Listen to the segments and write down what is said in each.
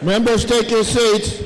Members, take your seats.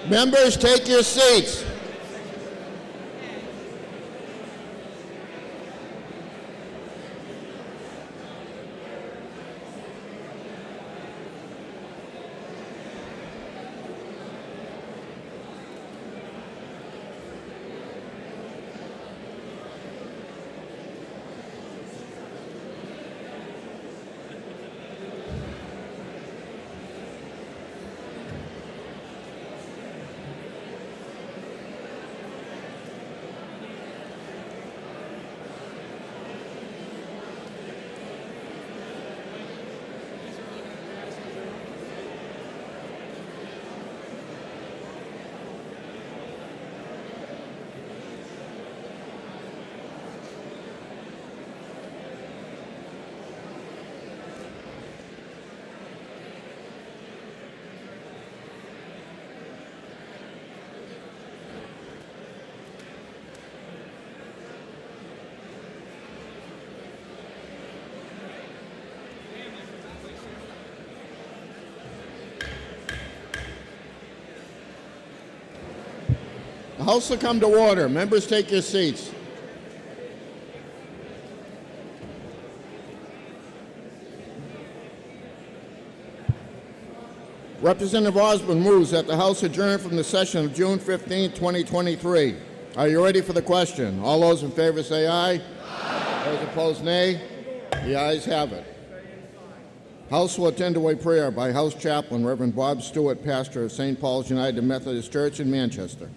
Members, take your seats. The House will come to order. Members, take your seats. Representative Osborne moves that the House adjourn from the session of June 15, 2023. Are you ready for the question? All those in favor say aye. Aye. Those opposed, nay. The ayes have it. House will attend to a prayer by House Chaplain Reverend Bob Stewart, pastor of St. Paul's United Methodist Church in Manchester.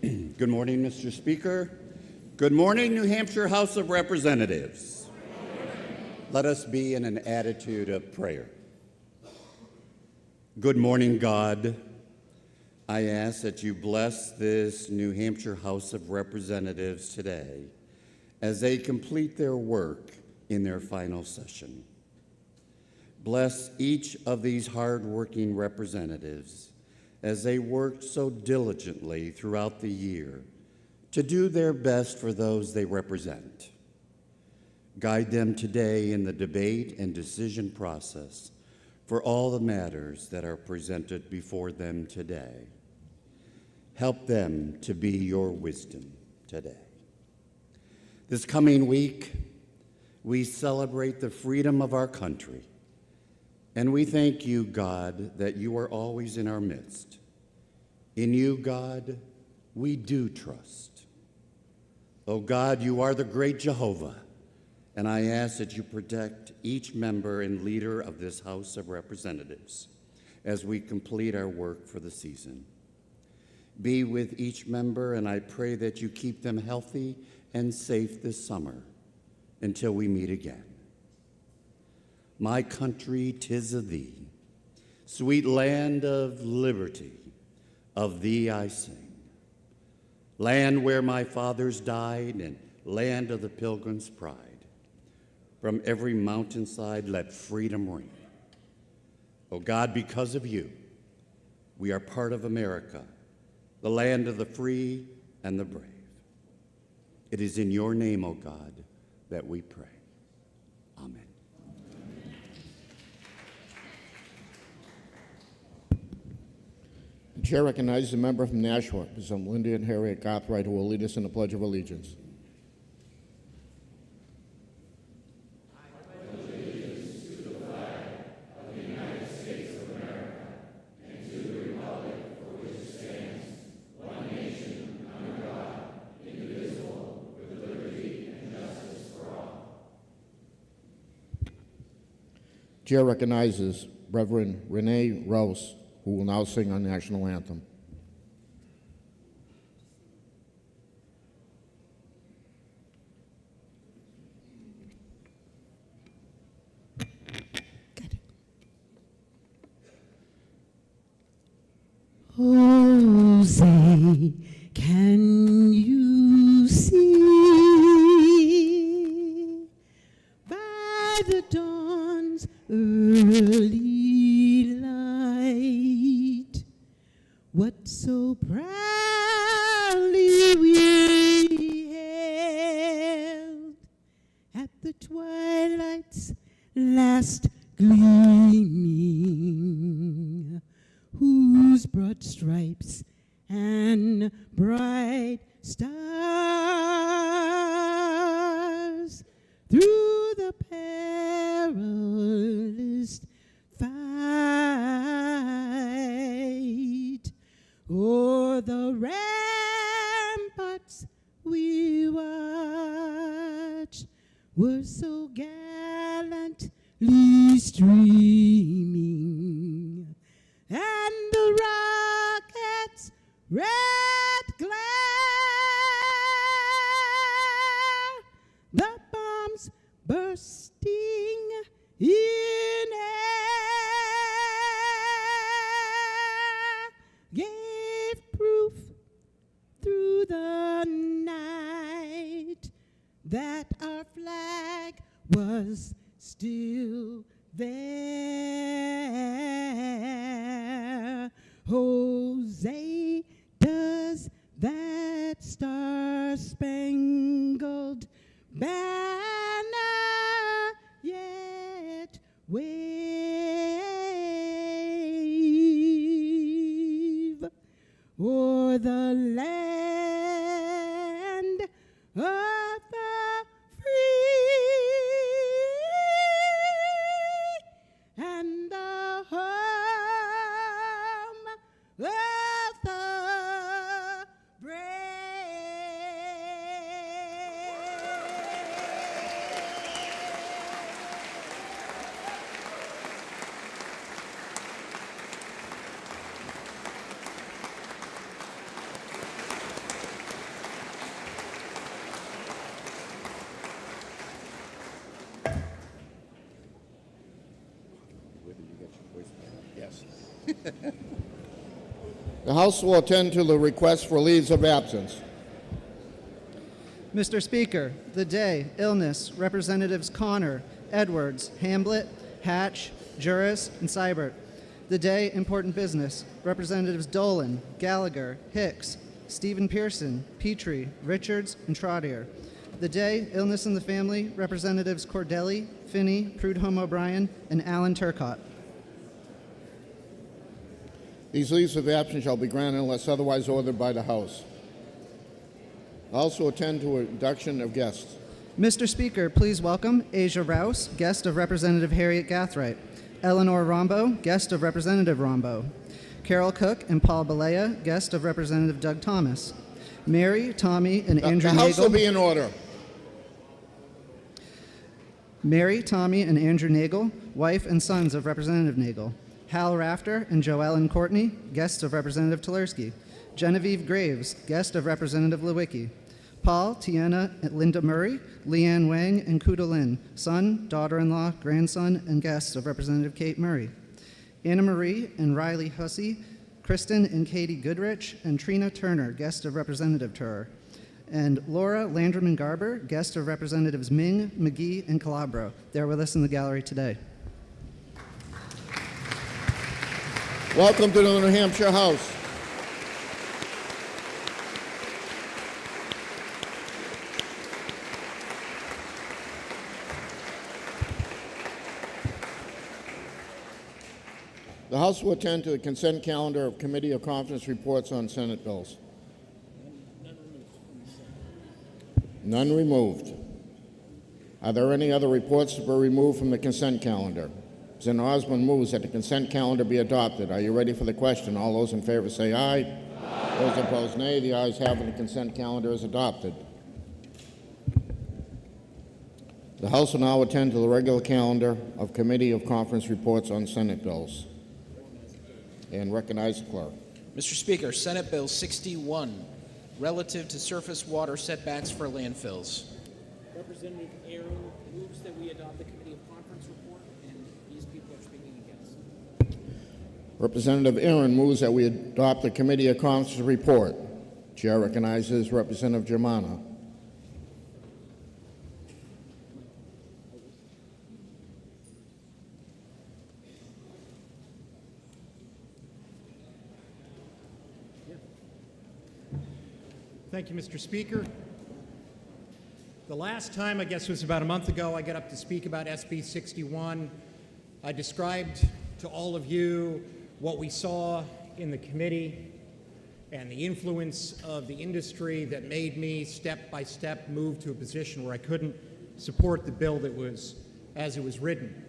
Good morning, Mr. Speaker. Good morning, New Hampshire House of Representatives. Let us be in an attitude of prayer. Good morning, God. I ask that you bless this New Hampshire House of Representatives today as they complete their work in their final session. Bless each of these hard-working representatives as they worked so diligently throughout the year to do their best for those they represent. Guide them today in the debate and decision process for all the matters that are presented before them today. Help them to be your wisdom today. This coming week, we celebrate the freedom of our country. And we thank you, God, that you are always in our midst. In you, God, we do trust. Oh God, you are the great Jehovah, and I ask that you protect each member and leader of this House of Representatives as we complete our work for the season. Be with each member, and I pray that you keep them healthy and safe this summer until we meet again. My country, 'tis of thee, sweet land of liberty, of thee I sing. Land where my fathers died, and land of the pilgrim's pride. From every mountainside let freedom ring. Oh God, because of you, we are part of America, the land of the free and the brave. It is in your name, O God, that we pray. Amen. The chair recognizes a member from Nashua, Ms. Linda and Harriet Garthright, who will lead us in the Pledge of Allegiance. Chair recognizes Reverend Renee, Rouse, who will now sing our national anthem. Jose, can you see by the dawn's early light what so proudly we hailed at the twilight's last gleaming, whose broad stripes and bright stars through the perilous fight o'er the ramparts we watched were so gallantly streaming, and the rocket's red glare, the bombs bursting in air, gave proof through the night that our flag was still there. Jose, does that star-spangled banner yet wave o'er the land of the free and the home of the brave? Yes. The House will attend to the request for leaves of absence. Mr. Speaker, the day, illness, Representatives Connor, Edwards, Hamblett, Hatch, Juris, and Seibert. The day, important business, Representatives Dolan, Gallagher, Hicks, Stephen Pearson, Petrie, Richards, and Trottier. The day, illness in the family, Representatives Cordelli, Finney, Prudhomme O'Brien, and Alan Turcott. These leaves of absence shall be granted unless otherwise ordered by the House. Also attend to induction of guests. Mr. Speaker, please welcome Asia Rouse, guest of Representative Harriet Garthright. Eleanor Rombo, guest of Representative Rombo. Carol Cook and Paul Balea, guest of Representative Doug Thomas. Mary, Tommy, and Andrew The House will Nagel. be in order. Mary, Tommy, and Andrew Nagel, wife and sons of Representative Nagel. Hal Rafter and Joellen Courtney, guests of Representative Tulersky. Genevieve Graves, guest of Representative Lewicki. Paul, Tiana, and Linda Murray, Leanne Wang, and Kuda Lin, son, daughter-in-law, grandson, and guests of Representative Kate Murray. Anna Marie and Riley Hussey, Kristen and Katie Goodrich, and Trina Turner, guest of Representative Turner. And Laura Landrum Garber, guest of Representatives Ming, McGee, and Calabro. They're with us in the gallery today. Welcome to the New Hampshire House. The House will attend to the consent calendar of Committee of Conference reports on Senate bills. None removed. Are there any other reports to be removed from the consent calendar? President Osborne moves that the consent calendar be adopted. Are you ready for the question? All those in favor say aye. Aye. Those opposed, nay. The ayes have it. The consent calendar is adopted. The House will now attend to the regular calendar of Committee of Conference reports on Senate bills. And recognize the clerk. Mr. Speaker, Senate Bill 61, relative to surface water setbacks for landfills. Representative Aaron moves that we adopt the Committee of Conference report, and these people are speaking against. Representative Aaron moves that we adopt the Committee of Conference report. Chair recognizes Representative Germana. Thank you, Mr. Speaker. The last time, I guess it was about a month ago, I got up to speak about SB 61. I described to all of you what we saw in the committee and the influence of the industry that made me step by step move to a position where I couldn't support the bill that was as it was written.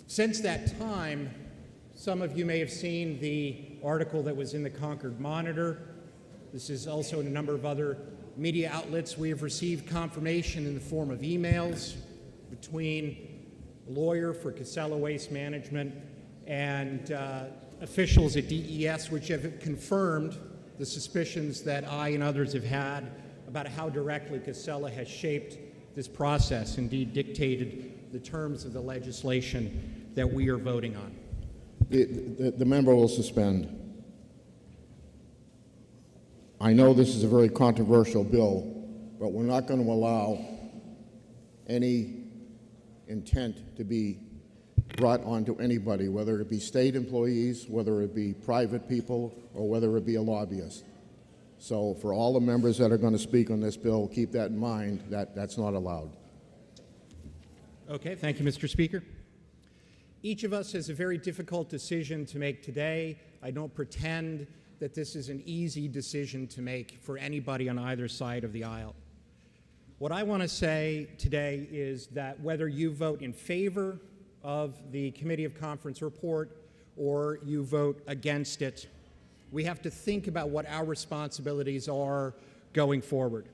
Since that time, some of you may have seen the article that was in the Concord Monitor. This is also in a number of other media outlets. We have received confirmation in the form of emails between a lawyer for Casella Waste Management and officials at DES, which have confirmed the suspicions that I and others have had about how directly Casella has shaped this process, indeed dictated the terms of the legislation that we are voting on. The member will suspend. I know this is a very controversial bill, but we're not going to allow any intent to be brought onto anybody, whether it be state employees, whether it be private people, or whether it be a lobbyist. So for all the members that are going to speak on this bill, keep that in mind, that that's not allowed. Okay, thank you, Mr. Speaker. Each of us has a very difficult decision to make today. I don't pretend that this is an easy decision to make for anybody on either side of the aisle. What I want to say today is that whether you vote in favor of the Committee of Conference report or you vote against it, we have to think about what our responsibilities are going forward.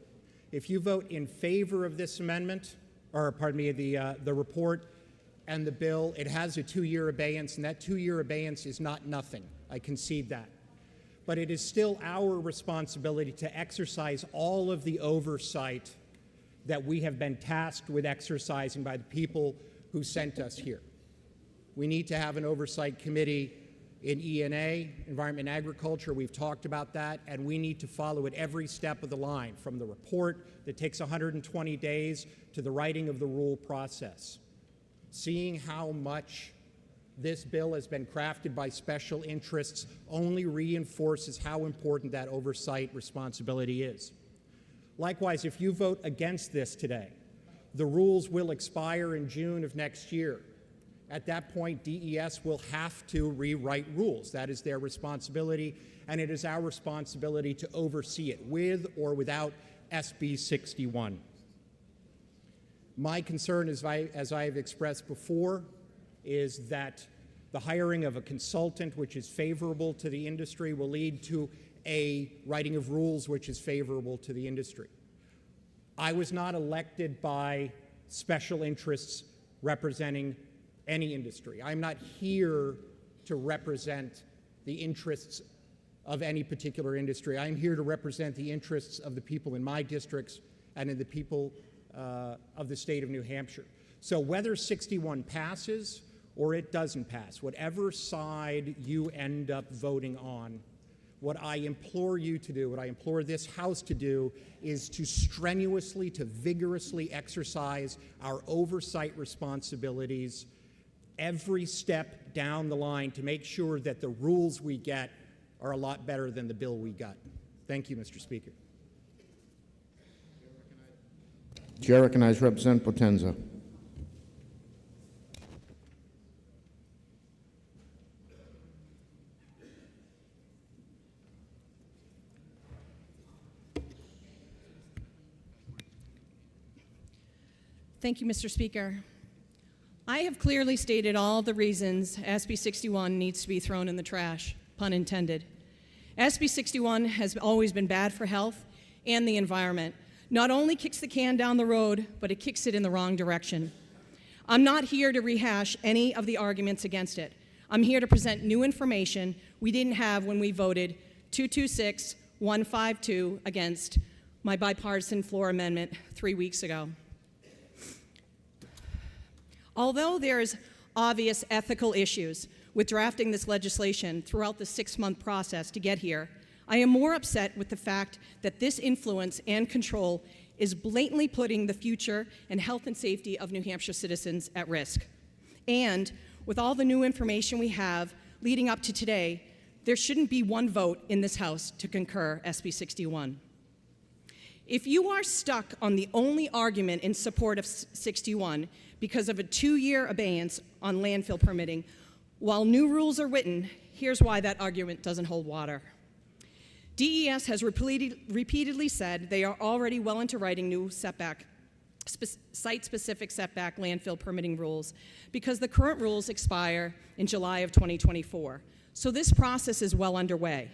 If you vote in favor of this amendment, or pardon me, the report and the bill, it has a 2-year abeyance, and that 2-year abeyance is not nothing. I concede that. But it is still our responsibility to exercise all of the oversight that we have been tasked with exercising by the people who sent us here. We need to have an oversight committee in E&A, Environment and Agriculture. We've talked about that, and we need to follow it every step of the line, from the report that takes 120 days to the writing of the rule process. Seeing how much this bill has been crafted by special interests only reinforces how important that oversight responsibility is. Likewise, if you vote against this today, the rules will expire in June of next year. At that point, DES will have to rewrite rules. That is their responsibility, and it is our responsibility to oversee it with or without SB 61. My concern, as I have expressed before, is that the hiring of a consultant which is favorable to the industry will lead to a writing of rules which is favorable to the industry. I was not elected by special interests representing any industry. I'm not here to represent the interests of any particular industry. I'm here to represent the interests of the people in my districts and in the people of the state of New Hampshire. So whether 61 passes or it doesn't pass, whatever side you end up voting on, what I implore you to do, what I implore this House to do, is to strenuously, to vigorously exercise our oversight responsibilities every step down the line to make sure that the rules we get are a lot better than the bill we got. Thank you, Mr. Speaker. Chair recognizes Representative Potenza. Thank you, Mr. Speaker. I have clearly stated all the reasons SB 61 needs to be thrown in the trash, pun intended. SB 61 has always been bad for health and the environment. Not only kicks the can down the road, but it kicks it in the wrong direction. I'm not here to rehash any of the arguments against it. I'm here to present new information we didn't have when we voted 226-152 against my bipartisan floor amendment 3 weeks ago. Although there's obvious ethical issues with drafting this legislation throughout the 6-month process to get here, I am more upset with the fact that this influence and control is blatantly putting the future and health and safety of New Hampshire citizens at risk. And with all the new information we have leading up to today, there shouldn't be one vote in this House to concur SB 61. If you are stuck on the only argument in support of 61 because of a 2-year abeyance on landfill permitting, while new rules are written, here's why that argument doesn't hold water. DES has repeatedly said they are already well into writing new site-specific setback landfill permitting rules because the current rules expire in July of 2024. So this process is well underway.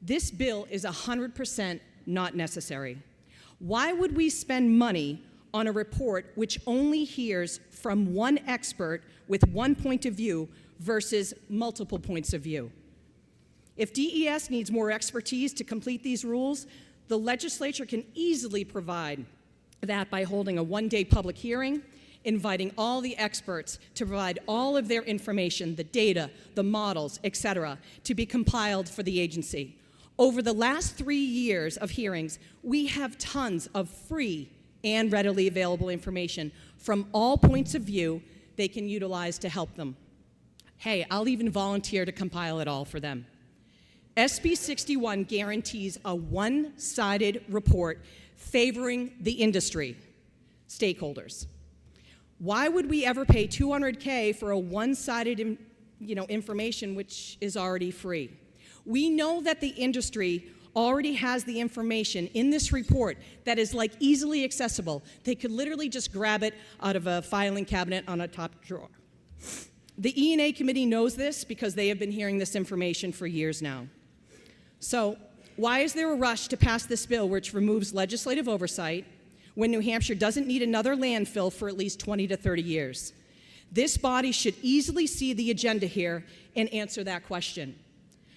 This bill is 100% not necessary. Why would we spend money on a report which only hears from one expert with one point of view versus multiple points of view? If DES needs more expertise to complete these rules, the legislature can easily provide that by holding a 1-day public hearing, inviting all the experts to provide all of their information, the data, the models, etc., to be compiled for the agency. Over the last 3 years of hearings, we have tons of free and readily available information from all points of view they can utilize to help them. Hey, I'll even volunteer to compile it all for them. SB 61 guarantees a one-sided report favoring the industry stakeholders. Why would we ever pay $200K for a one-sided information which is already free? We know that the industry already has the information in this report that is like easily accessible. They could literally just grab it out of a filing cabinet on a top drawer. The E&A committee knows this because they have been hearing this information for years now. So why is there a rush to pass this bill which removes legislative oversight when New Hampshire doesn't need another landfill for at least 20 to 30 years? This body should easily see the agenda here and answer that question.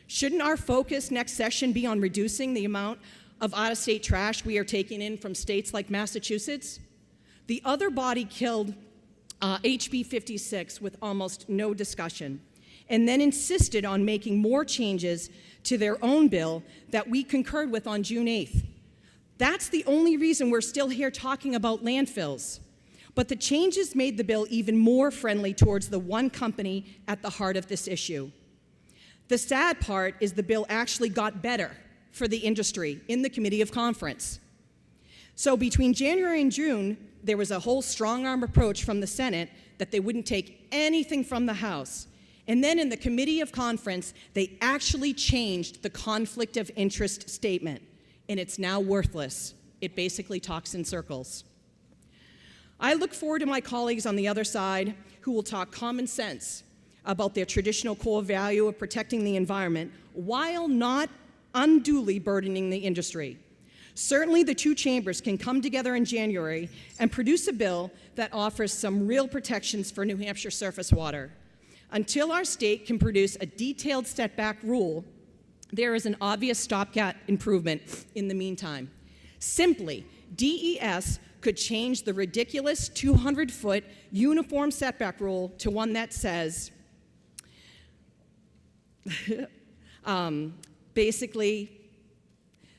Shouldn't our focus next session be on reducing the amount of out-of-state trash we are taking in from states like Massachusetts? The other body killed HB 56 with almost no discussion, and then insisted on making more changes to their own bill that we concurred with on June 8th. That's the only reason we're still here talking about landfills. But the changes made the bill even more friendly towards the one company at the heart of this issue. The sad part is the bill actually got better for the industry in the committee of conference. So between January and June, there was a whole strong-arm approach from the Senate that they wouldn't take anything from the House. And then in the committee of conference, they actually changed the conflict of interest statement, and it's now worthless. It basically talks in circles. I look forward to my colleagues on the other side who will talk common sense about their traditional core value of protecting the environment while not unduly burdening the industry. Certainly, the two chambers can come together in January and produce a bill that offers some real protections for New Hampshire surface water. Until our state can produce a detailed setback rule, there is an obvious stopgap improvement in the meantime. Simply, DES could change the ridiculous 200-foot uniform setback rule to one that says, basically,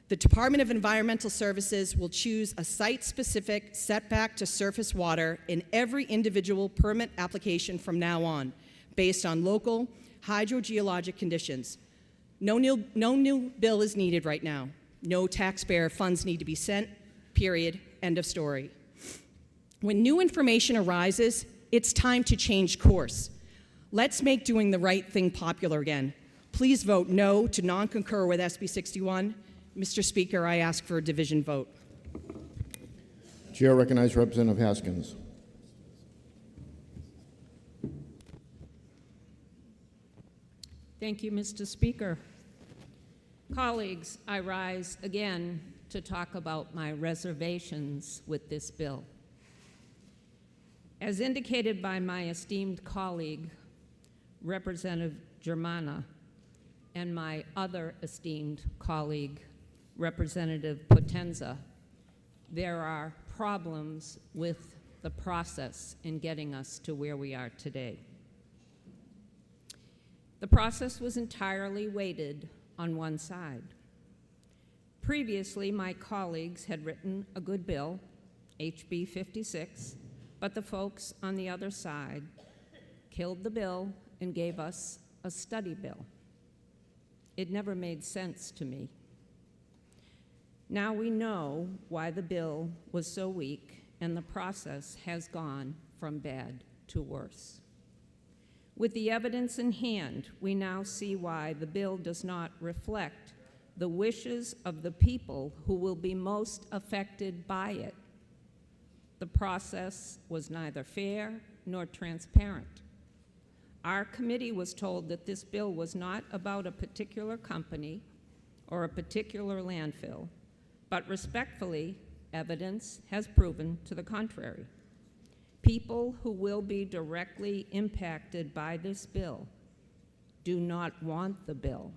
the Department of Environmental Services will choose a site-specific setback to surface water in every individual permit application from now on, based on local hydrogeologic conditions. No new bill is needed right now. No taxpayer funds need to be sent, period, end of story. When new information arises, it's time to change course. Let's make doing the right thing popular again. Please vote no to non-concur with SB 61. Mr. Speaker, I ask for a division vote. Chair recognizes Representative Haskins. Thank you, Mr. Speaker. Colleagues, I rise again to talk about my reservations with this bill. As indicated by my esteemed colleague, Representative Germana, and my other esteemed colleague, Representative Potenza, there are problems with the process in getting us to where we are today. The process was entirely weighted on one side. Previously, my colleagues had written a good bill, HB 56, but the folks on the other side killed the bill and gave us a study bill. It never made sense to me. Now we know why the bill was so weak, and the process has gone from bad to worse. With the evidence in hand, we now see why the bill does not reflect the wishes of the people who will be most affected by it. The process was neither fair nor transparent. Our committee was told that this bill was not about a particular company or a particular landfill, but respectfully, evidence has proven to the contrary. People who will be directly impacted by this bill do not want the bill,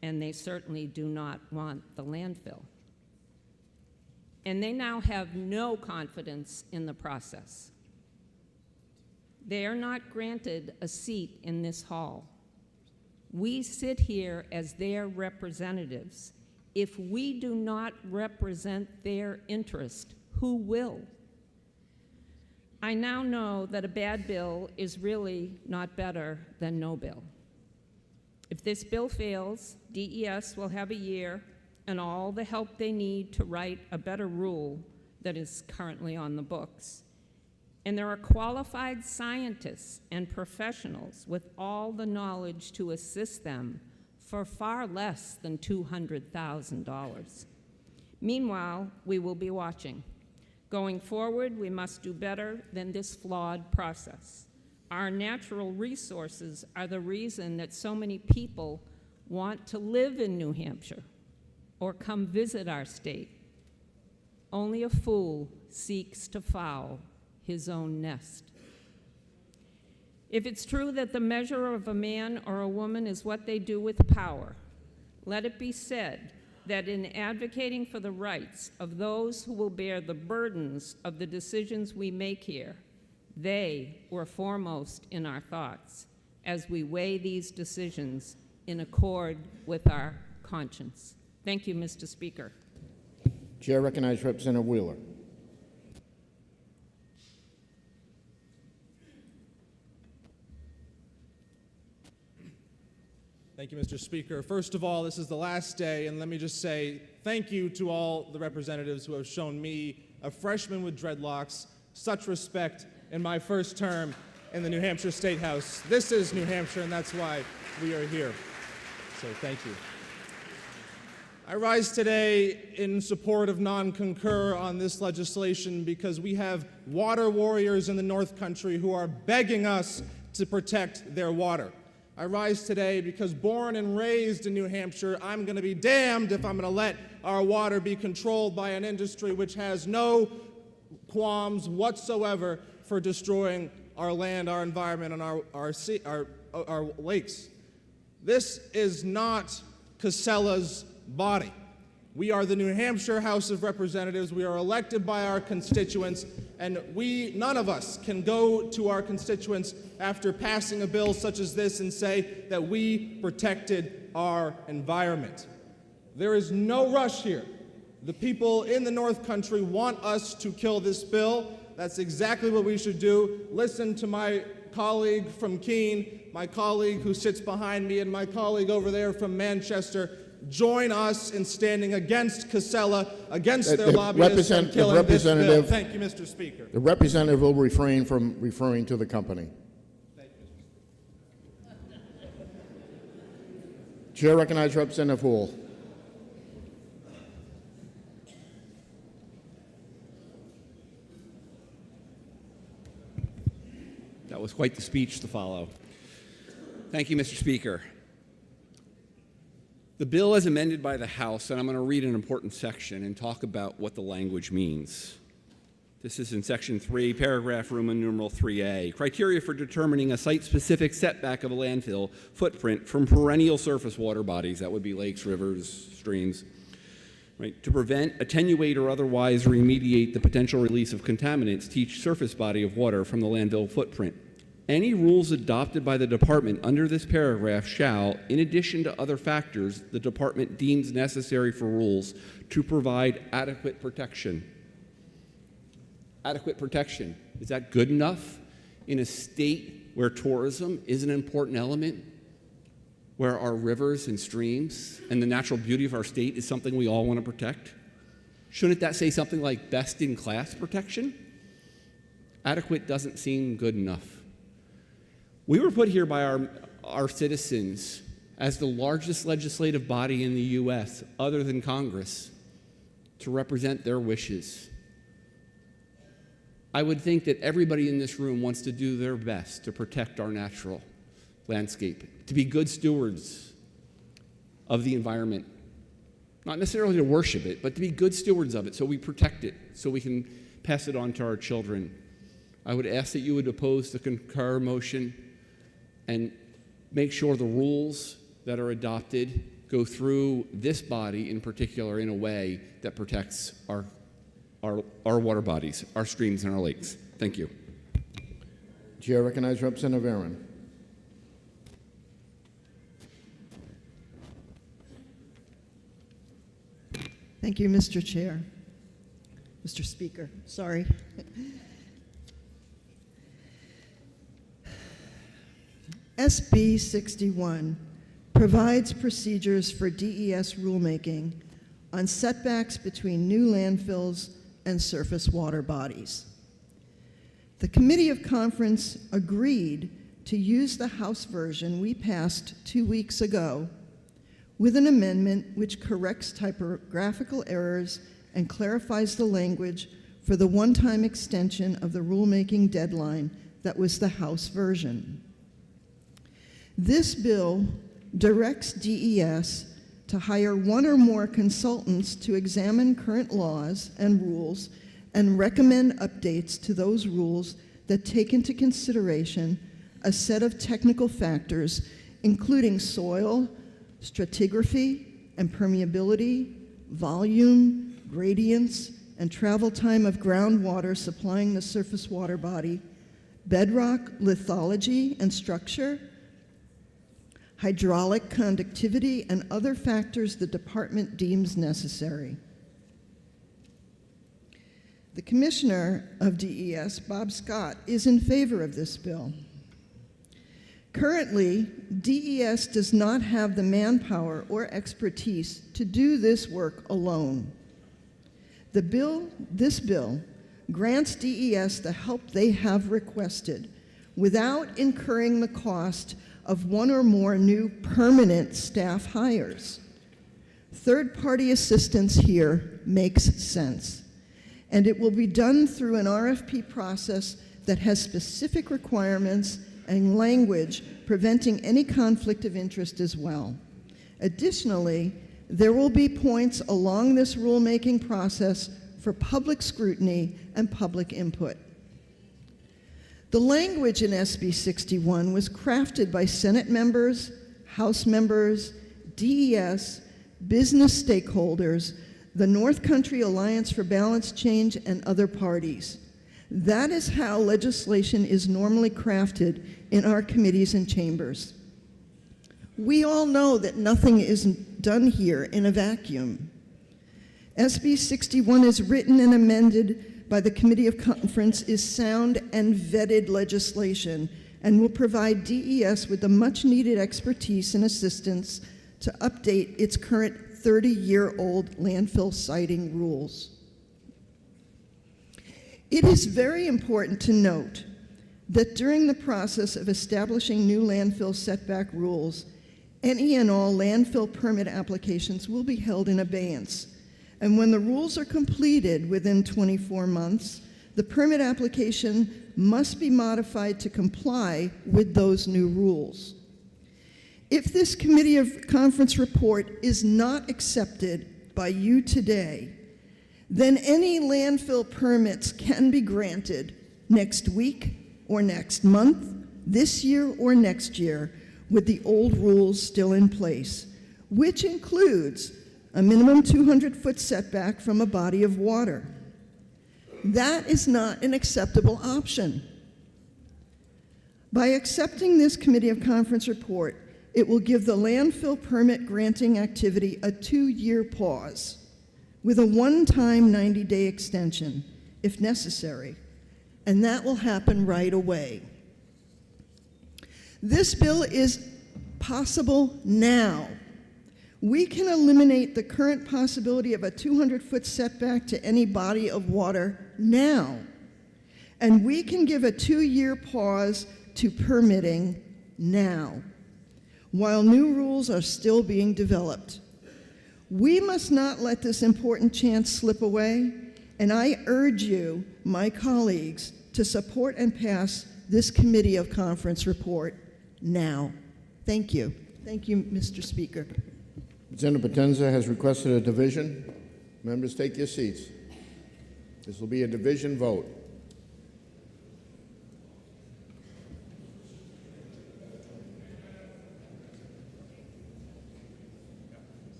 and they certainly do not want the landfill. And they now have no confidence in the process. They are not granted a seat in this hall. We sit here as their representatives. If we do not represent their interest, who will? I now know that a bad bill is really not better than no bill. If this bill fails, DES will have a year and all the help they need to write a better rule that is currently on the books. And there are qualified scientists and professionals with all the knowledge to assist them for far less than $200,000. Meanwhile, we will be watching. Going forward, we must do better than this flawed process. Our natural resources are the reason that so many people want to live in New Hampshire or come visit our state. Only a fool seeks to foul his own nest. If it's true that the measure of a man or a woman is what they do with power, let it be said that in advocating for the rights of those who will bear the burdens of the decisions we make here, they were foremost in our thoughts as we weigh these decisions in accord with our conscience. Thank you, Mr. Speaker. Chair recognizes Representative Wheeler. Thank you, Mr. Speaker. First of all, this is the last day, and let me just say thank you to all the representatives who have shown me, a freshman with dreadlocks, such respect in my first term in the New Hampshire State House. This is New Hampshire, and that's why we are here. So thank you. I rise today in support of non-concur on this legislation because we have water warriors in the North Country who are begging us to protect their water. I rise today because born and raised in New Hampshire, I'm going to be damned if I'm going to let our water be controlled by an industry which has no qualms whatsoever for destroying our land, our environment, and our lakes. This is not Casella's body. We are the New Hampshire House of Representatives. We are elected by our constituents, and none of us can go to our constituents after passing a bill such as this and say that we protected our environment. There is no rush here. The people in the North Country want us to kill this bill. That's exactly what we should do. Listen to my colleague from Keene, my colleague who sits behind me, and my colleague over there from Manchester. Join us in standing against Casella, against their lobbyists, and killing this bill. Thank you, Mr. Speaker. The representative will refrain from referring to the company. Thank you, Mr. Chair recognizes Representative Houle. That was quite the speech to follow. Thank you, Mr. Speaker. The bill is amended by the House, and I'm going to read an important section and talk about what the language means. This is in Section 3, paragraph Roman numeral 3A. Criteria for determining a site-specific setback of a landfill footprint from perennial surface water bodies, that would be lakes, rivers, streams, right, to prevent, attenuate, or otherwise remediate the potential release of contaminants to each surface body of water from the landfill footprint. Any rules adopted by the department under this paragraph shall, in addition to other factors the department deems necessary for rules, to provide adequate protection. Adequate protection. Is that good enough in a state where tourism is an important element, where our rivers and streams and the natural beauty of our state is something we all want to protect? Shouldn't that say something like best-in-class protection? Adequate doesn't seem good enough. We were put here by our citizens as the largest legislative body in the U.S., other than Congress, to represent their wishes. I would think that everybody in this room wants to do their best to protect our natural landscape, to be good stewards of the environment. Not necessarily to worship it, but to be good stewards of it so we protect it, so we can pass it on to our children. I would ask that you would oppose the concur motion and make sure the rules that are adopted go through this body in particular in a way that protects our water bodies, our streams, and our lakes. Thank you. Chair recognizes Representative Reverend. Thank you, Mr. Chair. Mr. Speaker, sorry. SB 61 provides procedures for DES rulemaking on setbacks between new landfills and surface water bodies. The Committee of Conference agreed to use the House version we passed 2 weeks ago with an amendment which corrects typographical errors and clarifies the language for the one-time extension of the rulemaking deadline that was the House version. This bill directs DES to hire one or more consultants to examine current laws and rules and recommend updates to those rules that take into consideration a set of technical factors, including soil, stratigraphy and permeability, volume, gradients, and travel time of groundwater supplying the surface water body, bedrock lithology and structure, hydraulic conductivity, and other factors the department deems necessary. The Commissioner of DES, Bob Scott, is in favor of this bill. Currently, DES does not have the manpower or expertise to do this work alone. This bill grants DES the help they have requested without incurring the cost of one or more new permanent staff hires. Third-party assistance here makes sense, and it will be done through an RFP process that has specific requirements and language preventing any conflict of interest as well. Additionally, there will be points along this rulemaking process for public scrutiny and public input. The language in SB 61 was crafted by Senate members, House members, DES, business stakeholders, the North Country Alliance for Balanced Change, and other parties. That is how legislation is normally crafted in our committees and chambers. We all know that nothing is done here in a vacuum. SB 61 is written and amended by the Committee of Conference is sound and vetted legislation and will provide DES with the much-needed expertise and assistance to update its current 30-year-old landfill siting rules. It is very important to note that during the process of establishing new landfill setback rules, any and all landfill permit applications will be held in abeyance. And when the rules are completed within 24 months, the permit application must be modified to comply with those new rules. If this committee of conference report is not accepted by you today, then any landfill permits can be granted next week or next month, this year or next year, with the old rules still in place, which includes a minimum 200-foot setback from a body of water. That is not an acceptable option. By accepting this committee of conference report, it will give the landfill permit granting activity a 2-year pause with a one-time 90-day extension, if necessary, and that will happen right away. This bill is possible now. We can eliminate the current possibility of a 200-foot setback to any body of water now, and we can give a 2-year pause to permitting now, while new rules are still being developed. We must not let this important chance slip away, and I urge you, my colleagues, to support and pass this committee of conference report now. Thank you. Thank you, Mr. Speaker. Representative Potenza has requested a division. Members, take your seats. This will be a division vote.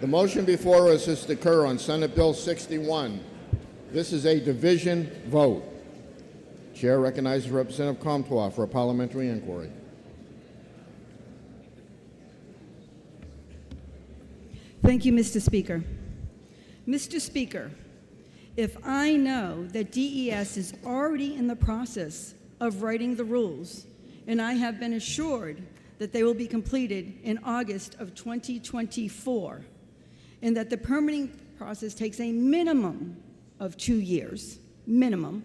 The motion before us is to occur on Senate Bill 61. This is a division vote. Chair recognizes Representative Comtois for a parliamentary inquiry. Thank you, Mr. Speaker. Mr. Speaker, if I know that DES is already in the process of writing the rules, and I have been assured that they will be completed in August of 2024, and that the permitting process takes a minimum of 2 years, minimum.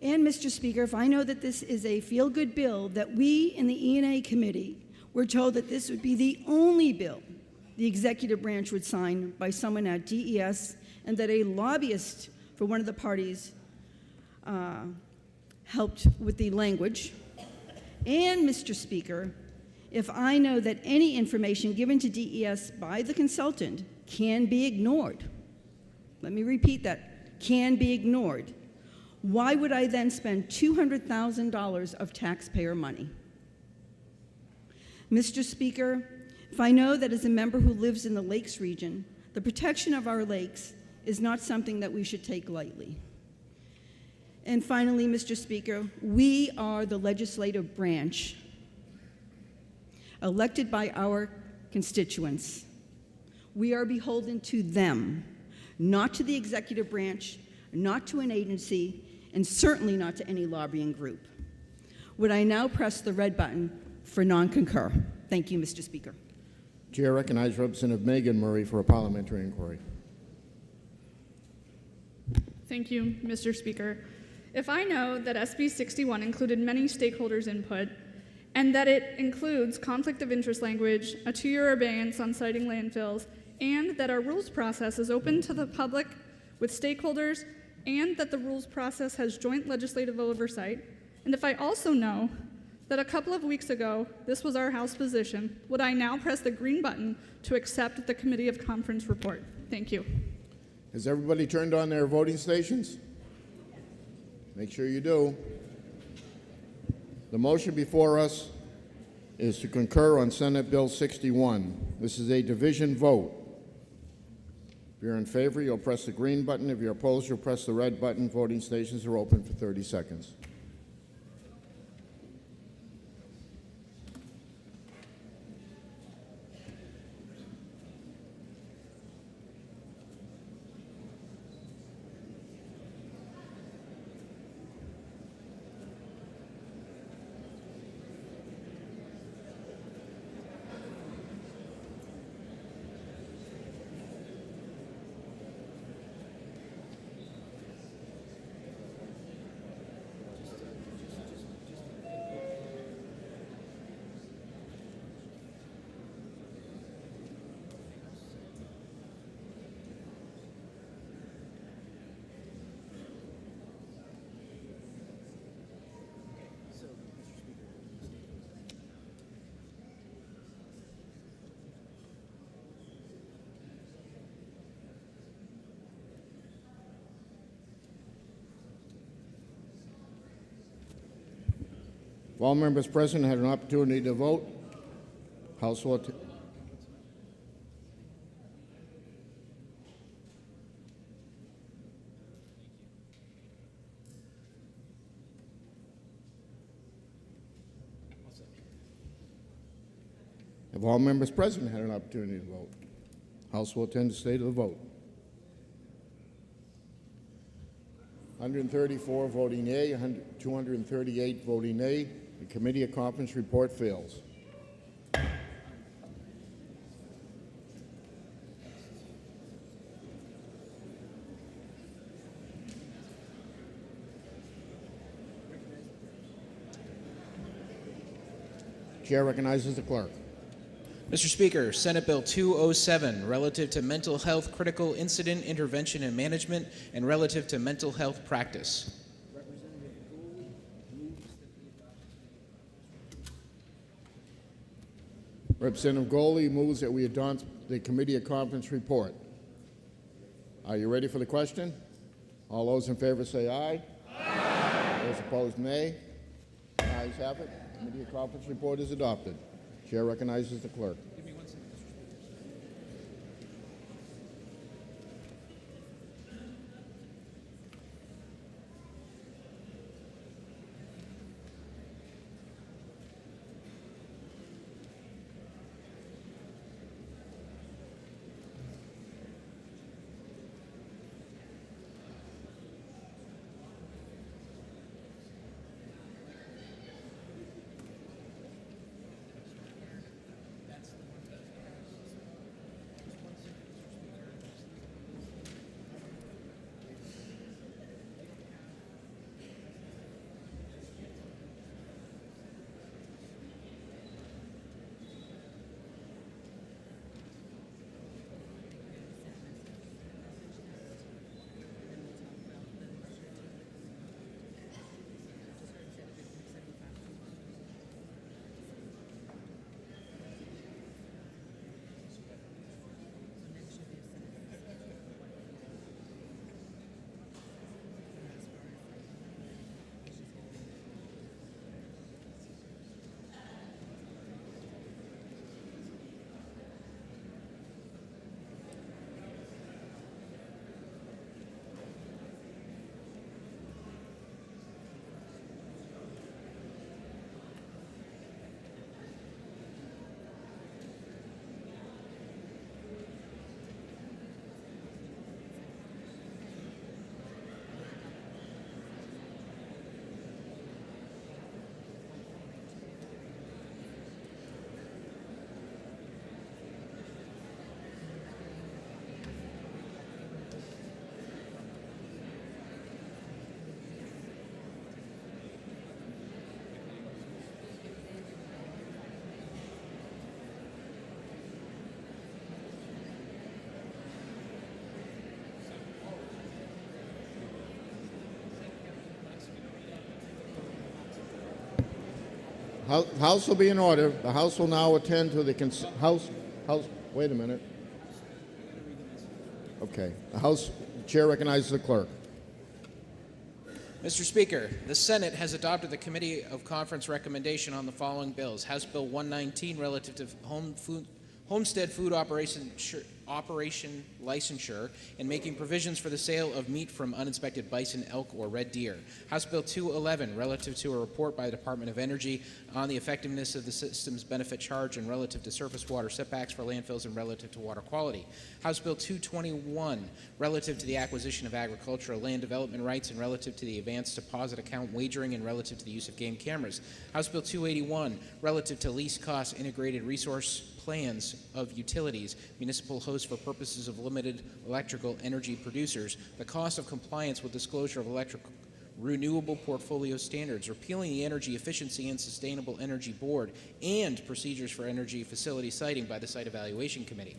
And Mr. Speaker, if I know that this is a feel-good bill, that we in the E&A committee were told that this would be the only bill the executive branch would sign by someone at DES, and that a lobbyist for one of the parties helped with the language. And Mr. Speaker, if I know that any information given to DES by the consultant can be ignored, let me repeat that, can be ignored, why would I then spend $200,000 of taxpayer money? Mr. Speaker, if I know that as a member who lives in the Lakes region, the protection of our lakes is not something that we should take lightly. And finally, Mr. Speaker, we are the legislative branch elected by our constituents. We are beholden to them, not to the executive branch, not to an agency, and certainly not to any lobbying group. Would I now press the red button for non-concur? Thank you, Mr. Speaker. Chair recognizes Representative Megan Murray for a parliamentary inquiry. Thank you, Mr. Speaker. If I know that SB 61 included many stakeholders' input, and that it includes conflict of interest language, a 2-year abeyance on citing landfills, and that our rules process is open to the public with stakeholders, and that the rules process has joint legislative oversight, and if I also know that a couple of weeks ago this was our House position, would I now press the green button to accept the Committee of Conference report? Thank you. Has everybody turned on their voting stations? Make sure you do. The motion before us is to concur on Senate Bill 61. This is a division vote. If you're in favor, you'll press the green button. If you're opposed, you'll press the red button. Voting stations are open for 30 seconds. If all members present had an opportunity to vote, House will If all members present had an opportunity to vote, House will attend the state of the vote. 134 voting yea, 238 voting nay. The committee of conference report fails. Chair recognizes the clerk. Mr. Speaker, Senate Bill 207, relative to mental health critical incident intervention and management and relative to mental health practice. Representative Goley moves that we adopt the committee of conference report. Are you ready for the question? All those in favor say aye. Aye. Those opposed, nay. The ayes have it. The committee of conference report is adopted. Chair recognizes the clerk. House will be in order. The House will now attend to the House. Wait a minute. Okay. The House chair recognizes the clerk. Mr. Speaker, the Senate has adopted the Committee of Conference recommendation on the following bills. House Bill 119 relative to homestead food operation licensure and making provisions for the sale of meat from uninspected bison, elk, or red deer. House Bill 211 relative to a report by the Department of Energy on the effectiveness of the system's benefit charge and relative to surface water setbacks for landfills and relative to water quality. House Bill 221 relative to the acquisition of agricultural land development rights and relative to the advanced deposit account wagering and relative to the use of game cameras. House Bill 281 relative to least cost integrated resource plans of utilities, municipal hosts for purposes of limited electrical energy producers, the cost of compliance with disclosure of electric renewable portfolio standards, repealing the Energy Efficiency and Sustainable Energy Board, and procedures for energy facility siting by the Site Evaluation Committee.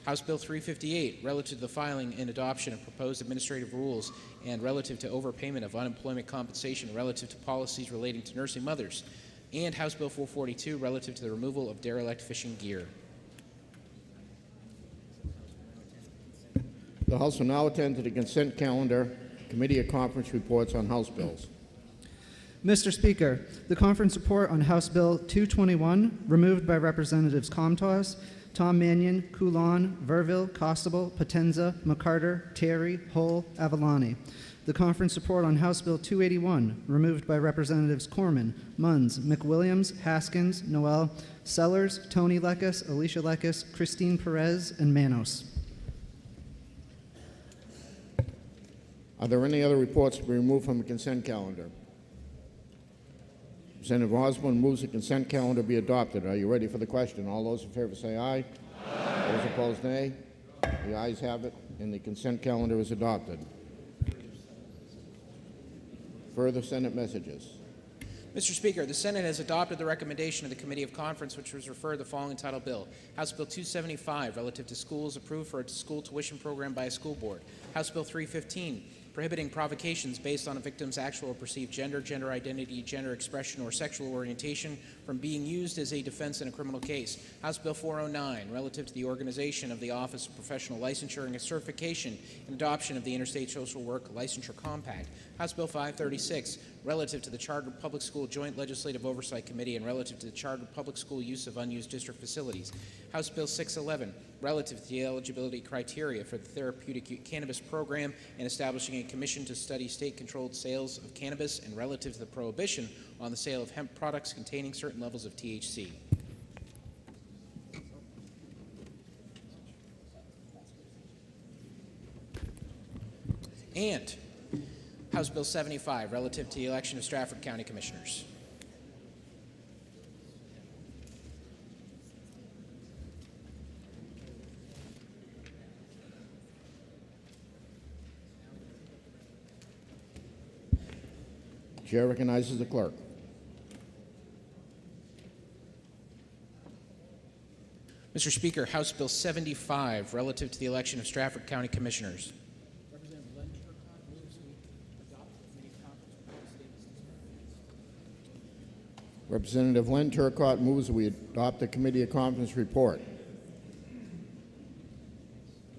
House Bill 358, relative to the filing and adoption of proposed administrative rules and relative to overpayment of unemployment compensation relative to policies relating to nursing mothers. And House Bill 442, relative to the removal of derelict fishing gear. The House will now attend to the consent calendar, Committee of Conference reports on House bills. Mr. Speaker, the conference report on House Bill 221, removed by Representatives Comtois, Tom Mannion, Coulon, Verville, Costable, Potenza, McCarter, Terry, Hull, Avalani. The conference report on House Bill 281, removed by Representatives Corman, Munns, McWilliams, Haskins, Noel, Sellers, Tony Lekes, Alicia Lekes, Christine Perez, and Manos. Are there any other reports to be removed from the consent calendar? Representative Osborne moves the consent calendar be adopted. Are you ready for the question? All those in favor say aye. Aye. Those opposed, nay. The ayes have it, and the consent calendar is adopted. Further Senate messages. Mr. Speaker, the Senate has adopted the recommendation of the Committee of Conference, which was referred the following title bill. House Bill 275, relative to schools approved for a school tuition program by a school board. House Bill 315, prohibiting provocations based on a victim's actual or perceived gender, gender identity, gender expression, or sexual orientation from being used as a defense in a criminal case. House Bill 409, relative to the organization of the Office of Professional Licensure and Certification and adoption of the Interstate Social Work Licensure Compact. House Bill 536, relative to the Chartered Public School Joint Legislative Oversight Committee and relative to the Chartered Public School use of unused district facilities. House Bill 611, relative to the eligibility criteria for the therapeutic cannabis program and establishing a commission to study state-controlled sales of cannabis and relative to the prohibition on the sale of hemp products containing certain levels of THC. And House Bill 75, relative to the election of Stratford County Commissioners. Chair recognizes the clerk. Mr. Speaker, House Bill 75, relative to the election of Stratford County Commissioners. Representative Len Turcott moves that we adopt the Committee of Conference report.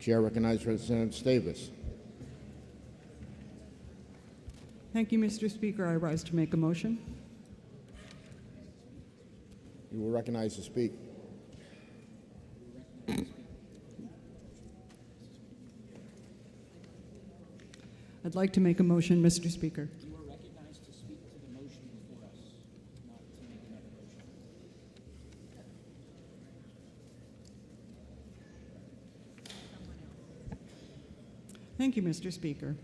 Chair recognizes Representative Davis. Thank you, Mr. Speaker. I rise to make a motion. You will recognize to speak. I'd like to make a motion, Mr. Speaker. You are recognized to speak to the motion before us, not to make another motion. Thank you, Mr. Speaker.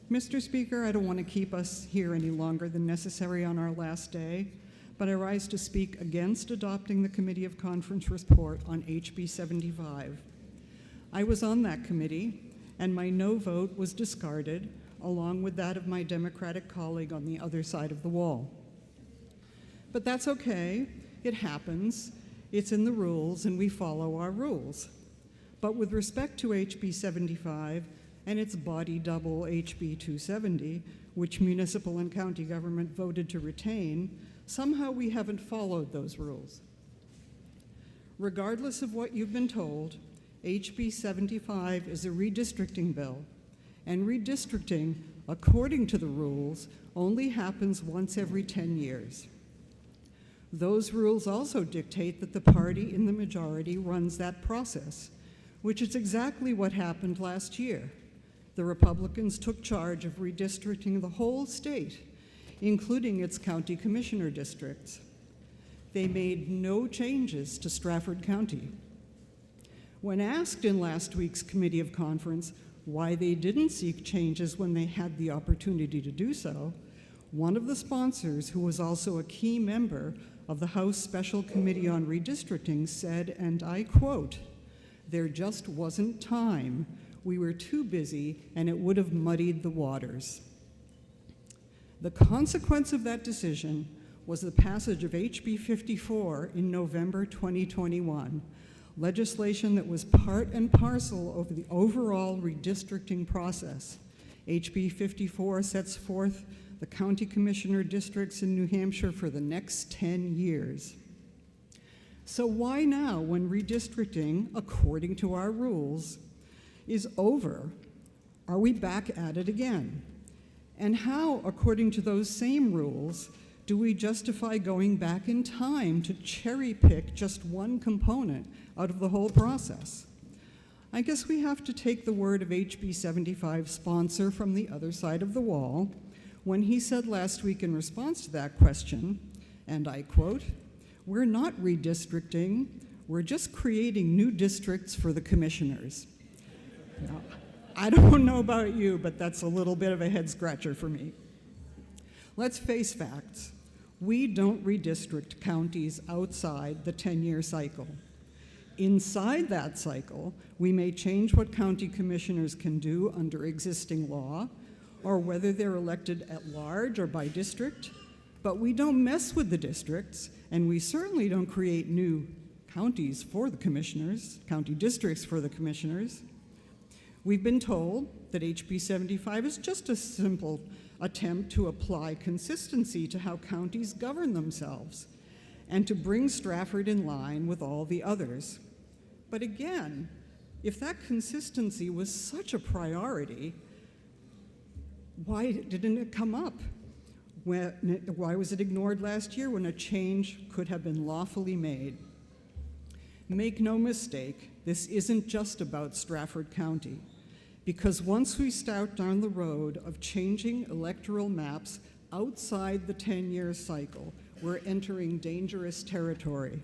Mr. Speaker, I don't want to keep us here any longer than necessary on our last day, but I rise to speak against adopting the Committee of Conference report on HB 75. I was on that committee, and my no vote was discarded, along with that of my Democratic colleague on the other side of the wall. But that's okay. It happens. It's in the rules, and we follow our rules. But with respect to HB 75 and its body double HB 270, which municipal and county government voted to retain, somehow we haven't followed those rules. Regardless of what you've been told, HB 75 is a redistricting bill, and redistricting according to the rules, only happens once every 10 years. Those rules also dictate that the party in the majority runs that process, which is exactly what happened last year. The Republicans took charge of redistricting the whole state, including its county commissioner districts. They made no changes to Stratford County. When asked in last week's committee of conference why they didn't seek changes when they had the opportunity to do so, one of the sponsors, who was also a key member of the House Special Committee on Redistricting, said, and I quote, "There just wasn't time. We were too busy, and it would have muddied the waters." The consequence of that decision was the passage of HB 54 in November 2021, legislation that was part and parcel of the overall redistricting process. HB 54 sets forth the county commissioner districts in New Hampshire for the next 10 years. So why now, when redistricting, according to our rules, is over, are we back at it again? And how, according to those same rules, do we justify going back in time to cherry pick just one component out of the whole process? I guess we have to take the word of HB 75 sponsor from the other side of the wall when he said last week in response to that question, and I quote, "We're not redistricting, we're just creating new districts for the commissioners." Now, I don't know about you, but that's a little bit of a head scratcher for me. Let's face facts. We don't redistrict counties outside the 10-year cycle. Inside that cycle, we may change what county commissioners can do under existing law, or whether they're elected at large or by district, but we don't mess with the districts, and we certainly don't create new counties for the commissioners, county districts for the commissioners. We've been told that HB 75 is just a simple attempt to apply consistency to how counties govern themselves and to bring Stratford in line with all the others. But again, if that consistency was such a priority, why didn't it come up? Why was it ignored last year when a change could have been lawfully made? Make no mistake, this isn't just about Stratford County, because once we start down the road of changing electoral maps outside the 10-year cycle, we're entering dangerous territory.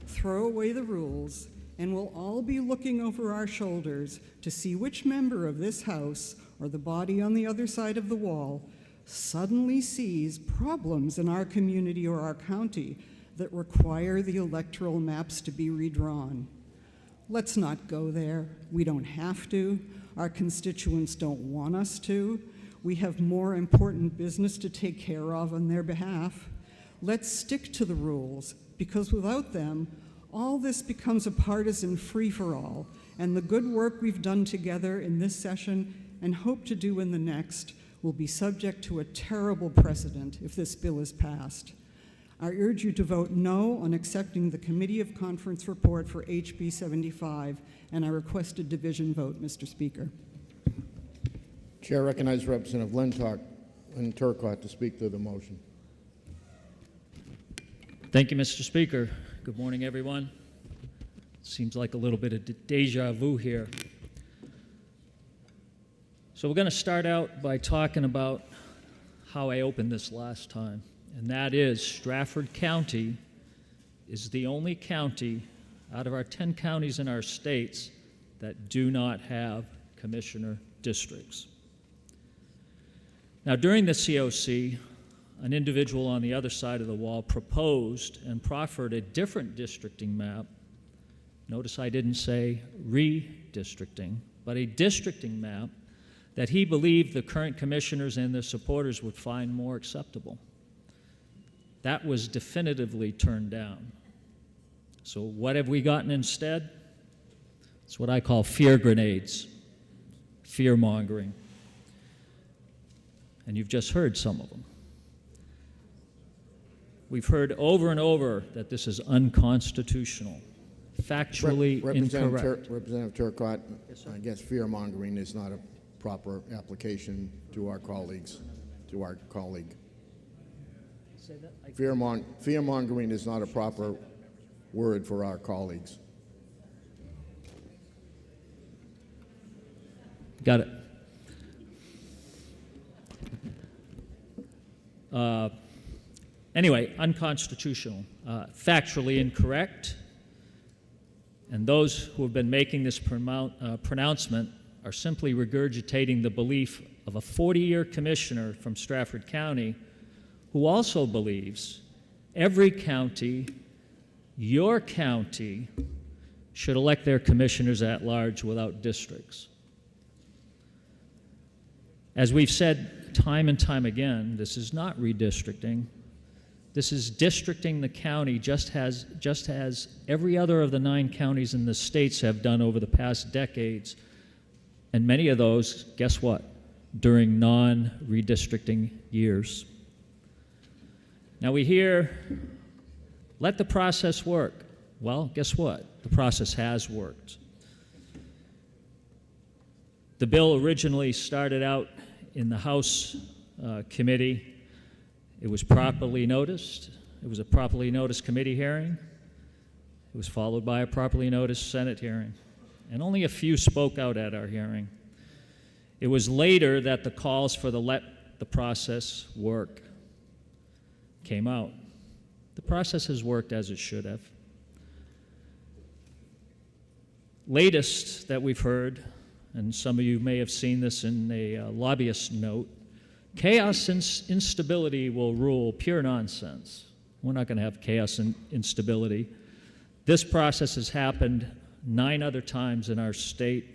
Throw away the rules, and we'll all be looking over our shoulders to see which member of this House or the body on the other side of the wall suddenly sees problems in our community or our county that require the electoral maps to be redrawn. Let's not go there. We don't have to. Our constituents don't want us to. We have more important business to take care of on their behalf. Let's stick to the rules, because without them, all this becomes a partisan free-for-all, and the good work we've done together in this session and hope to do in the next will be subject to a terrible precedent if this bill is passed. I urge you to vote no on accepting the Committee of Conference report for HB 75, and I request a division vote, Mr. Speaker. Chair recognizes Representative Lynn Turcott to speak to the motion. Thank you, Mr. Speaker. Good morning, everyone. Seems like a little bit of deja vu here. So we're going to start out by talking about how I opened this last time, and that is Stratford County is the only county out of our 10 counties in our states that do not have commissioner districts. Now, during the COC, an individual on the other side of the wall proposed and proffered a different districting map. Notice I didn't say redistricting, but a districting map that he believed the current commissioners and their supporters would find more acceptable. That was definitively turned down. So what have we gotten instead? It's what I call fear grenades, fear-mongering. And you've just heard some of them. We've heard over and over that this is unconstitutional, factually incorrect. Representative Turcott, I guess fear-mongering is not proper application to our colleagues, to our colleague. Fear-mongering is not a proper word for our colleagues. Got it. Anyway, unconstitutional, factually incorrect, and those who have been making this pronouncement are simply regurgitating the belief of a 40-year commissioner from Stratford County who also believes every county, your county, should elect their commissioners at large without districts. As we've said time and time again, this is not redistricting. This is districting the county just as every other of the 9 counties in the states have done over the past decades. And many of those, guess what? During non-redistricting years. Now we hear, let the process work. Well, guess what? The process has worked. The bill originally started out in the House committee. It was properly noticed. It was a properly noticed committee hearing. It was followed by a properly noticed Senate hearing. And only a few spoke out at our hearing. It was later that the calls for the let the process work came out. The process has worked as it should have. Latest that we've heard, and some of you may have seen this in a lobbyist note, chaos and instability will rule. Pure nonsense. We're not going to have chaos and instability. This process has happened 9 other times in our state,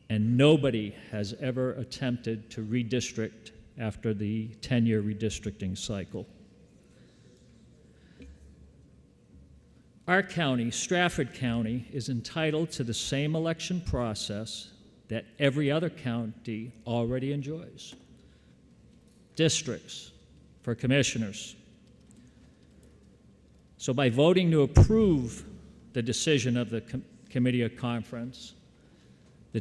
and nobody has ever attempted to redistrict after the 10-year redistricting cycle. Our county, Stratford County, is entitled to the same election process that every other county already enjoys. Districts for commissioners. So by voting to approve the decision of the Committee of Conference, the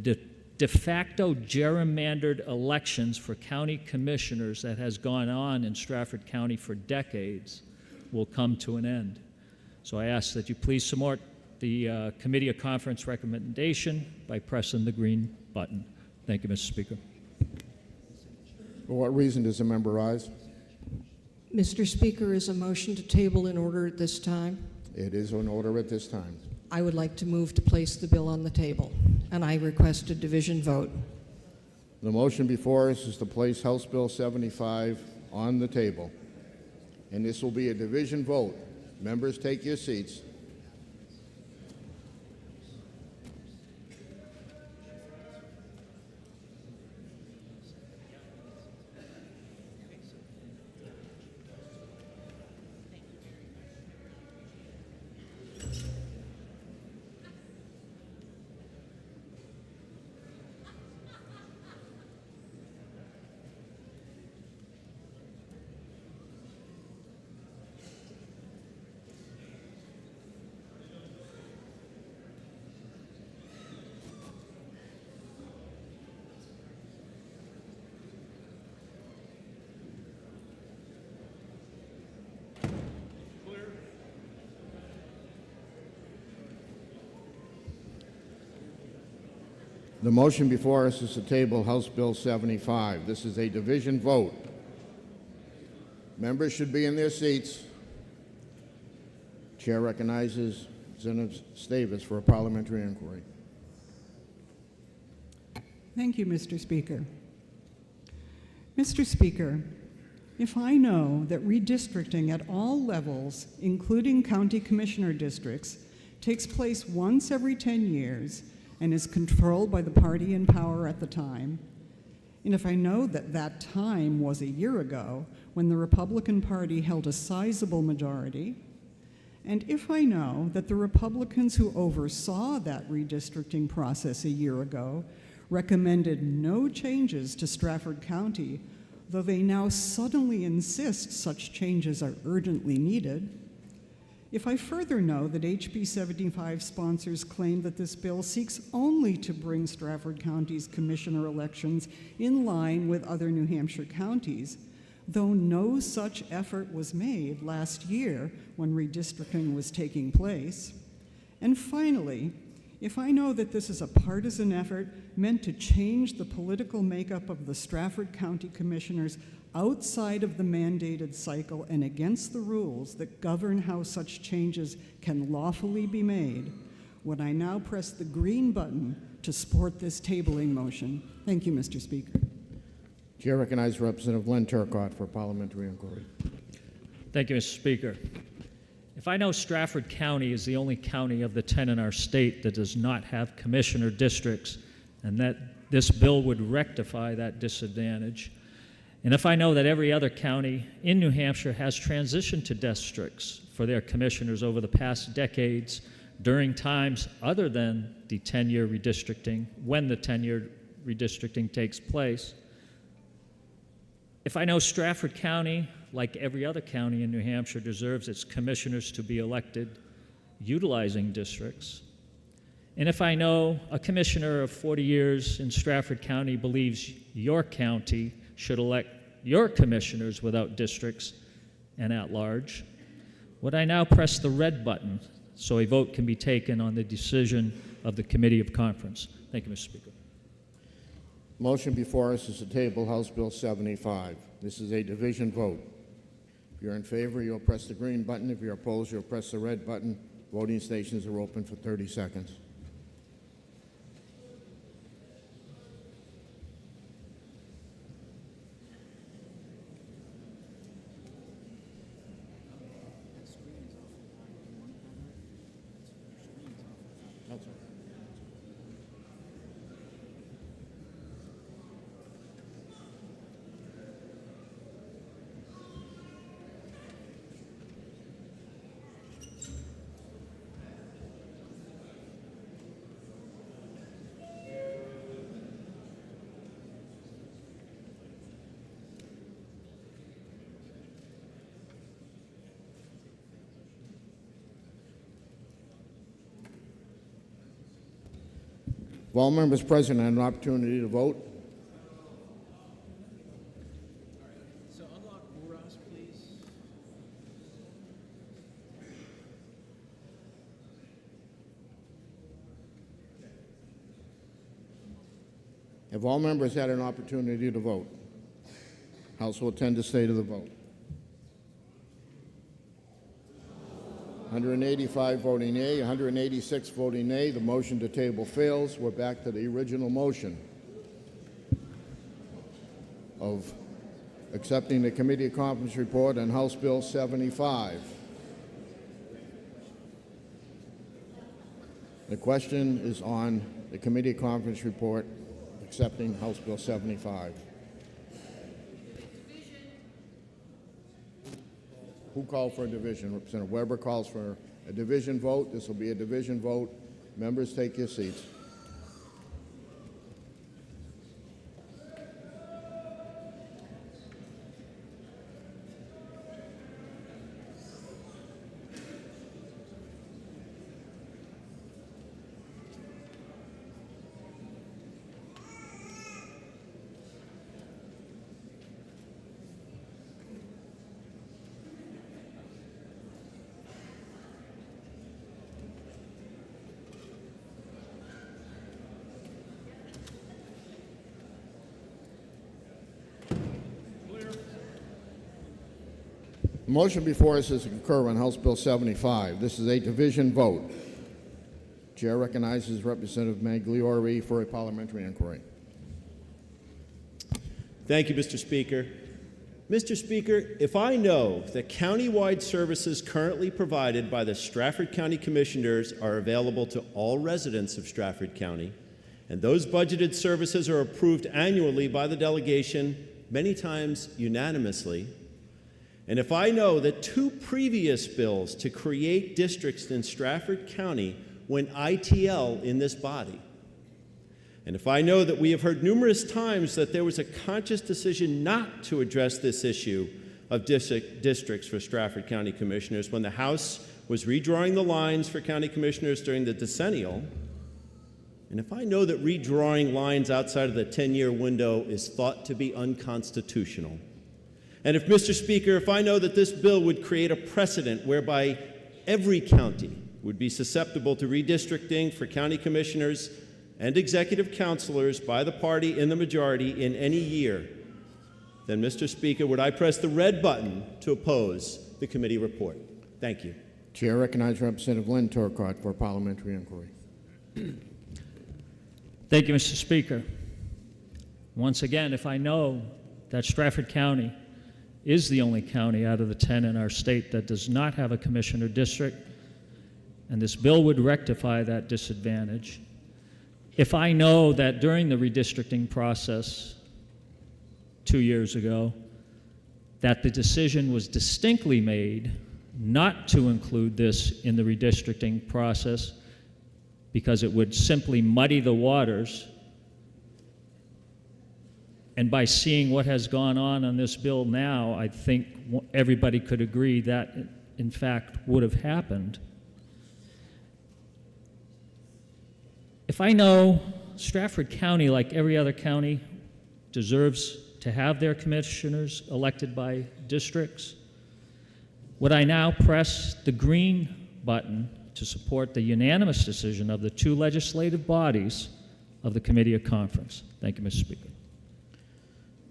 de facto gerrymandered elections for county commissioners that has gone on in Stratford County for decades will come to an end. So I ask that you please support the Committee of Conference recommendation by pressing the green button. Thank you, Mr. Speaker. For what reason does the member rise? Mr. Speaker, is a motion to table in order at this time? It is in order at this time. I would like to move to place the bill on the table, and I request a division vote. The motion before us is to place House Bill 75 on the table, and this will be a division vote. Members, take your seats. The motion before us is to table House Bill 75. This is a division vote. Members should be in their seats. Chair recognizes Senator Stavis for a parliamentary inquiry. Thank you, Mr. Speaker. Mr. Speaker, if I know that redistricting at all levels, including county commissioner districts, takes place once every 10 years and is controlled by the party in power at the time, and if I know that that time was a year ago when the Republican Party held a sizable majority, and if I know that the Republicans who oversaw that redistricting process a year ago recommended no changes to Stratford County, though they now suddenly insist such changes are urgently needed, If I further know that HB 75 sponsors claim that this bill seeks only to bring Stratford County's commissioner elections in line with other New Hampshire counties, though no such effort was made last year when redistricting was taking place. And finally, if I know that this is a partisan effort meant to change the political makeup of the Stratford County Commissioners outside of the mandated cycle and against the rules that govern how such changes can lawfully be made, would I now press the green button to support this tabling motion? Thank you, Mr. Speaker. Chair recognizes Representative Len Turcott for parliamentary inquiry. Thank you, Mr. Speaker. If I know Stratford County is the only county of the 10 in our state that does not have commissioner districts, and that this bill would rectify that disadvantage, and if I know that every other county in New Hampshire has transitioned to districts for their commissioners over the past decades during times other than the 10-year redistricting, when the 10-year redistricting takes place, if I know Stratford County, like every other county in New Hampshire, deserves its commissioners to be elected utilizing districts, and if I know a commissioner of 40 years in Stratford County believes your county should elect your commissioners without districts and at large, would I now press the red button so a vote can be taken on the decision of the Committee of Conference? Thank you, Mr. Speaker. Motion before us is to table House Bill 75. This is a division vote. If you're in favor, you'll press the green button. If you're opposed, you'll press the red button. Voting stations are open for 30 seconds. If all members present had an opportunity to vote, So unlock Rouse, please. if all members had an opportunity to vote, House will attend the state of the vote. 185 voting yea, 186 voting nay. The motion to table fails. We're back to the original motion of accepting the committee conference report on House Bill 75. The question is on the committee conference report accepting House Bill 75. Who called for a division? Representative Weber calls for a division vote. This will be a division vote. Members, take your seats. The motion before us is to concur on House Bill 75. This is a division vote. Chair recognizes Representative Magliore for a parliamentary inquiry. Thank you, Mr. Speaker. Mr. Speaker, if I know that county-wide services currently provided by the Stratford County Commissioners are available to all residents of Stratford County, and those budgeted services are approved annually by the delegation, many times unanimously, and if I know that 2 previous bills to create districts in Stratford County went ITL in this body, and if I know that we have heard numerous times that there was a conscious decision not to address this issue of districts for Stratford County Commissioners when the House was redrawing the lines for county commissioners during the decennial, and if I know that redrawing lines outside of the 10-year window is thought to be unconstitutional, and if, Mr. Speaker, if I know that this bill would create a precedent whereby every county would be susceptible to redistricting for county commissioners and executive counselors by the party in the majority in any year, then, Mr. Speaker, would I press the red button to oppose the committee report? Thank you. Chair recognizes Representative Lynn Turcott for parliamentary inquiry. Thank you, Mr. Speaker. Once again, if I know that Stratford County is the only county out of the 10 in our state that does not have a commissioner district, and this bill would rectify that disadvantage, if I know that during the redistricting process 2 years ago, that the decision was distinctly made not to include this in the redistricting process because it would simply muddy the waters, and by seeing what has gone on this bill now, I think everybody could agree that, in fact, would have happened. If I know Stratford County, like every other county, deserves to have their commissioners elected by districts, would I now press the green button to support the unanimous decision of the two legislative bodies of the Committee of Conference? Thank you, Mr. Speaker.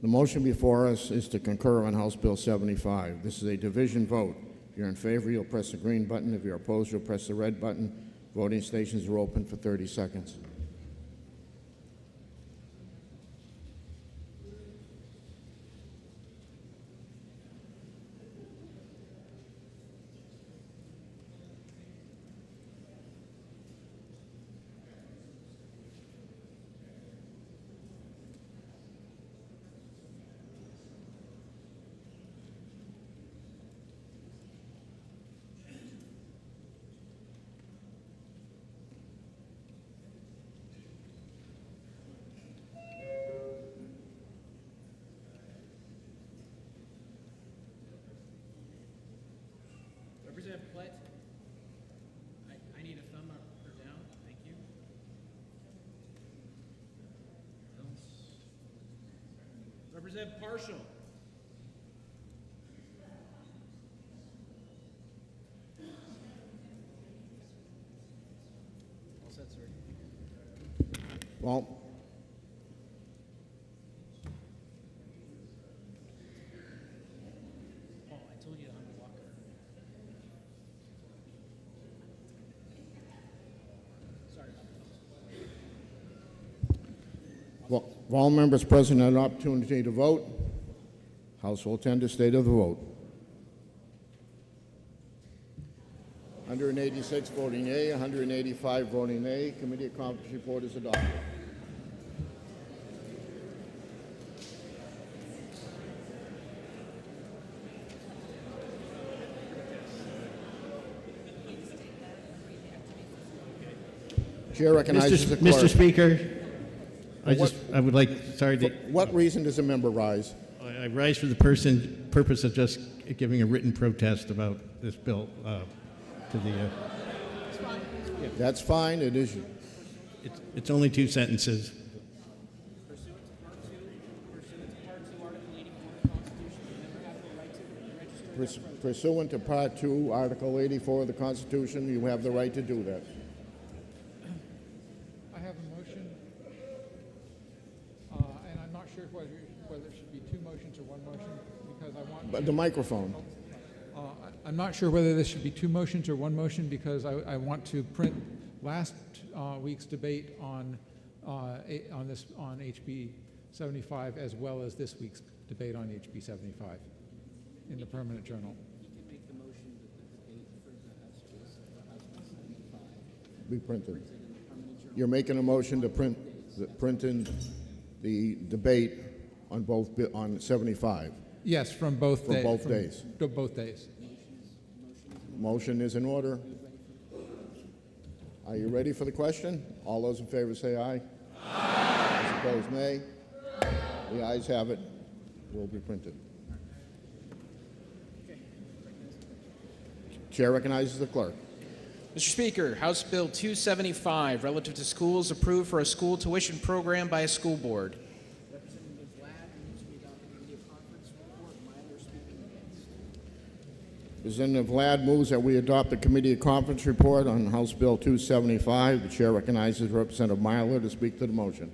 The motion before us is to concur on House Bill 75. This is a division vote. If you're in favor, you'll press the green button. If you're opposed, you'll press the red button. Voting stations are open for 30 seconds. Representative Platt, I need a thumb up or down. Thank you. Representative Partial. All set, sir. Well, Oh, I told you I'm a walker. Sorry about that. well, all members present had an opportunity to vote. House will attend to state of the vote. 186 voting yea, 185 voting nay. Committee of Conference report is adopted. Chair recognizes the clerk. Mr. Speaker, What- I would like, sorry, For what reason does a member rise? I rise for the purpose of just giving a written protest about this bill to the. That's fine. It is. It's only 2 sentences. Pursuant to Part 2, Article 84 of the Constitution, you have the right to do that. I have a motion, and I'm not sure whether it should be two motions or one motion, because I want... But the microphone. I'm not sure whether this should be two motions or one motion, because I want to print last week's debate on HB 75 as well as this week's debate on HB 75 in the permanent journal. Be printed. You're making a motion to print in the debate on on 75. Yes, from both days. From both days. Both days. Motion is in order. Are you ready for the question? All those in favor say aye. Aye. Those opposed, nay. The ayes have it. Will be printed. Chair recognizes the clerk. Mr. Speaker, House Bill 275, relative to schools approved for a school tuition program by a school board. Representative Ladd moves that we adopt the committee of conference report on House Bill 275. The chair recognizes Representative Myler to speak to the motion.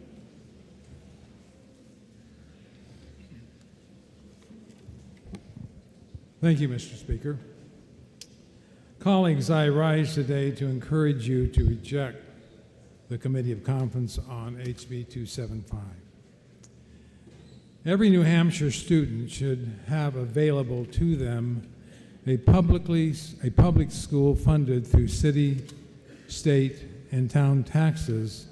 Thank you, Mr. Speaker. Colleagues, I rise today to encourage you to reject the Committee of Conference on HB 275. Every New Hampshire student should have available to them a public school funded through city, state, and town taxes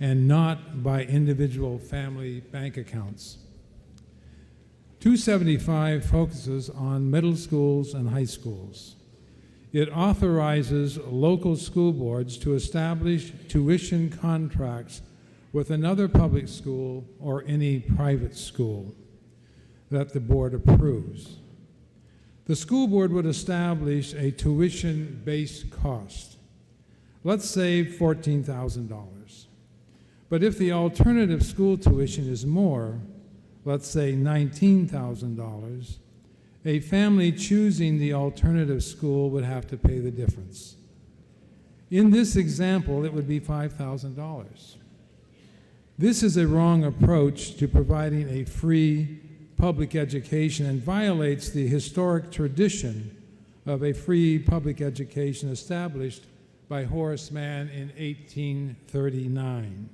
and not by individual family bank accounts. 275 focuses on middle schools and high schools. It authorizes local school boards to establish tuition contracts with another public school or any private school that the board approves. The school board would establish a tuition-based cost. Let's say $14,000. But if the alternative school tuition is more, let's say $19,000, a family choosing the alternative school would have to pay the difference. In this example, it would be $5,000. This is a wrong approach to providing a free public education and violates the historic tradition of a free public education established by Horace Mann in 1839.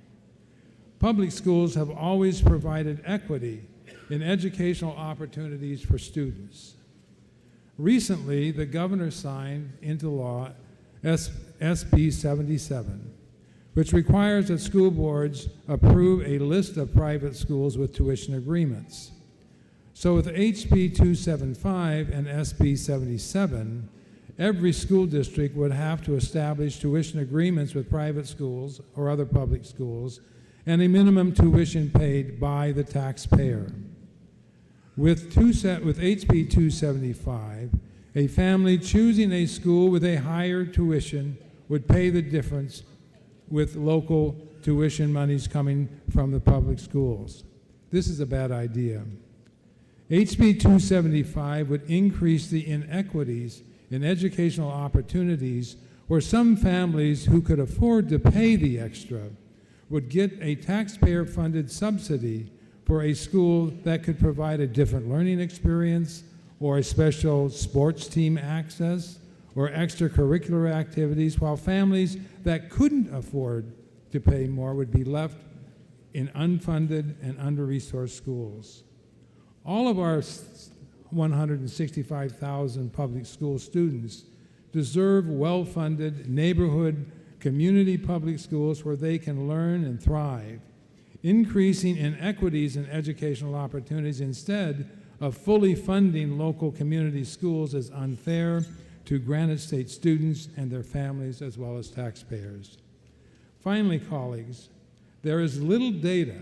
Public schools have always provided equity in educational opportunities for students. Recently, the governor signed into law SB 77, which requires that school boards approve a list of private schools with tuition agreements. So with HB 275 and SB 77, every school district would have to establish tuition agreements with private schools or other public schools and a minimum tuition paid by the taxpayer. With HB 275, a family choosing a school with a higher tuition would pay the difference with local tuition monies coming from the public schools. This is a bad idea. HB 275 would increase the inequities in educational opportunities where some families who could afford to pay the extra would get a taxpayer-funded subsidy for a school that could provide a different learning experience or a special sports team access or extracurricular activities, while families that couldn't afford to pay more would be left in unfunded and under-resourced schools. All of our 165,000 public school students deserve well-funded neighborhood community public schools where they can learn and thrive. Increasing inequities in educational opportunities instead of fully funding local community schools is unfair to Granite State students and their families as well as taxpayers. Finally, colleagues, there is little data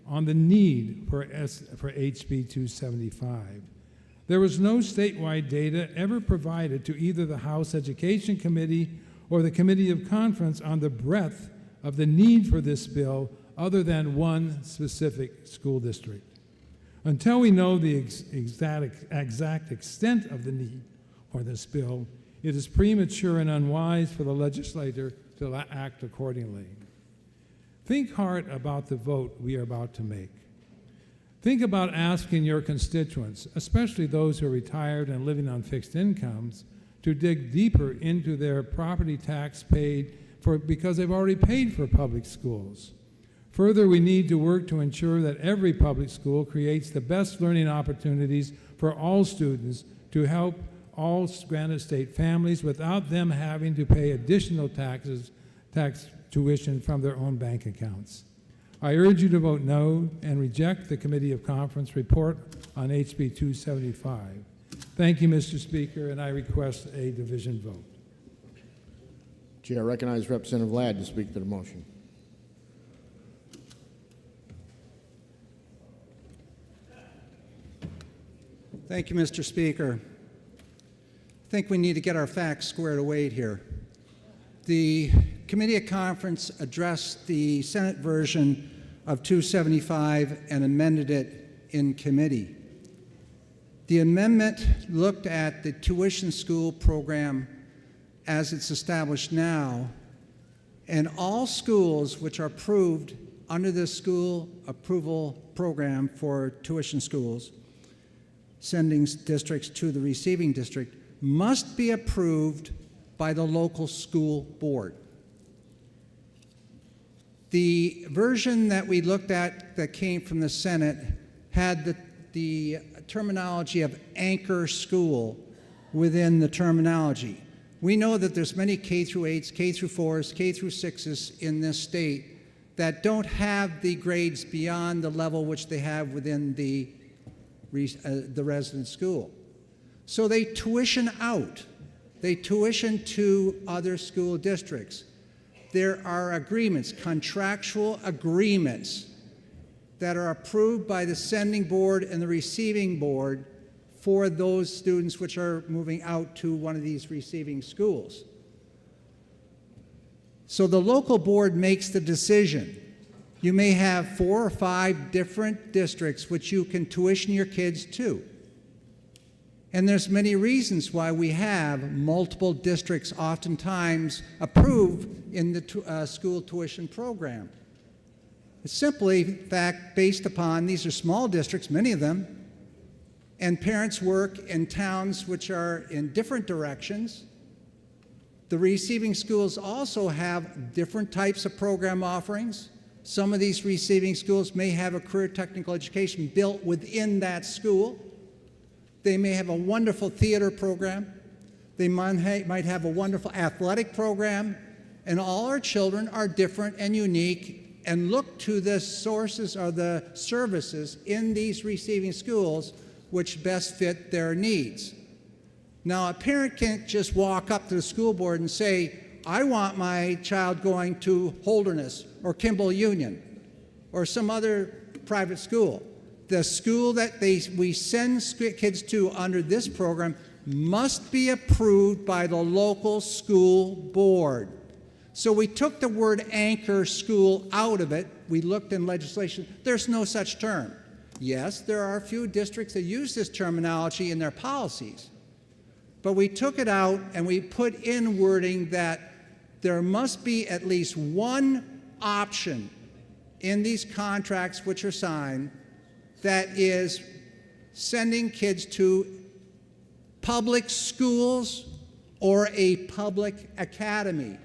on the need for HB 275. There was no statewide data ever provided to either the House Education Committee or the Committee of Conference on the breadth of the need for this bill other than one specific school district. Until we know the exact extent of the need for this bill, it is premature and unwise for the legislator to act accordingly. Think hard about the vote we are about to make. Think about asking your constituents, especially those who are retired and living on fixed incomes, to dig deeper into their property tax paid for because they've already paid for public schools. Further, we need to work to ensure that every public school creates the best learning opportunities for all students to help all Granite State families without them having to pay additional tax tuition from their own bank accounts. I urge you to vote no and reject the Committee of Conference report on HB 275. Thank you, Mr. Speaker, and I request a division vote. Chair recognizes Representative Ladd to speak to the motion. Thank you, Mr. Speaker. think we need to get our facts squared away here. The committee at conference addressed the Senate version of 275 and amended it in committee. The amendment looked at the tuition school program as it's established now, and all schools which are approved under this school approval program for tuition schools, sending districts to the receiving district, must be approved by the local school board. The version that we looked at that came from the Senate had the terminology of anchor school within the terminology. We know that there's many K through 8s, K through 4s, K through 6s in this state that don't have the grades beyond the level which they have within the resident school. So they tuition out. They tuition to other school districts. There are agreements, contractual agreements, that are approved by the sending board and the receiving board for those students which are moving out to one of these receiving schools. So the local board makes the decision. You may have 4 or 5 different districts which you can tuition your kids to. And there's many reasons why we have multiple districts oftentimes approved in the school tuition program. It's simply, in fact, based upon, these are small districts, many of them, and parents work in towns which are in different directions. The receiving schools also have different types of program offerings. Some of these receiving schools may have a career technical education built within that school. They may have a wonderful theater program. They might have a wonderful athletic program. And all our children are different and unique and look to the sources or the services in these receiving schools which best fit their needs. Now, a parent can't just walk up to the school board and say, I want my child going to Holderness or Kimball Union or some other private school. The school that we send kids to under this program must be approved by the local school board. So we took the word anchor school out of it. We looked in legislation. There's no such term. Yes, there are a few districts that use this terminology in their policies. But we took it out and we put in wording that there must be at least one option in these contracts which are signed that is sending kids to public schools or a public academy.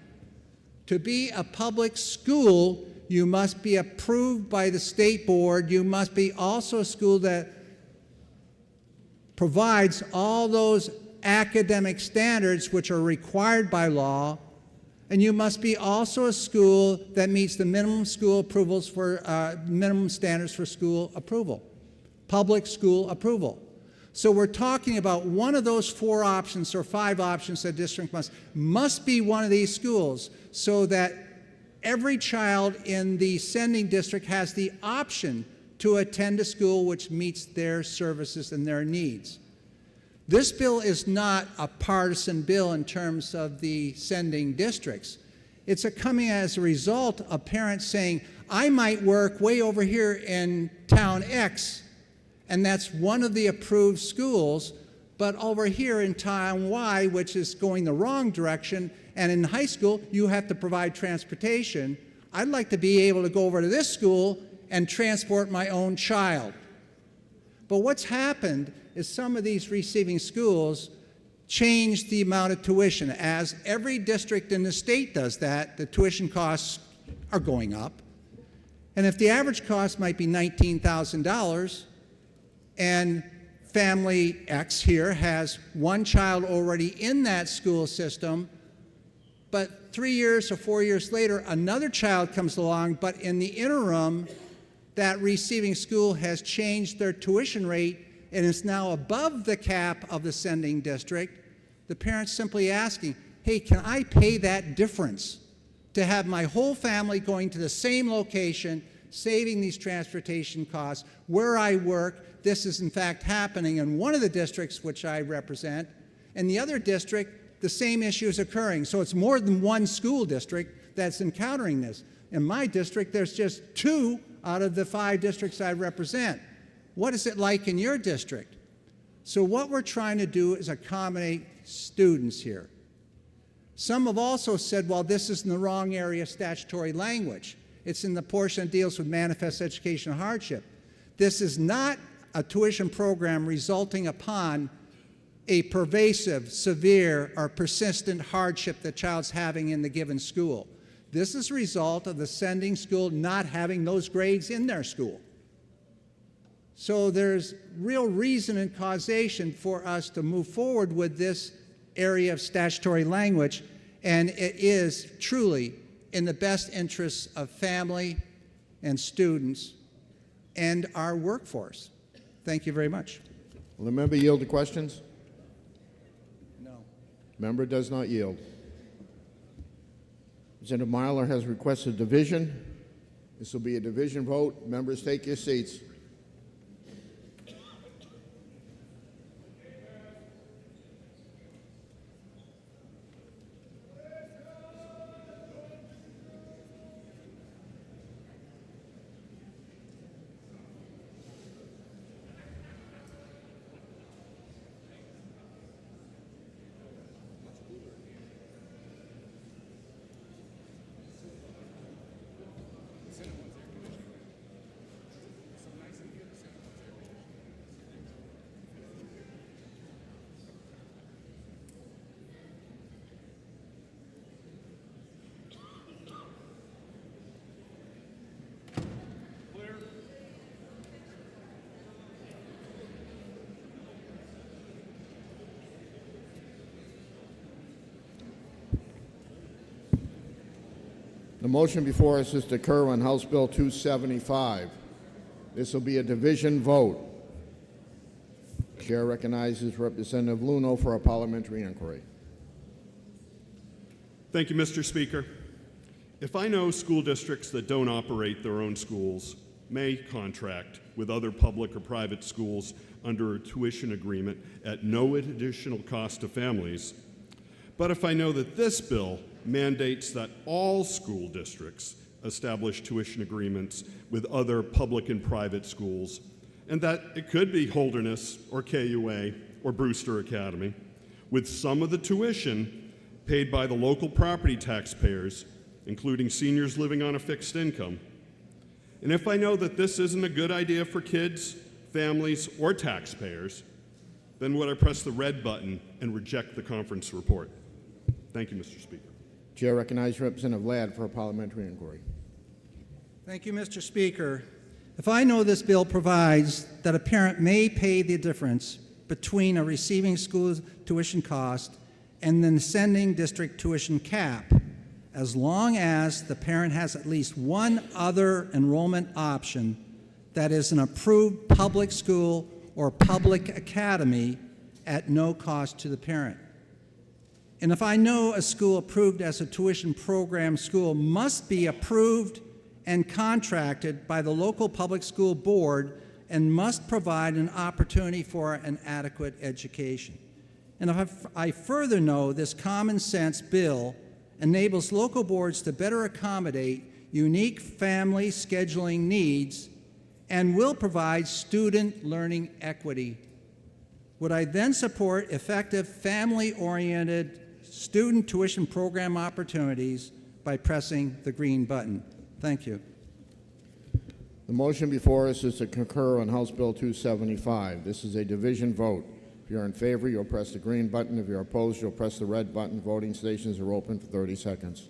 To be a public school, you must be approved by the state board. You must be also a school that provides all those academic standards which are required by law. And you must be also a school that meets the minimum school approvals for minimum standards for school approval, public school approval. So we're talking about one of those 4 options or 5 options that district must be one of these schools, so that every child in the sending district has the option to attend a school which meets their services and their needs. This bill is not a partisan bill in terms of the sending districts. It's coming as a result of parents saying, I might work way over here in town X, and that's one of the approved schools, but over here in town Y, which is going the wrong direction, and in high school, you have to provide transportation. I'd like to be able to go over to this school and transport my own child. But what's happened is some of these receiving schools change the amount of tuition. As every district in the state does that, the tuition costs are going up. And if the average cost might be $19,000, and family X here has one child already in that school system, but 3 years or 4 years later, another child comes along, but in the interim, that receiving school has changed their tuition rate and is now above the cap of the sending district, the parent's simply asking, hey, can I pay that difference to have my whole family going to the same location, saving these transportation costs where I work? This is in fact happening in one of the districts which I represent, In the other district, the same issue is occurring. So it's more than one school district that's encountering this. In my district, there's just 2 out of the 5 districts I represent. What is it like in your district? So what we're trying to do is accommodate students here. Some have also said, well, this is in the wrong area of statutory language. It's in the portion that deals with manifest educational hardship. This is not a tuition program resulting upon a pervasive, severe, or persistent hardship the child's having in the given school. This is a result of the sending school not having those grades in their school. So there's real reason and causation for us to move forward with this area of statutory language, and it is truly in the best interests of family and students and our workforce. Thank you very much. Will the member yield to questions? No. Member does not yield. Representative Myler has requested division. This will be a division vote. Members, take your seats. The motion before us is to concur on House Bill 275. This will be a division vote. Chair recognizes Representative Luno for a parliamentary inquiry. Thank you, Mr. Speaker. If I know school districts that don't operate their own schools may contract with other public or private schools under a tuition agreement at no additional cost to families, but if I know that this bill mandates that all school districts establish tuition agreements with other public and private schools, and that it could be Holderness or KUA or Brewster Academy, with some of the tuition paid by the local property taxpayers, including seniors living on a fixed income. And if I know that this isn't a good idea for kids, families, or taxpayers, then would I press the red button and reject the conference report? Thank you, Mr. Speaker. Chair recognizes Representative Ladd for a parliamentary inquiry. Thank you, Mr. Speaker. If I know this bill provides that a parent may pay the difference between a receiving school tuition cost and the sending district tuition cap, as long as the parent has at least one other enrollment option that is an approved public school or public academy at no cost to the parent. And if I know a school approved as a tuition program school must be approved and contracted by the local public school board and must provide an opportunity for an adequate education. And if I further know this common sense bill enables local boards to better accommodate unique family scheduling needs and will provide student learning equity, would I then support effective family-oriented student tuition program opportunities by pressing the green button? Thank you. The motion before us is to concur on House Bill 275. This is a division vote. If you're in favor, you'll press the green button. If you're opposed, you'll press the red button. Voting stations are open for 30 seconds.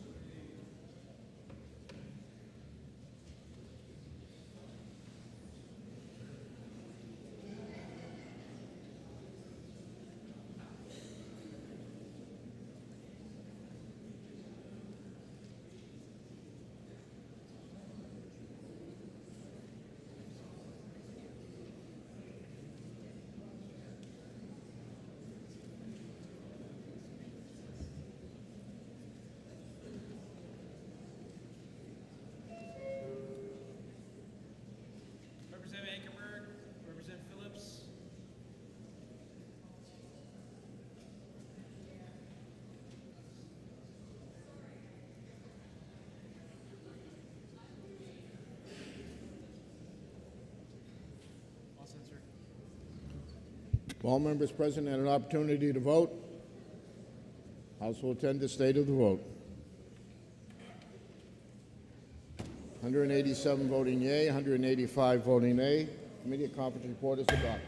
All members present had an opportunity to vote. House will attend the state of the vote. 187 voting yea, 185 voting nay. Committee of Conference report is adopted.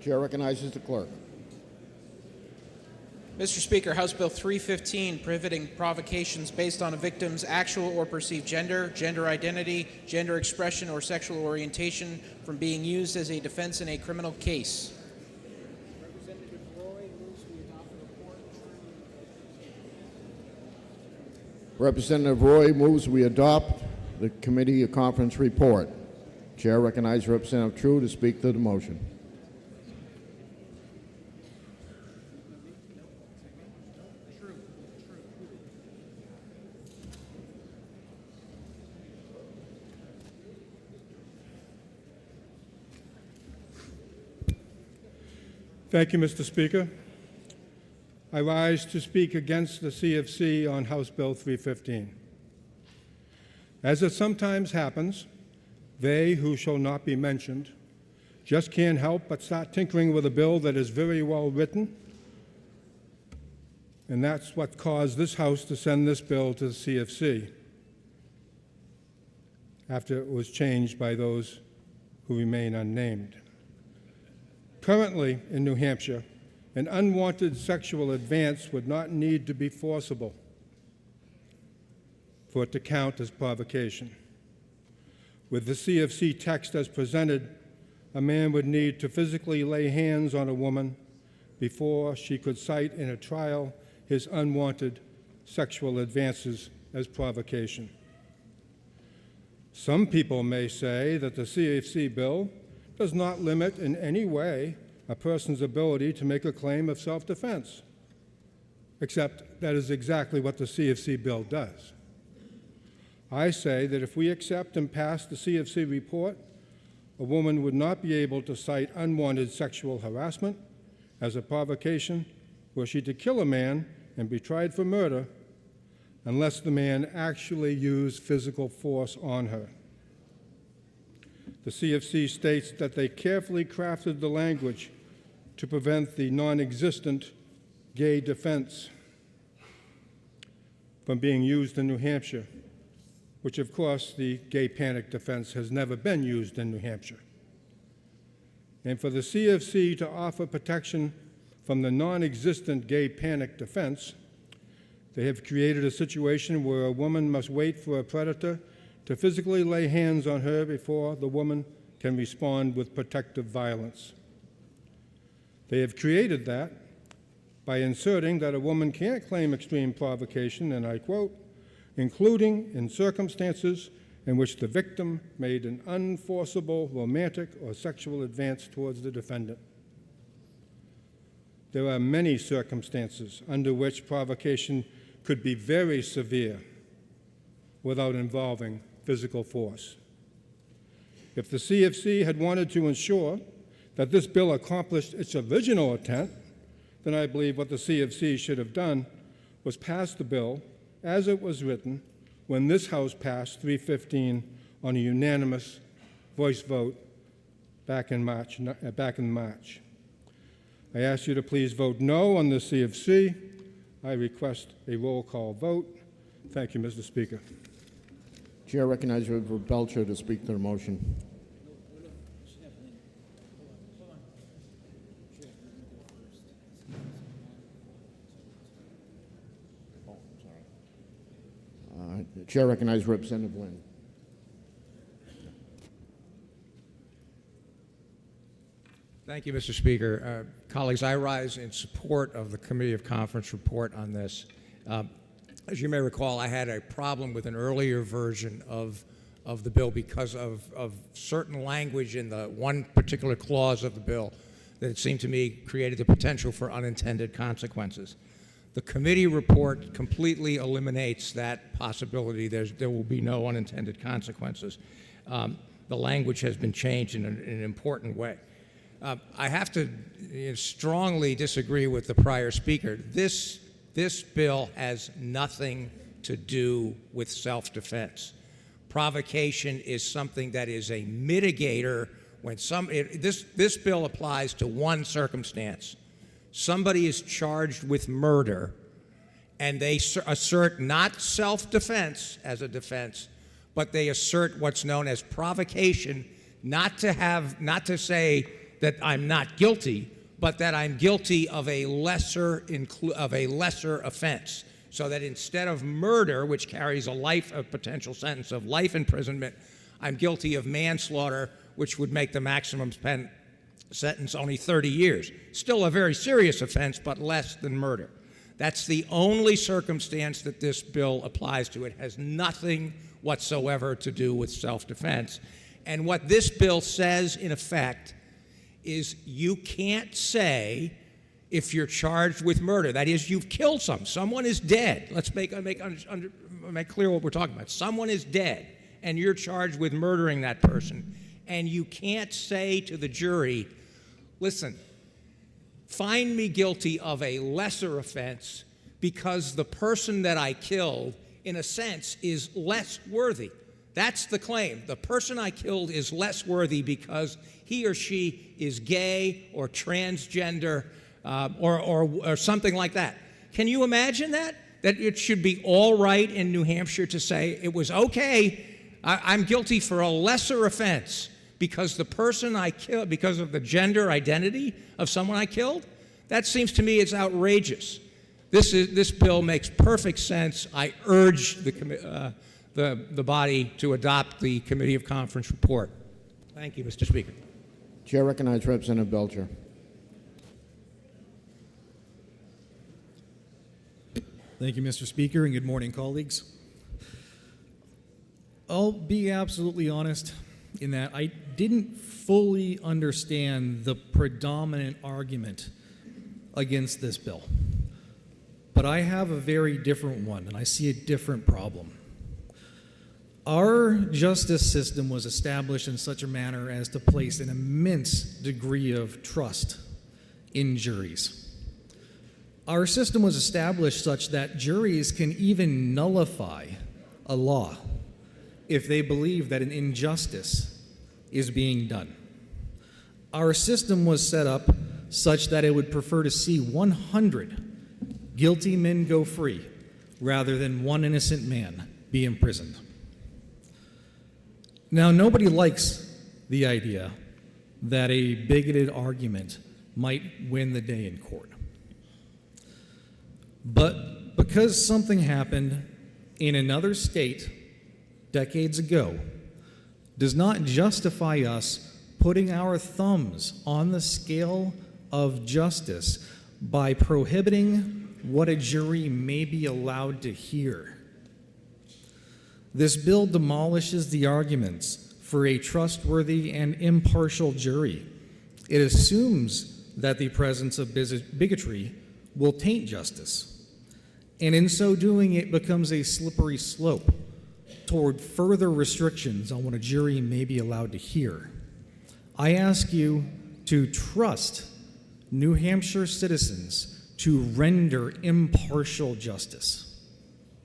Chair recognizes the clerk. Mr. Speaker, House Bill 315, prohibiting provocations based on a victim's actual or perceived gender, gender identity, gender expression, or sexual orientation from being used as a defense in a criminal case. Representative Roy moves we adopt the Committee of Conference report. Chair recognizes Representative True to speak to the motion. Thank you, Mr. Speaker. I rise to speak against the CFC on House Bill 315. As it sometimes happens, they who shall not be mentioned just can't help but start tinkering with a bill that is very well written, and that's what caused this House to send this bill to the CFC after it was changed by those who remain unnamed. Currently, in New Hampshire, an unwanted sexual advance would not need to be forcible for it to count as provocation. With the CFC text as presented, a man would need to physically lay hands on a woman before she could cite in a trial his unwanted sexual advances as provocation. Some people may say that the CFC bill does not limit in any way a person's ability to make a claim of self-defense, except that is exactly what the CFC bill does. I say that if we accept and pass the CFC report, a woman would not be able to cite unwanted sexual harassment as a provocation were she to kill a man and be tried for murder unless the man actually used physical force on her. The CFC states that they carefully crafted the language to prevent the non-existent gay defense from being used in New Hampshire, which of course the gay panic defense has never been used in New Hampshire. And for the CFC to offer protection from the non-existent gay panic defense, they have created a situation where a woman must wait for a predator to physically lay hands on her before the woman can respond with protective violence. They have created that by inserting that a woman can't claim extreme provocation, and I quote, including in circumstances in which the victim made an unforceable romantic or sexual advance towards the defendant. There are many circumstances under which provocation could be very severe without involving physical force. If the CFC had wanted to ensure that this bill accomplished its original intent, then I believe what the CFC should have done was pass the bill as it was written when this House passed 315 on a unanimous voice vote back in March. I ask you to please vote no on the CFC. I request a roll call vote. Thank you, Mr. Speaker. Chair recognizes Reverend Belcher to speak to the motion. The chair recognizes Representative Lynn. Thank you, Mr. Speaker. Colleagues, I rise in support of the Committee of Conference report on this. As you may recall, I had a problem with an earlier version of the bill because of certain language in the one particular clause of the bill that it seemed to me created the potential for unintended consequences. The committee report completely eliminates that possibility. There will be no unintended consequences. The language has been changed in an important way. I have to strongly disagree with the prior speaker. This bill has nothing to do with self-defense. Provocation is something that is a mitigator This bill applies to one circumstance. Somebody is charged with murder, and they assert not self-defense as a defense, but they assert what's known as provocation, not to say that I'm not guilty, but that I'm guilty of a lesser offense. So that instead of murder, which carries a potential sentence of life imprisonment, I'm guilty of manslaughter, which would make the maximum sentence only 30 years. Still a very serious offense, but less than murder. That's the only circumstance that this bill applies to. It has nothing whatsoever to do with self-defense. And what this bill says, in effect, is you can't say, if you're charged with murder, that is, you've killed someone is dead. Let's make clear what we're talking about. Someone is dead, and you're charged with murdering that person, and you can't say to the jury, listen, find me guilty of a lesser offense because the person that I killed, in a sense, is less worthy. That's the claim. The person I killed is less worthy because he or she is gay or transgender or something like that. Can you imagine that? That it should be all right in New Hampshire to say it was okay, I'm guilty for a lesser offense because the person I killed, because of the gender identity of someone I killed? That seems to me it's outrageous. This bill makes perfect sense. I urge the body to adopt the Committee of Conference report. Thank you, Mr. Speaker. Chair recognizes Representative Belcher. Thank you, Mr. Speaker, and good morning, colleagues. I'll be absolutely honest in that I didn't fully understand the predominant argument against this bill. But I have a very different one, and I see a different problem. Our justice system was established in such a manner as to place an immense degree of trust in juries. Our system was established such that juries can even nullify a law if they believe that an injustice is being done. Our system was set up such that it would prefer to see 100 guilty men go free rather than one innocent man be imprisoned. Now, nobody likes the idea that a bigoted argument might win the day in court. But because something happened in another state decades ago does not justify us putting our thumbs on the scale of justice by prohibiting what a jury may be allowed to hear. This bill demolishes the arguments for a trustworthy and impartial jury. It assumes that the presence of bigotry will taint justice. And in so doing, it becomes a slippery slope toward further restrictions on what a jury may be allowed to hear. I ask you to trust New Hampshire citizens to render impartial justice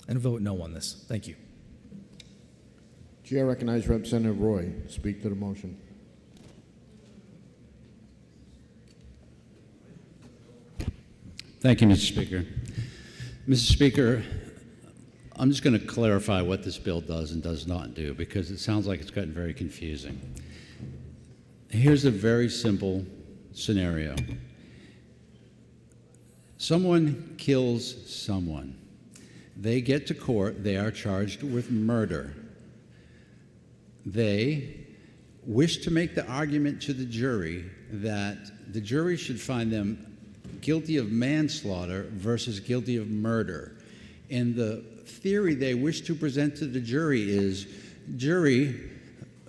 and vote no on this. Thank you. Chair recognizes Representative Roy. Speak to the motion. Thank you, Mr. Speaker. Mr. Speaker, I'm just going to clarify what this bill does and does not do because it sounds like it's gotten very confusing. Here's a very simple scenario. Someone kills someone. They get to court. They are charged with murder. They wish to make the argument to the jury that the jury should find them guilty of manslaughter versus guilty of murder. And the theory they wish to present to the jury is, jury,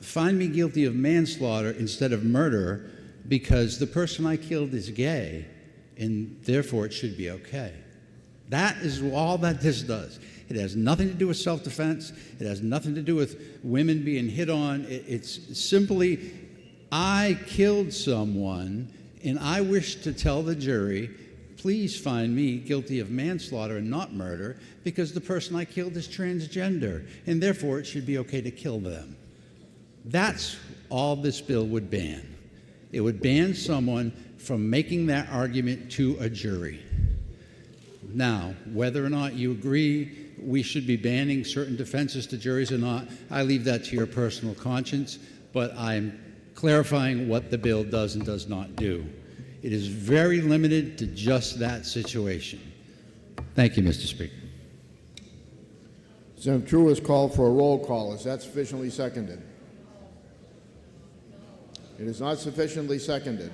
find me guilty of manslaughter instead of murder because the person I killed is gay and therefore it should be okay. That is all that this does. It has nothing to do with self-defense. It has nothing to do with women being hit on. It's simply, I killed someone and I wish to tell the jury, please find me guilty of manslaughter and not murder because the person I killed is transgender and therefore it should be okay to kill them. That's all this bill would ban. It would ban someone from making that argument to a jury. Now, whether or not you agree we should be banning certain defenses to juries or not, I leave that to your personal conscience, but I'm clarifying what the bill does and does not do. It is very limited to just that situation. Thank you, Mr. Speaker. Senator True has called for a roll call. Is that sufficiently seconded? It is not sufficiently seconded.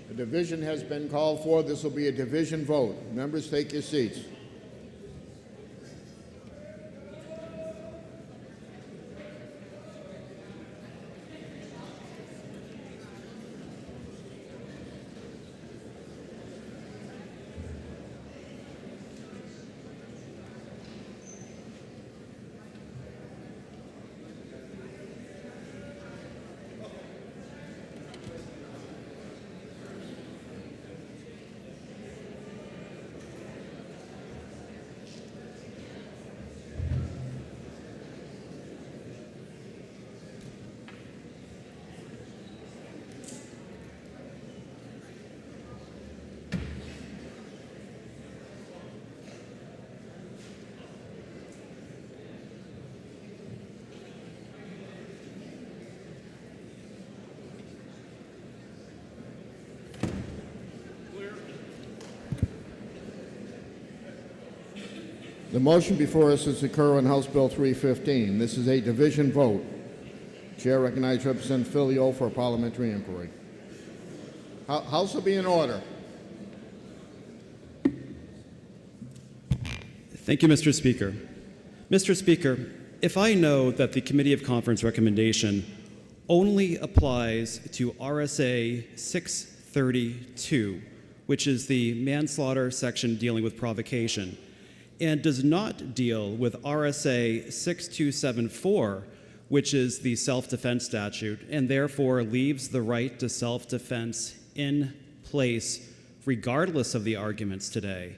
A division has been called for. This will be a division vote. Members, take your seats. The motion before us is to occur on House Bill 315. This is a division vote. Chair recognizes Representative Filio for a parliamentary inquiry. House will be in order. Thank you, Mr. Speaker. Mr. Speaker, if I know that the Committee of Conference recommendation only applies to RSA 632, which is the manslaughter section dealing with provocation, and does not deal with RSA 6274, which is the self-defense statute, and therefore leaves the right to self-defense in place regardless of the arguments today.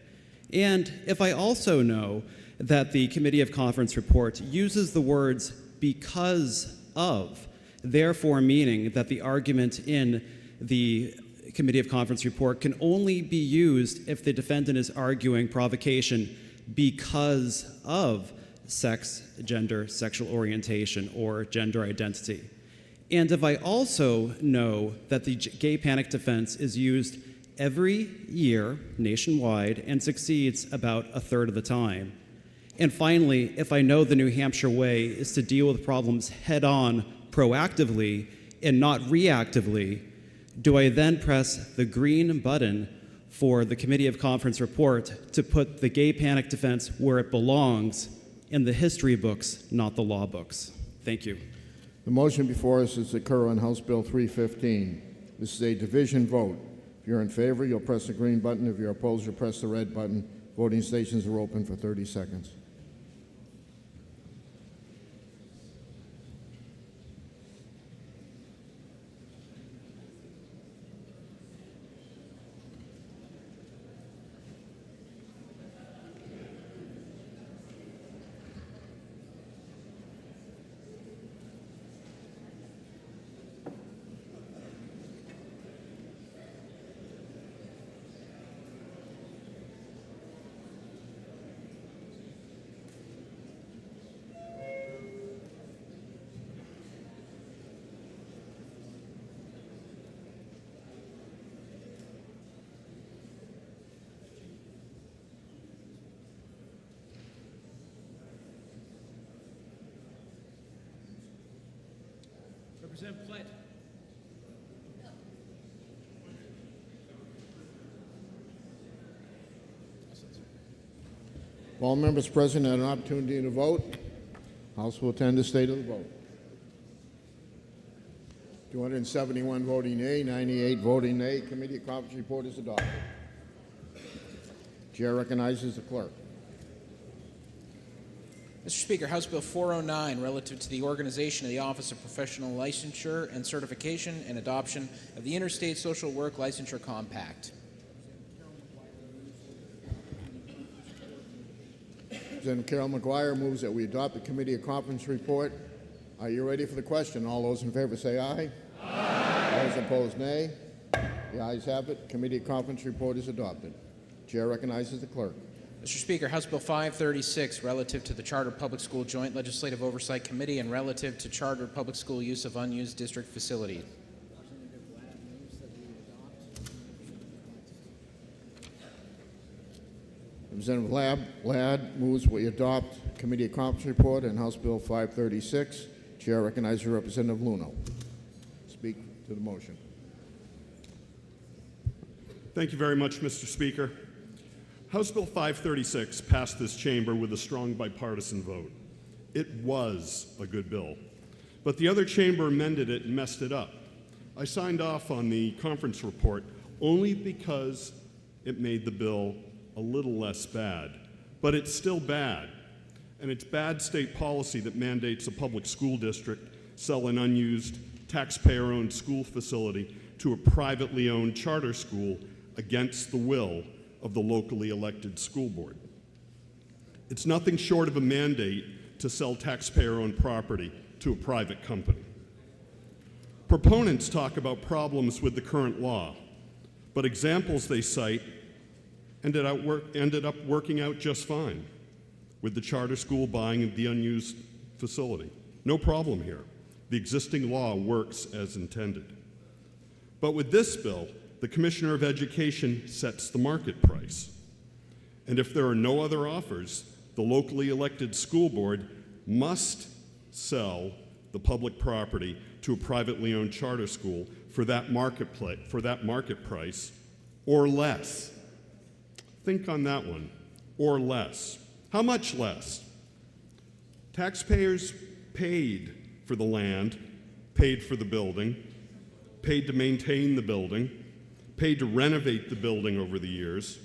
And if I also know that the Committee of Conference report uses the words because of, therefore meaning that the argument in the Committee of Conference report can only be used if the defendant is arguing provocation because of sex, gender, sexual orientation, or gender identity. And if I also know that the gay panic defense is used every year nationwide and succeeds about a third of the time. And finally, if I know the New Hampshire way is to deal with problems head-on proactively and not reactively, do I then press the green button for the Committee of Conference report to put the gay panic defense where it belongs, in the history books, not the law books? Thank you. The motion before us is to occur on House Bill 315. This is a division vote. If you're in favor, you'll press the green button. If you're opposed, you'll press the red button. Voting stations are open for 30 seconds. Representative Platt. All members present had an opportunity to vote. House will attend the state of the vote. 271 voting yea, 98 voting nay. Committee of Conference report is adopted. Chair recognizes the clerk. Mr. Speaker, House Bill 409, relative to the organization of the Office of Professional Licensure and Certification and adoption of the Interstate Social Work Licensure Compact. Representative Carol McGuire moves that we adopt the Committee of Conference report. Are you ready for the question? All those in favor say aye. Aye. Those opposed, nay. The ayes have it. Committee conference report is adopted. Chair recognizes the clerk. Mr. Speaker, House Bill 536, relative to the Charter Public School Joint Legislative Oversight Committee and relative to charter public school use of unused district facilities. Representative Ladd moves we adopt committee conference report and House Bill 536. Chair recognizes Representative Luno. Speak to the motion. Thank you very much, Mr. Speaker. House Bill 536 passed this chamber with a strong bipartisan vote. It was a good bill, but the other chamber amended it and messed it up. I signed off on the conference report only because it made the bill a little less bad, but it's still bad. And it's bad state policy that mandates a public school district sell an unused taxpayer-owned school facility to a privately owned charter school against the will of the locally elected school board. It's nothing short of a mandate to sell taxpayer-owned property to a private company. Proponents talk about problems with the current law, but examples they cite ended up working out just fine, with the charter school buying the unused facility. No problem here. The existing law works as intended. But with this bill, the Commissioner of Education sets the market price. And if there are no other offers, the locally elected school board must sell the public property to a privately owned charter school for that market price or less. Think on that one, or less. How much less? Taxpayers paid for the land, paid for the building, paid to maintain the building, paid to renovate the building over the years.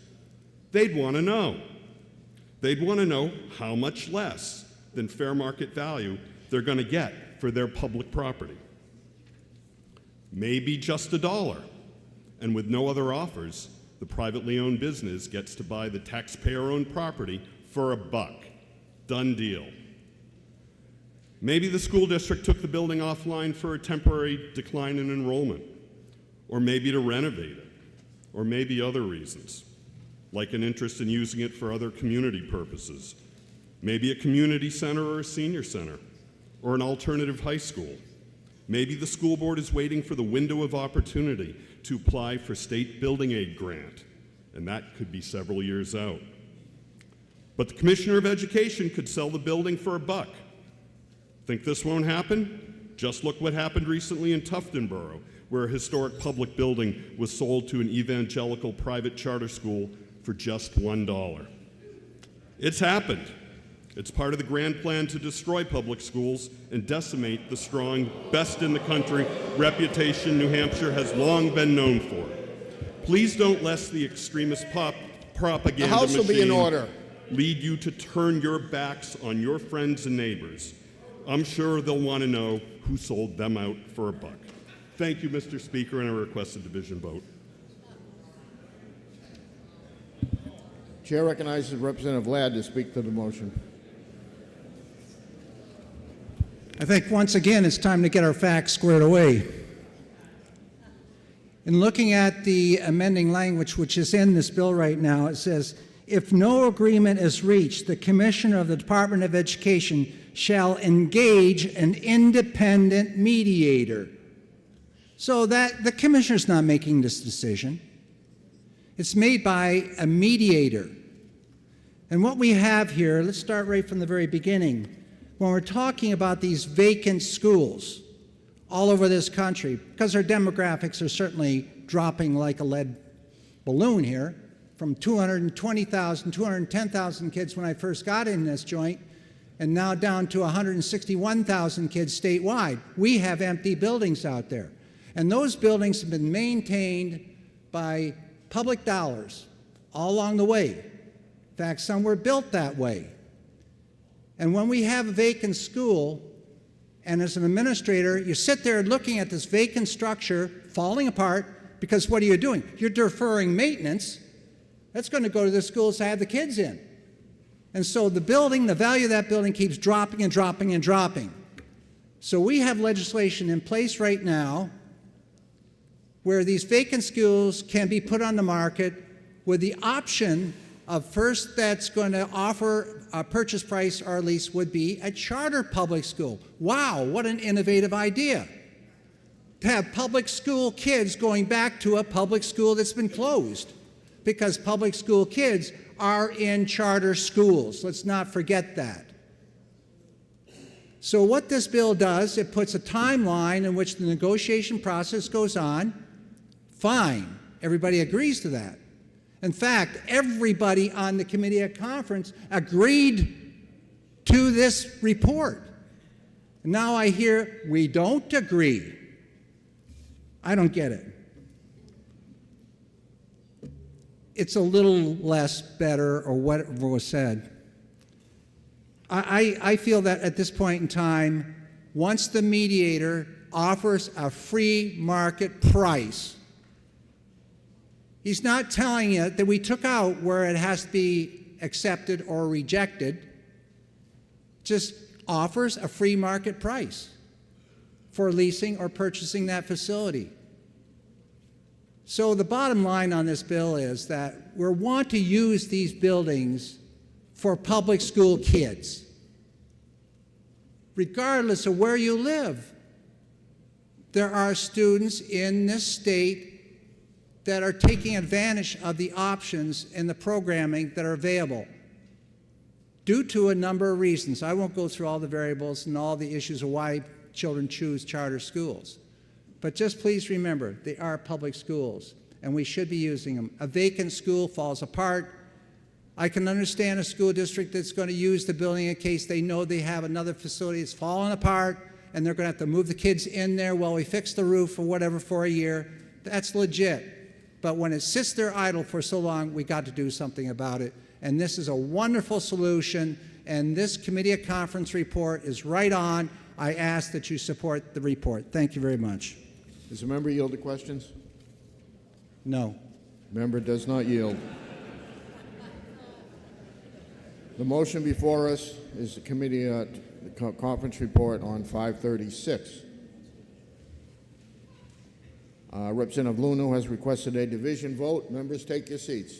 They'd want to know. They'd want to know how much less than fair market value they're going to get for their public property. Maybe just $1. And with no other offers, the privately owned business gets to buy the taxpayer-owned property for $1. Done deal. Maybe the school district took the building offline for a temporary decline in enrollment, or maybe to renovate it, or maybe other reasons, like an interest in using it for other community purposes, maybe a community center or a senior center, or an alternative high school. Maybe the school board is waiting for the window of opportunity to apply for state building aid grant, and that could be several years out. But the Commissioner of Education could sell the building for $1. Think this won't happen? Just look what happened recently in Tuftonboro, where a historic public building was sold to an evangelical private charter school for just $1. It's happened. It's part of the grand plan to destroy public schools and decimate the strong, best in the country reputation New Hampshire has long been known for. Please don't let the extremist propaganda The House will be in order. lead you to turn your backs on your friends and neighbors. I'm sure they'll want to know who sold them out for $1. Thank you, Mr. Speaker, and I request a division vote. Chair recognizes Representative Ladd to speak to the motion. I think once again it's time to get our facts squared away. In looking at the amending language which is in this bill right now, it says, if no agreement is reached, the Commissioner of the Department of Education shall engage an independent mediator. So that the Commissioner's not making this decision. It's made by a mediator. And what we have here, let's start right from the very beginning. When we're talking about these vacant schools all over this country, because our demographics are certainly dropping like a lead balloon here, from 220,000, 210,000 kids when I first got in this joint, and now down to 161,000 kids statewide. We have empty buildings out there. And those buildings have been maintained by public dollars all along the way. In fact, some were built that way. And when we have a vacant school, and as an administrator, you sit there looking at this vacant structure falling apart, because what are you doing? You're deferring maintenance. That's going to go to the schools to have the kids in. And so the building, the value of that building keeps dropping and dropping and dropping. So we have legislation in place right now where these vacant schools can be put on the market with the option of first that's going to offer a purchase price or lease would be a charter public school. Wow, what an innovative idea. To have public school kids going back to a public school that's been closed, because public school kids are in charter schools. Let's not forget that. So what this bill does, it puts a timeline in which the negotiation process goes on. Fine, everybody agrees to that. In fact, everybody on the committee at conference agreed to this report. Now I hear we don't agree. I don't get it. It's a little less better, or whatever was said. I feel that at this point in time, once the mediator offers a free market price, he's not telling it that we took out where it has to be accepted or rejected, just offers a free market price for leasing or purchasing that facility. So the bottom line on this bill is that we want to use these buildings for public school kids, regardless of where you live. There are students in this state that are taking advantage of the options and the programming that are available due to a number of reasons. I won't go through all the variables and all the issues of why children choose charter schools. But just please remember, they are public schools, and we should be using them. A vacant school falls apart. I can understand a school district that's going to use the building in case they know they have another facility that's falling apart, and they're going to have to move the kids in there while we fix the roof or whatever for a year. That's legit. But when it sits there idle for so long, we got to do something about it. And this is a wonderful solution, and this committee at conference report is right on. I ask that you support the report. Thank you very much. Does the member yield to questions? No. Member does not yield. The motion before us is the committee conference report on 536. Representative Luna has requested a division vote. Members, take your seats.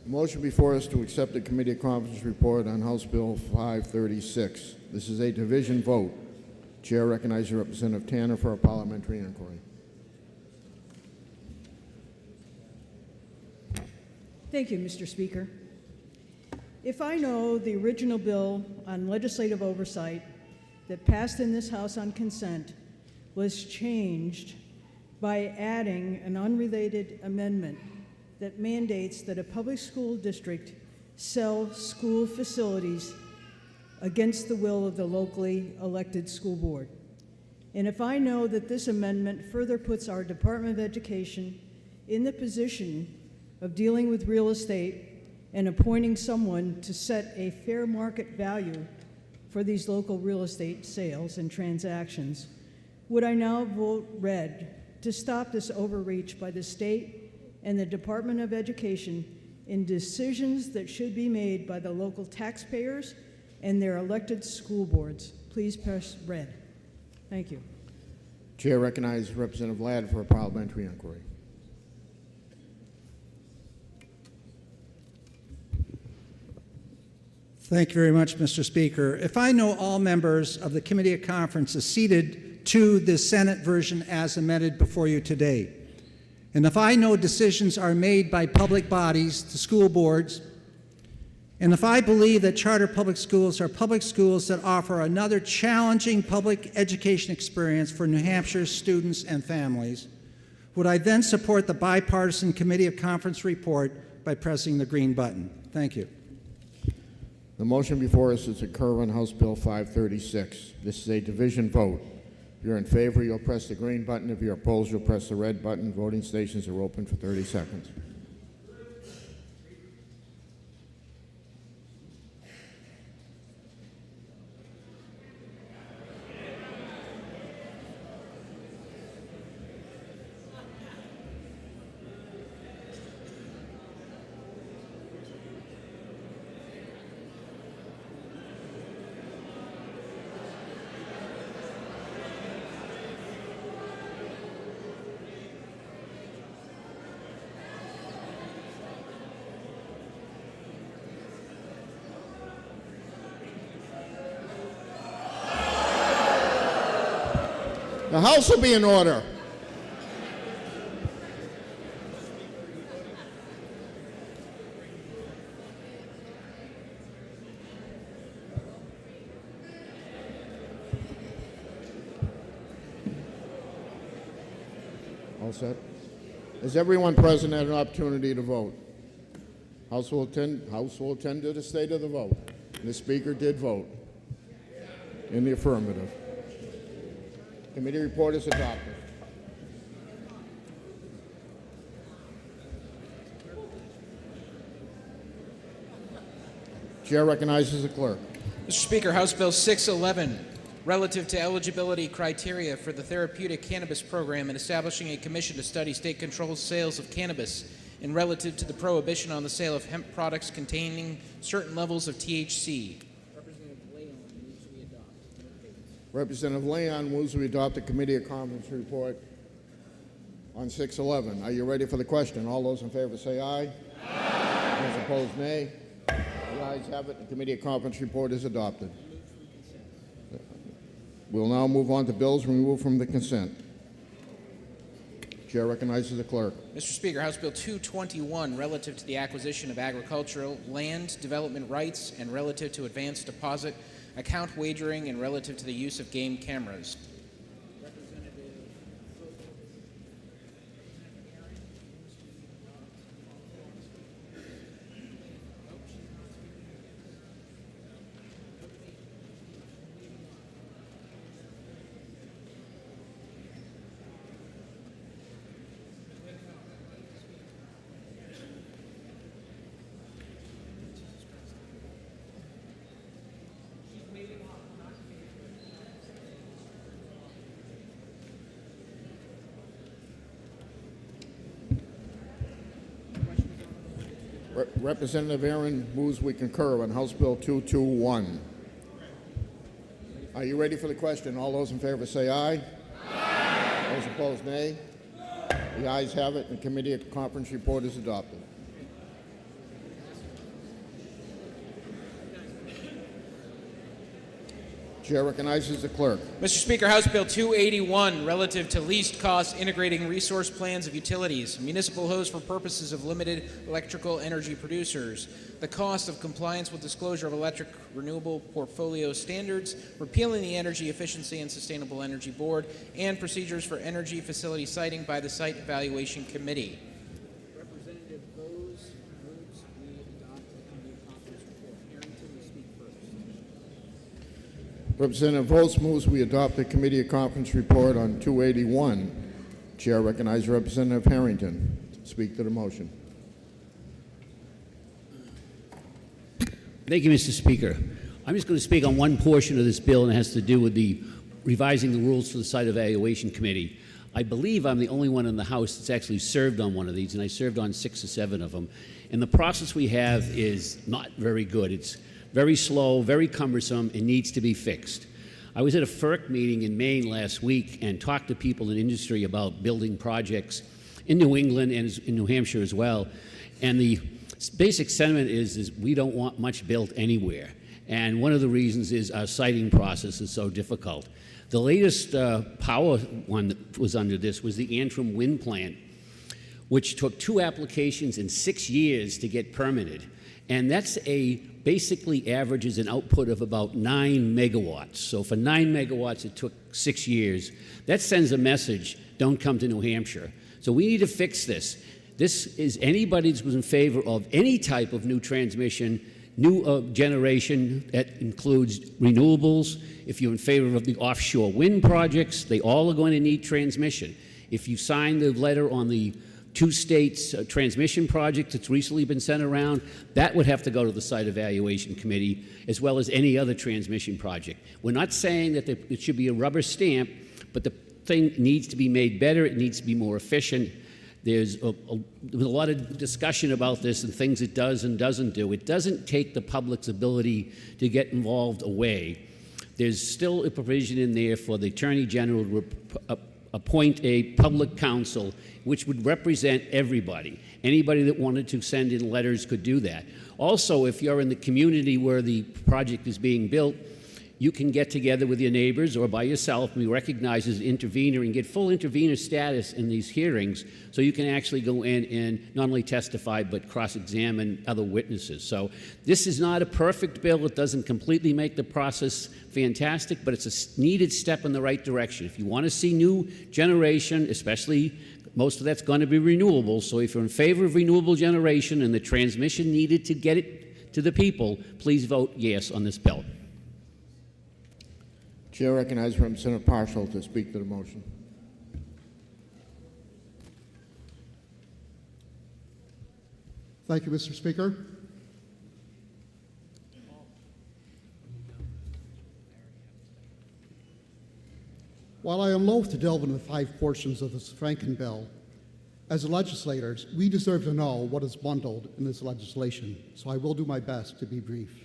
Motion before us to accept the committee conference report on House Bill 536. This is a division vote. Chair recognizes Representative Tanner for a parliamentary inquiry. Thank you, Mr. Speaker. If I know the original bill on legislative oversight that passed in this House on consent was changed by adding an unrelated amendment that mandates that a public school district sell school facilities against the will of the locally elected school board. And if I know that this amendment further puts our Department of Education in the position of dealing with real estate and appointing someone to set a fair market value for these local real estate sales and transactions, would I now vote red to stop this overreach by the state and the Department of Education in decisions that should be made by the local taxpayers and their elected school boards? Please press red. Thank you. Chair recognizes Representative Ladd for a parliamentary inquiry. Thank you very much, Mr. Speaker. If I know all members of the committee at conference is seated to the Senate version as amended before you today. And if I know decisions are made by public bodies, the school boards, and if I believe that charter public schools are public schools that offer another challenging public education experience for New Hampshire's students and families, would I then support the bipartisan Committee of Conference report by pressing the green button? Thank you. The motion before us is to concur on House Bill 536. This is a division vote. If you're in favor, you'll press the green button. If you're opposed, you'll press the red button. Voting stations are open for 30 seconds. The House will be in order. All set? Has everyone present had an opportunity to vote? House will attend to the state of the vote. And the Speaker did vote in the affirmative. Committee report is adopted. Chair recognizes the clerk. Mr. Speaker, House Bill 611, relative to eligibility criteria for the therapeutic cannabis program and establishing a commission to study state-controlled sales of cannabis and relative to the prohibition on the sale of hemp products containing certain levels of THC. Representative Leon moves we adopt the Committee of Conference report on 611. Are you ready for the question? All those in favor say aye. Aye. Those opposed, nay. The ayes have it. The Committee of Conference report is adopted. We'll now move on to bills removed from the consent. Chair recognizes the clerk. Mr. Speaker, House Bill 221, relative to the acquisition of agricultural land development rights and relative to advanced deposit account wagering and relative to the use of game cameras. Representative Aaron moves we concur on House Bill 221. Are you ready for the question? All those in favor say aye. Aye. Those opposed, nay. The ayes have it. The Committee of Conference report is adopted. Chair recognizes the clerk. Mr. Speaker, House Bill 281, relative to least cost integrating resource plans of utilities, municipal hose for purposes of limited electrical energy producers, the cost of compliance with disclosure of electric renewable portfolio standards, repealing the Energy Efficiency and Sustainable Energy Board, and procedures for energy facility siting by the Site Evaluation Committee. Representative Rose moves we adopt the Committee of Conference report. Harrington will speak first. Representative Vos moves we adopt the Committee of Conference report on 281. Chair recognizes Representative Harrington to speak to the motion. Thank you, Mr. Speaker. I'm just going to speak on one portion of this bill, and it has to do with the revising the rules for the Site Evaluation Committee. I believe I'm the only one in the House that's actually served on one of these, and I served on 6 or 7 of them. And the process we have is not very good. It's very slow, very cumbersome, and needs to be fixed. I was at a FERC meeting in Maine last week and talked to people in industry about building projects in New England and in New Hampshire as well. And the basic sentiment is we don't want much built anywhere. And one of the reasons is our siting process is so difficult. The latest power one that was under this was the Anthem wind plant, which took 2 applications and 6 years to get permitted. And that's basically averages an output of about 9 megawatts. So for 9 megawatts, it took 6 years. That sends a message, don't come to New Hampshire. So we need to fix this. This is anybody who's in favor of any type of new transmission, new generation that includes renewables. If you're in favor of the offshore wind projects, they all are going to need transmission. If you sign the letter on the 2 states transmission project that's recently been sent around, that would have to go to the site evaluation committee, as well as any other transmission project. We're not saying that it should be a rubber stamp, but the thing needs to be made better. It needs to be more efficient. There's a lot of discussion about this and things it does and doesn't do. It doesn't take the public's ability to get involved away. There's still a provision in there for the Attorney General to appoint a public counsel which would represent everybody. Anybody that wanted to send in letters could do that. Also, if you're in the community where the project is being built, you can get together with your neighbors or by yourself and be recognized as an intervener and get full intervener status in these hearings, so you can actually go in and not only testify but cross-examine other witnesses. So this is not a perfect bill. It doesn't completely make the process fantastic, but it's a needed step in the right direction. If you want to see new generation, especially most of that's going to be renewable, so if you're in favor of renewable generation and the transmission needed to get it to the people, please vote yes on this bill. Chair recognizes Representative Parshall to speak to the motion. Thank you, Mr. Speaker. While I am loath to delve into the 5 portions of this Franken bill, as legislators, we deserve to know what is bundled in this legislation, so I will do my best to be brief.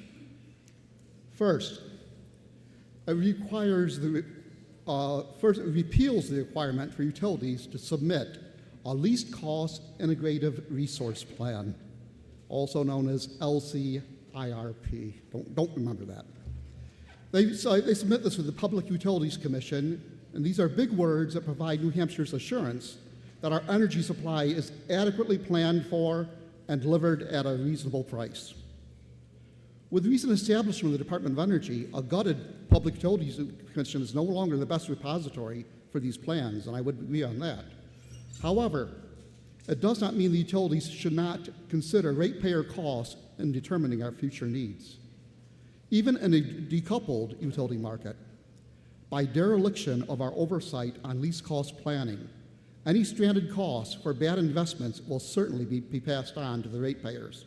First, it repeals the requirement for utilities to submit a least cost integrative resource plan, also known as LCIRP. Don't remember that. They submit this with the Public Utilities Commission, and these are big words that provide New Hampshire's assurance that our energy supply is adequately planned for and delivered at a reasonable price. With the recent establishment of the Department of Energy, a gutted Public Utilities Commission is no longer the best repository for these plans, and I would agree on that. However, it does not mean the utilities should not consider ratepayer costs in determining our future needs. Even in a decoupled utility market, by dereliction of our oversight on least cost planning, any stranded costs for bad investments will certainly be passed on to the ratepayers.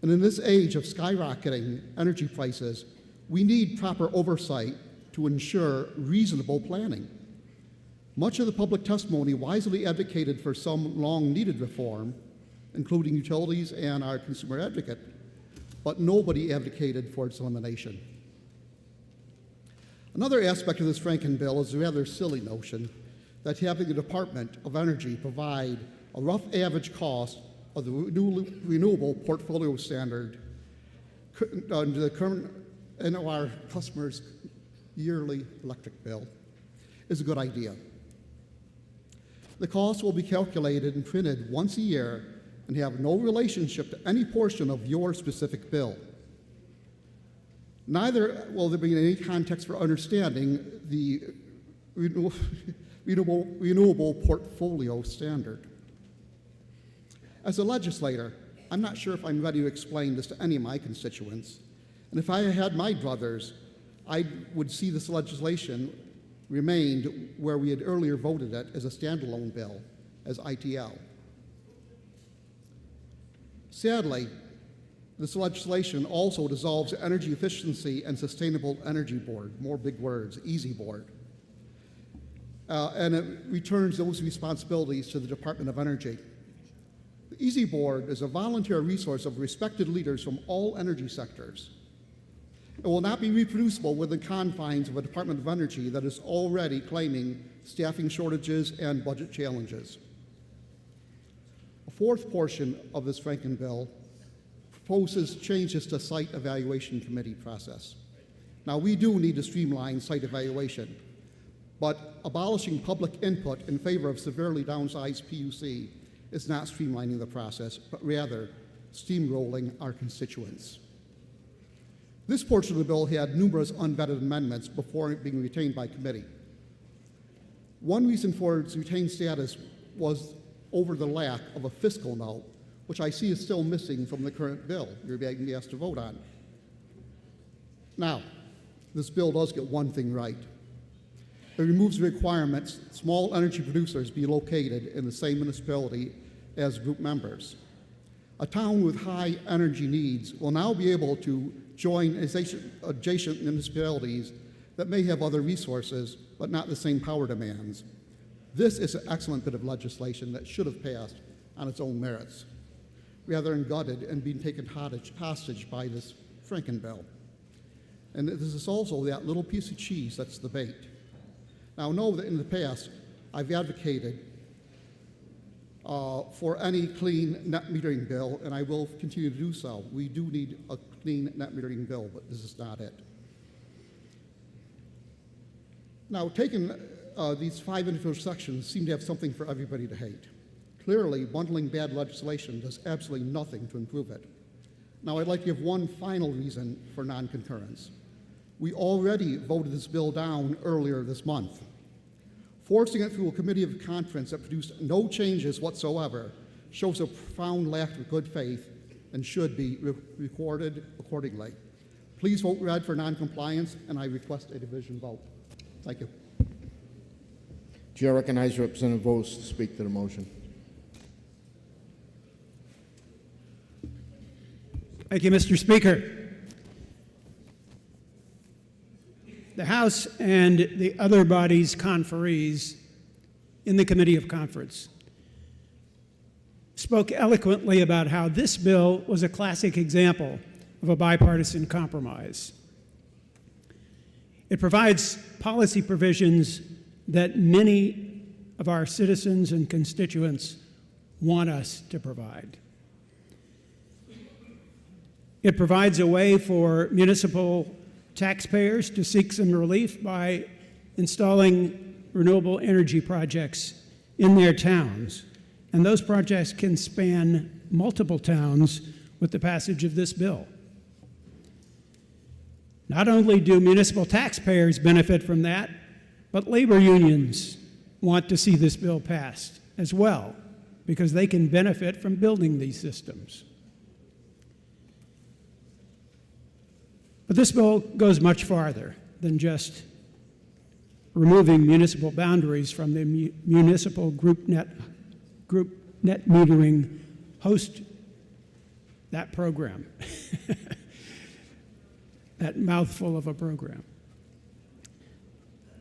And in this age of skyrocketing energy prices, we need proper oversight to ensure reasonable planning. Much of the public testimony wisely advocated for some long-needed reform, including utilities and our consumer advocate, but nobody advocated for its elimination. Another aspect of this Franken bill is the rather silly notion that having the Department of Energy provide a rough average cost of the renewable portfolio standard under the current NOR customers' yearly electric bill is a good idea. The cost will be calculated and printed once a year and have no relationship to any portion of your specific bill. Neither will there be any context for understanding the renewable portfolio standard. As a legislator, I'm not sure if I'm ready to explain this to any of my constituents. And if I had my druthers, I would see this legislation remained where we had earlier voted it as a standalone bill, as ITL. Sadly, this legislation also dissolves the Energy Efficiency and Sustainable Energy Board, more big words, EASY Board, and it returns those responsibilities to the Department of Energy. The EASY Board is a volunteer resource of respected leaders from all energy sectors. It will not be reproducible within confines of a Department of Energy that is already claiming staffing shortages and budget challenges. A fourth portion of this Franken bill proposes changes to site evaluation committee process. Now, we do need to streamline site evaluation, but abolishing public input in favor of severely downsized PUC is not streamlining the process, but rather steamrolling our constituents. This portion of the bill had numerous unvetted amendments before it being retained by committee. One reason for its retained status was over the lack of a fiscal note, which I see is still missing from the current bill you're being asked to vote on. Now, this bill does get one thing right. It removes the requirements small energy producers be located in the same municipality as group members. A town with high energy needs will now be able to join adjacent municipalities that may have other resources but not the same power demands. This is an excellent bit of legislation that should have passed on its own merits, rather than gutted and being taken hostage by this Franken bill. And this is also that little piece of cheese that's the bait. Now, know that in the past, I've advocated for any clean net metering bill, and I will continue to do so. We do need a clean net metering bill, but this is not it. Now, taking these 5 individual sections seem to have something for everybody to hate. Clearly, bundling bad legislation does absolutely nothing to improve it. Now, I'd like to give one final reason for non-concurrence. We already voted this bill down earlier this month. Forcing it through a committee of conference that produced no changes whatsoever shows a profound lack of good faith and should be recorded accordingly. Please vote red for non-compliance, and I request a division vote. Thank you. Chair recognizes Representative Vos to speak to the motion. Thank you, Mr. Speaker. The House and the other bodies' conferees in the Committee of Conference spoke eloquently about how this bill was a classic example of a bipartisan compromise. It provides policy provisions that many of our citizens and constituents want us to provide. It provides a way for municipal taxpayers to seek some relief by installing renewable energy projects in their towns. And those projects can span multiple towns with the passage of this bill. Not only do municipal taxpayers benefit from that, but labor unions want to see this bill passed as well, because they can benefit from building these systems. But this bill goes much farther than just removing municipal boundaries from the municipal group net metering host that program, that mouthful of a program.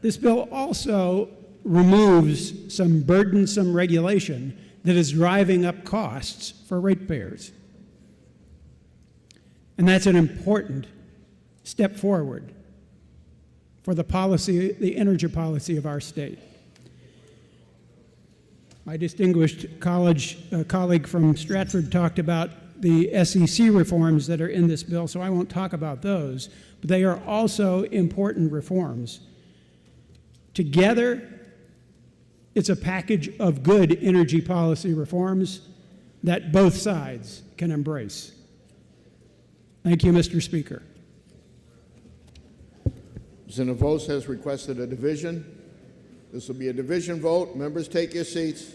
This bill also removes some burdensome regulation that is driving up costs for ratepayers. And that's an important step forward for the policy, the energy policy of our state. My distinguished colleague from Stratford talked about the SEC reforms that are in this bill, so I won't talk about those, but they are also important reforms. Together, it's a package of good energy policy reforms that both sides can embrace. Thank you, Mr. Speaker. Representative Vos has requested a division. This will be a division vote. Members, take your seats.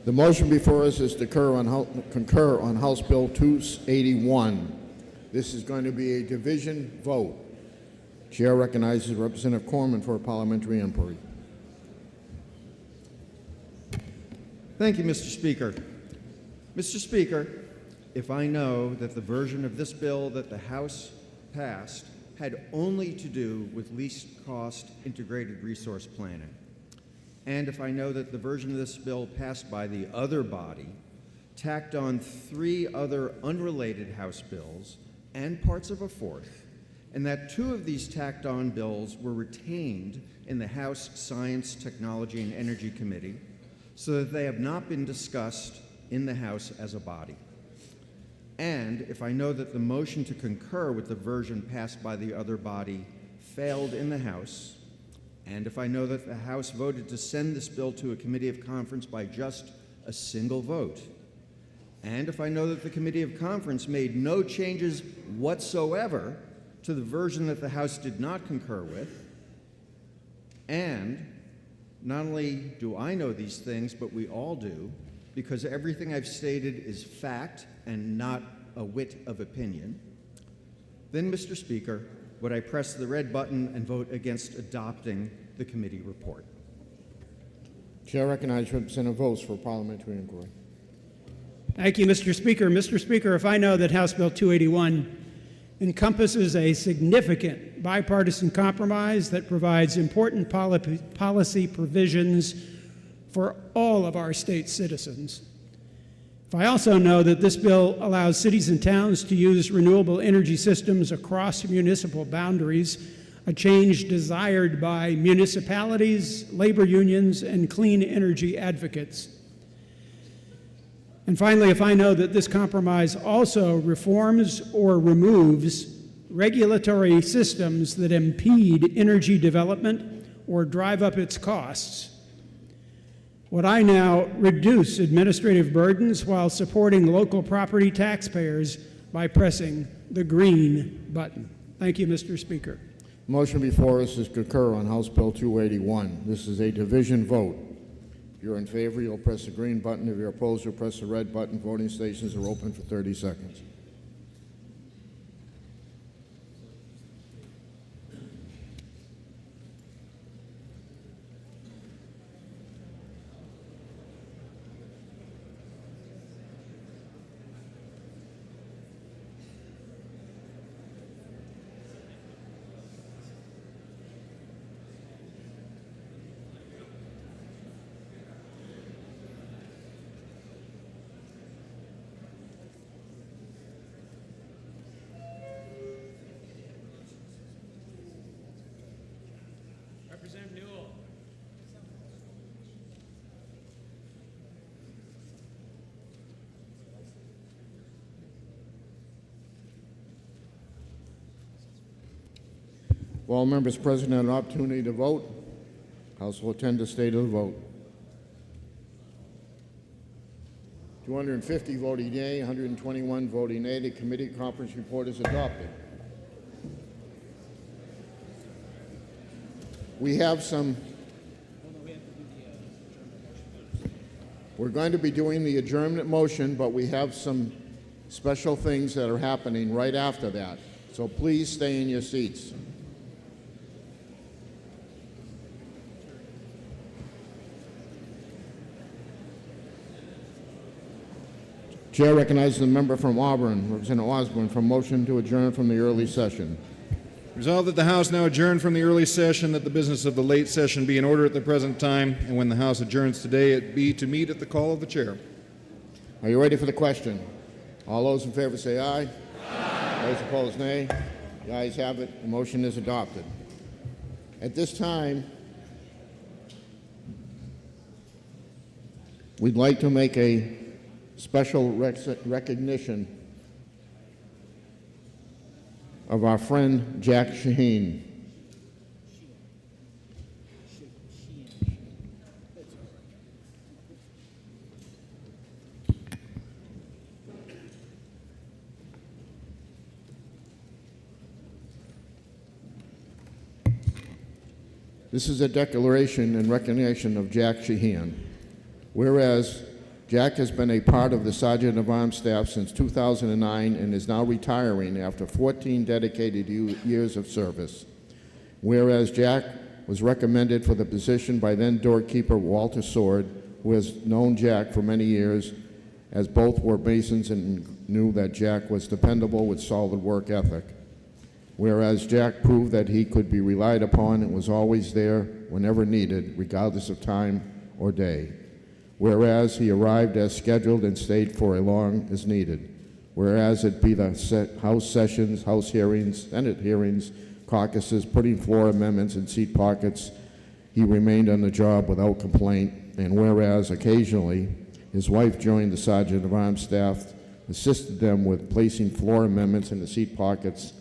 The motion before us is to concur on House Bill 281. This is going to be a division vote. Chair recognizes Representative Corman for a parliamentary inquiry. Thank you, Mr. Speaker. Mr. Speaker, if I know that the version of this bill that the House passed had only to do with least cost integrated resource planning, and if I know that the version of this bill passed by the other body tacked on 3 other unrelated House bills and parts of a 4th, and that 2 of these tacked on bills were retained in the House Science, Technology, and Energy Committee so that they have not been discussed in the House as a body, and if I know that the motion to concur with the version passed by the other body failed in the House, and if I know that the House voted to send this bill to a committee of conference by just a single vote, and if I know that the committee of conference made no changes whatsoever to the version that the House did not concur with, and not only do I know these things, but we all do, because everything I've stated is fact and not a whit of opinion, then, Mr. Speaker, would I press the red button and vote against adopting the committee report? Chair recognizes Representative Vos for a parliamentary inquiry. Thank you, Mr. Speaker. Mr. Speaker, if I know that House Bill 281 encompasses a significant bipartisan compromise that provides important policy provisions for all of our state citizens, if I also know that this bill allows cities and towns to use renewable energy systems across municipal boundaries, a change desired by municipalities, labor unions, and clean energy advocates. And finally, if I know that this compromise also reforms or removes regulatory systems that impede energy development or drive up its costs, would I now reduce administrative burdens while supporting local property taxpayers by pressing the green button? Thank you, Mr. Speaker. Motion before us is concur on House Bill 281. This is a division vote. If you're in favor, you'll press the green button. If you're opposed, you'll press the red button. Voting stations are open for 30 seconds. Will all members present have an opportunity to vote? House will attend the state of the vote. 250 voting yea, 121 voting nay. The committee conference report is adopted. We have some. We're going to be doing the adjournment motion, but we have some special things that are happening right after that. So please stay in your seats. Chair recognizes the member from Auburn, Representative Osborne, for motion to adjourn from the early session. Resolved that the House now adjourn from the early session, that the business of the late session be in order at the present time, and when the House adjourns today, it be to meet at the call of the chair. Are you ready for the question? All those in favor say aye. Aye. Those opposed, nay. The ayes have it. The motion is adopted. At this time, we'd like to make a special recognition of our friend Jack Sheehan. This is a declaration in recognition of Jack Sheehan. Whereas Jack has been a part of the Sergeant of Arms staff since 2009 and is now retiring after 14 dedicated years of service. Whereas Jack was recommended for the position by then doorkeeper Walter Sword, who has known Jack for many years, as both were Masons and knew that Jack was dependable with solid work ethic. Whereas Jack proved that he could be relied upon and was always there whenever needed, regardless of time or day. Whereas he arrived as scheduled and stayed for as long as needed. Whereas it be the House sessions, House hearings, Senate hearings, caucuses, putting floor amendments in seat pockets, he remained on the job without complaint. And whereas occasionally his wife joined the Sergeant of Arms staff, assisted them with placing floor amendments in the seat pockets,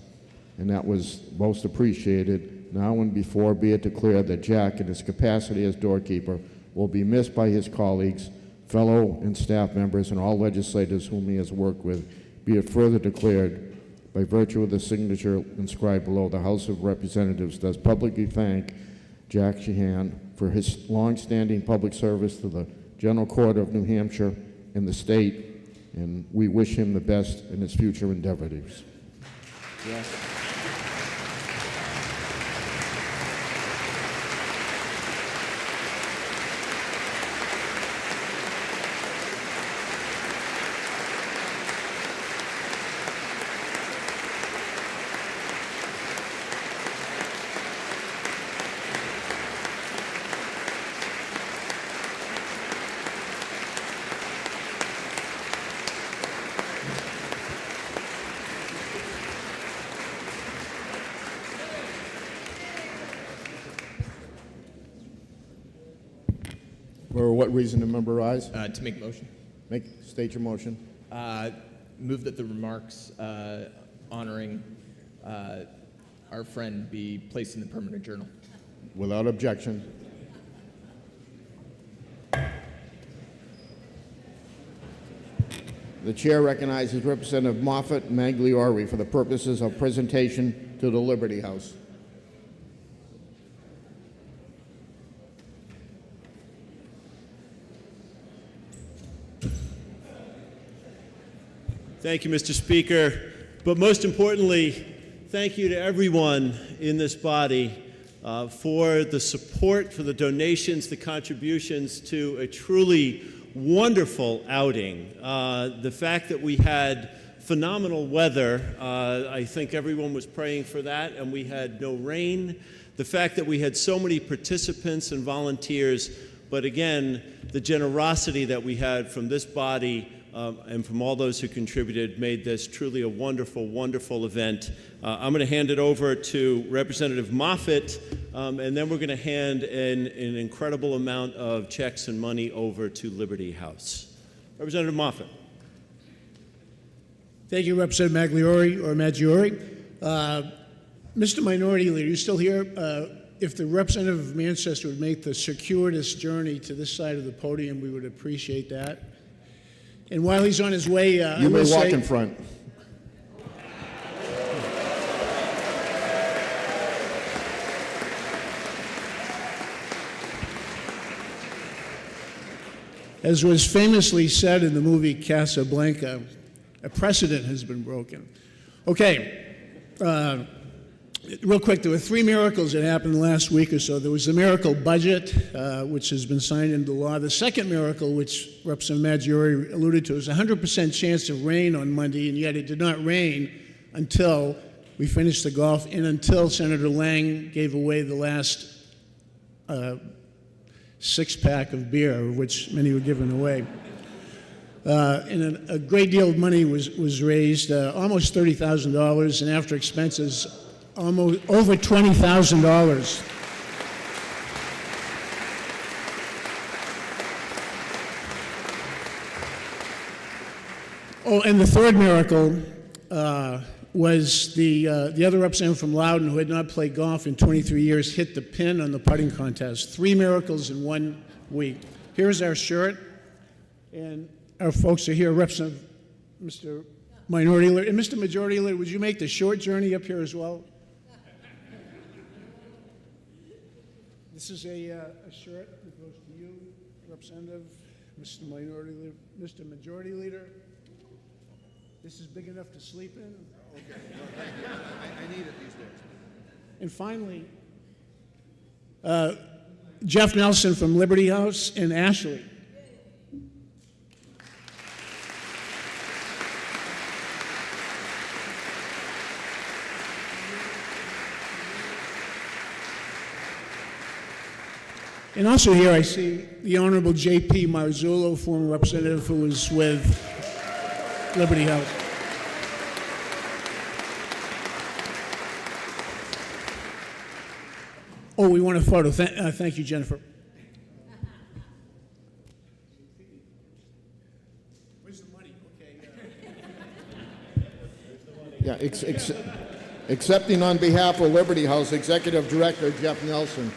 and that was most appreciated. Now and before be it declared that Jack, in his capacity as doorkeeper, will be missed by his colleagues, fellow and staff members, and all legislators whom he has worked with. Be it further declared, by virtue of the signature inscribed below, the House of Representatives does publicly thank Jack Sheehan for his long-standing public service to the General Court of New Hampshire and the state, and we wish him the best in his future endeavors. Yeah. For what reason to member rise? To make a motion. State your motion. Move that the remarks honoring our friend be placed in the permanent journal. Without objection. The chair recognizes Representative Moffett Magliori for the purposes of presentation to the Liberty House. Thank you, Mr. Speaker. But most importantly, thank you to everyone in this body for the support, for the donations, the contributions to a truly wonderful outing. The fact that we had phenomenal weather, I think everyone was praying for that, and we had no rain. The fact that we had so many participants and volunteers, but again, the generosity that we had from this body and from all those who contributed made this truly a wonderful, wonderful event. I'm going to hand it over to Representative Moffett, and then we're going to hand an incredible amount of checks and money over to Liberty House. Representative Moffett. Thank you, Representative Magliori or Maggiore. Mr. Minority Leader, you still here? If the representative of Manchester would make the circuitous journey to this side of the podium, we would appreciate that. And while he's on his way, you may walk in front. As was famously said in the movie Casablanca, a precedent has been broken. Okay, real quick, there were three miracles that happened last week or so. There was the miracle budget, which has been signed into law. The second miracle, which Representative Maggiore alluded to, is a 100% chance of rain on Monday, and yet it did not rain until we finished the golf and until Senator Lang gave away the last six-pack of beer, which many were given away. And a great deal of money was raised, almost $30,000, and after expenses, almost over $20,000. Oh, and the third miracle was the other representative from Loudon who had not played golf in 23 years hit the pin on the putting contest. Three miracles in 1 week. Here's our shirt, and our folks are here. Representative Mr. Minority Leader, and Mr. Majority Leader, would you make the short journey up here as well? This is a shirt that goes to you, Representative. Mr. Minority Leader, Mr. Majority Leader, this is big enough to sleep in. Okay, well, thank you. I need it these days. And finally, Jeff Nelson from Liberty House in Ashley. And also here I see the Honorable J.P. Marzullo, former representative who was with Liberty House. Oh, we want a photo. Thank you, Jennifer. Where's the money? Okay. Yeah, accepting on behalf of Liberty House, Executive Director Jeff Nelson.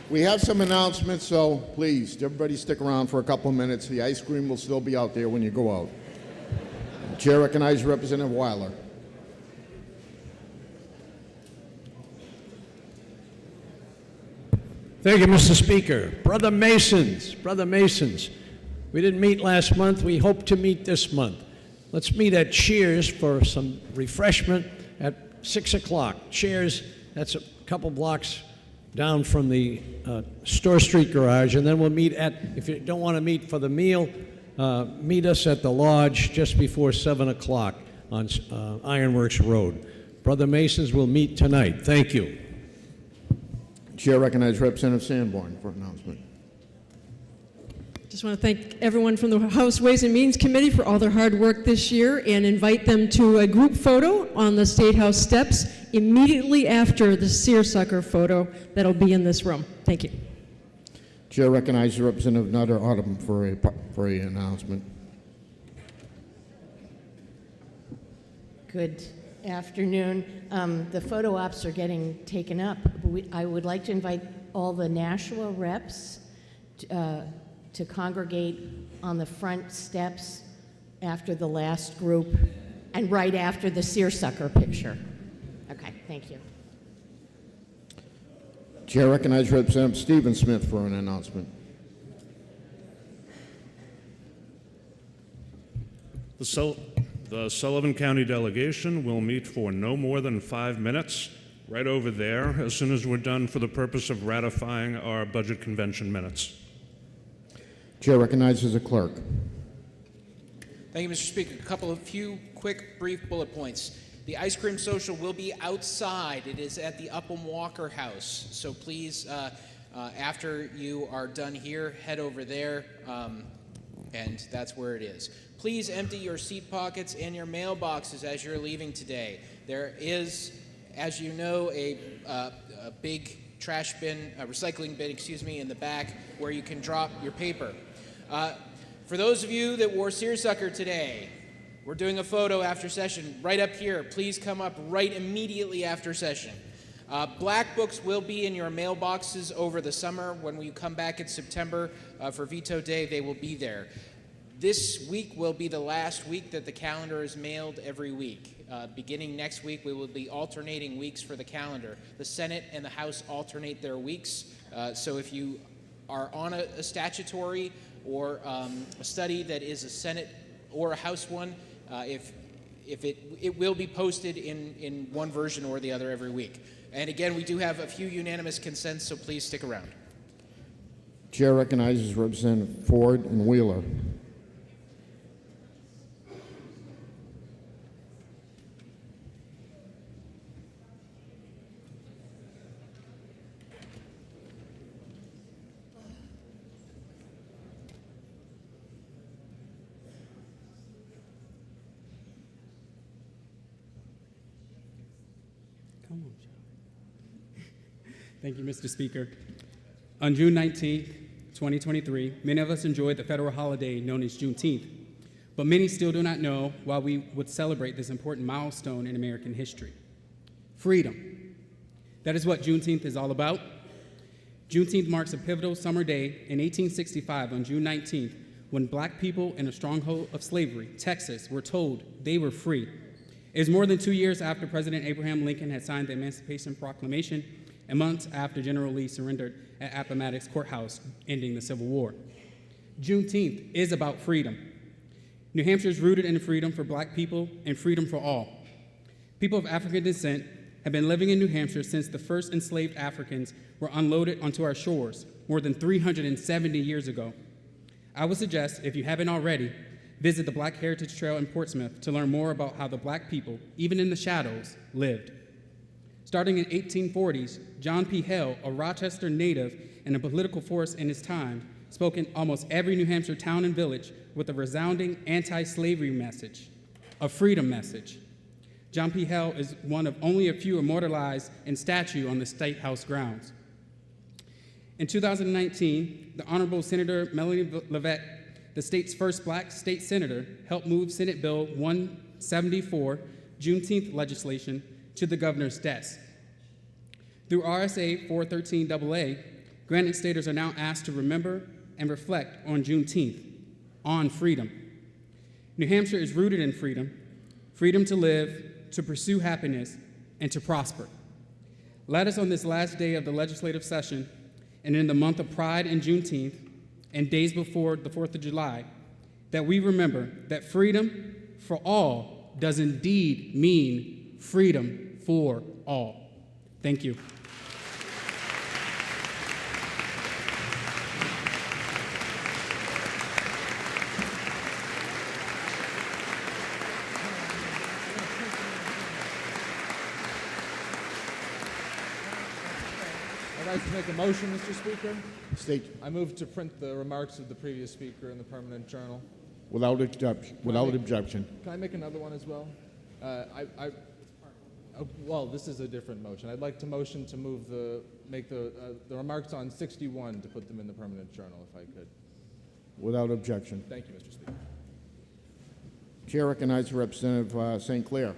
We have some announcements, so please, everybody stick around for a couple of minutes. The ice cream will still be out there when you go out. Chair recognizes Representative Weiler. Thank you, Mr. Speaker. Brother Masons, we didn't meet last month. We hope to meet this month. Let's meet at Cheers for some refreshment at 6 o'clock. Cheers, that's a couple blocks down from the Store Street Garage, and then we'll meet at, if you don't want to meet for the meal, meet us at the lodge just before 7 o'clock on Ironworks Road. Brother Masons will meet tonight. Thank you. Chair recognizes Representative Sanborn for announcement. Just want to thank everyone from the House Ways and Means Committee for all their hard work this year and invite them to a group photo on the State House steps immediately after the seersucker photo that'll be in this room. Thank you. Chair recognizes Representative Nutter Autumn for a announcement. Good afternoon. The photo ops are getting taken up. I would like to invite all the Nashua reps to congregate on the front steps after the last group and right after the seersucker picture. Okay, thank you. Chair recognizes Representative Stephen Smith for an announcement. The Sullivan County delegation will meet for no more than 5 minutes right over there as soon as we're done for the purpose of ratifying our budget convention minutes. Chair recognizes the clerk. Thank you, Mr. Speaker. A few quick, brief bullet points. The ice cream social will be outside. It is at the Upham Walker House. So please, after you are done here, head over there, and that's where it is. Please empty your seat pockets and your mailboxes as you're leaving today. There is, as you know, a big trash bin, a recycling bin, in the back where you can drop your paper. For those of you that wore seersucker today, we're doing a photo after session right up here. Please come up right immediately after session. Black books will be in your mailboxes over the summer. When we come back in September for Veto Day, they will be there. This week will be the last week that the calendar is mailed every week. Beginning next week, we will be alternating weeks for the calendar. The Senate and the House alternate their weeks. So if you are on a statutory or a study that is a Senate or a House one, if it will be posted in one version or the other every week. And again, we do have a few unanimous consents, so please stick around. Chair recognizes Representative Ford and Wheeler. Come on, Charlie. Thank you, Mr. Speaker. On June 19th, 2023, many of us enjoyed the federal holiday known as Juneteenth, but many still do not know why we would celebrate this important milestone in American history. Freedom. That is what Juneteenth is all about. Juneteenth marks a pivotal summer day in 1865 on June 19th, when black people in a stronghold of slavery, Texas, were told they were free. It was more than 2 years after President Abraham Lincoln had signed the Emancipation Proclamation and months after General Lee surrendered at Appomattox Courthouse, ending the Civil War. Juneteenth is about freedom. New Hampshire is rooted in freedom for black people and freedom for all. People of African descent have been living in New Hampshire since the first enslaved Africans were unloaded onto our shores more than 370 years ago. I would suggest, if you haven't already, visit the Black Heritage Trail in Portsmouth to learn more about how the black people, even in the shadows, lived. Starting in 1840s, John P. Hale, a Rochester native and a political force in his time, spoke in almost every New Hampshire town and village with a resounding anti-slavery message, a freedom message. John P. Hale is one of only a few immortalized in statue on the State House grounds. In 2019, the Honorable Senator Melanie Levette, the state's first black state senator, helped move Senate Bill 174, Juneteenth legislation, to the governor's desk. Through RSA 413AA, Granite Staters are now asked to remember and reflect on Juneteenth, on freedom. New Hampshire is rooted in freedom, freedom to live, to pursue happiness, and to prosper. Let us on this last day of the legislative session, and in the month of Pride and Juneteenth, and days before the 4th of July, that we remember that freedom for all does indeed mean freedom for all. Thank you. I'd like to make a motion, Mr. Speaker. State. I move to print the remarks of the previous speaker in the permanent journal. Without objection. Can I make another one as well? Well, this is a different motion. I'd like to motion to make the remarks on 61 to put them in the permanent journal, if I could. Without objection. Thank you, Mr. Speaker. Chair recognizes Representative St. Clair.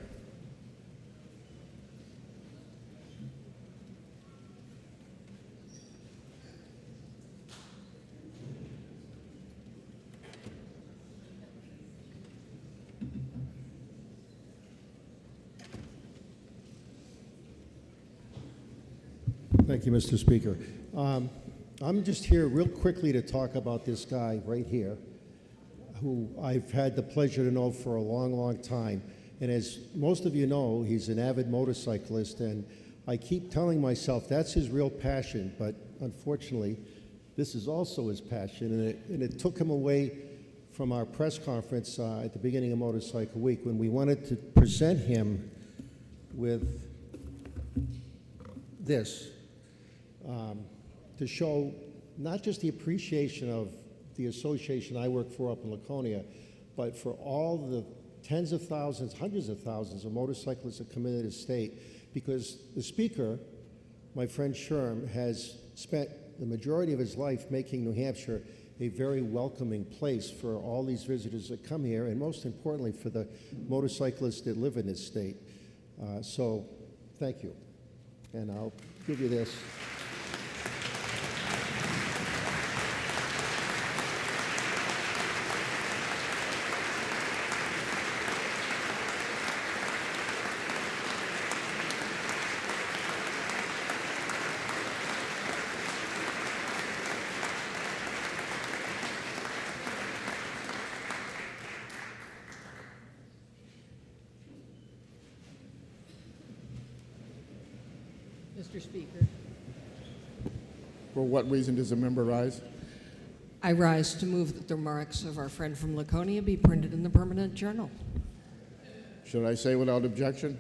Thank you, Mr. Speaker. I'm just here real quickly to talk about this guy right here, who I've had the pleasure to know for a long, long time. And as most of you know, he's an avid motorcyclist, and I keep telling myself that's his real passion, but unfortunately, this is also his passion, and it took him away from our press conference at the beginning of Motorcycle Week when we wanted to present him with this. To show not just the appreciation of the association I work for up in Laconia, but for all the tens of thousands, hundreds of thousands of motorcyclists that come into the state, because the speaker, my friend Sherm, has spent the majority of his life making New Hampshire a very welcoming place for all these visitors that come here, and most importantly for the motorcyclists that live in this state. So thank you. And I'll give you this. Mr. Speaker. For what reason does the member rise? I rise to move that the remarks of our friend from Laconia be printed in the permanent journal. Should I say without objection?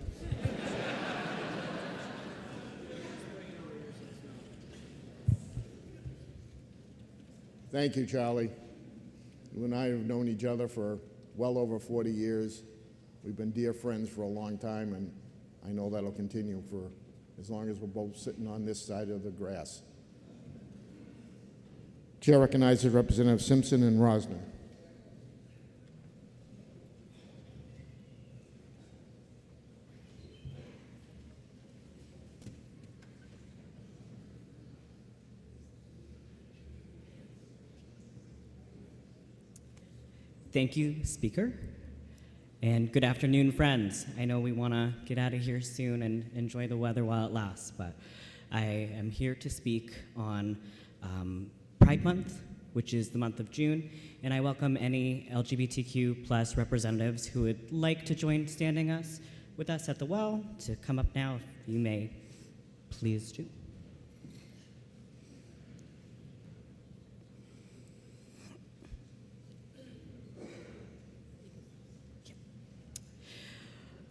Thank you, Charlie. You and I have known each other for well over 40 years. We've been dear friends for a long time, and I know that'll continue for as long as we're both sitting on this side of the grass. Chair recognizes Representative Simpson and Roesener. Thank you, Speaker. And good afternoon, friends. I know we want to get out of here soon and enjoy the weather while it lasts, but I am here to speak on Pride Month, which is the month of June, and I welcome any LGBTQ plus representatives who would like to join standing us with us at the well to come up now, if you may please do.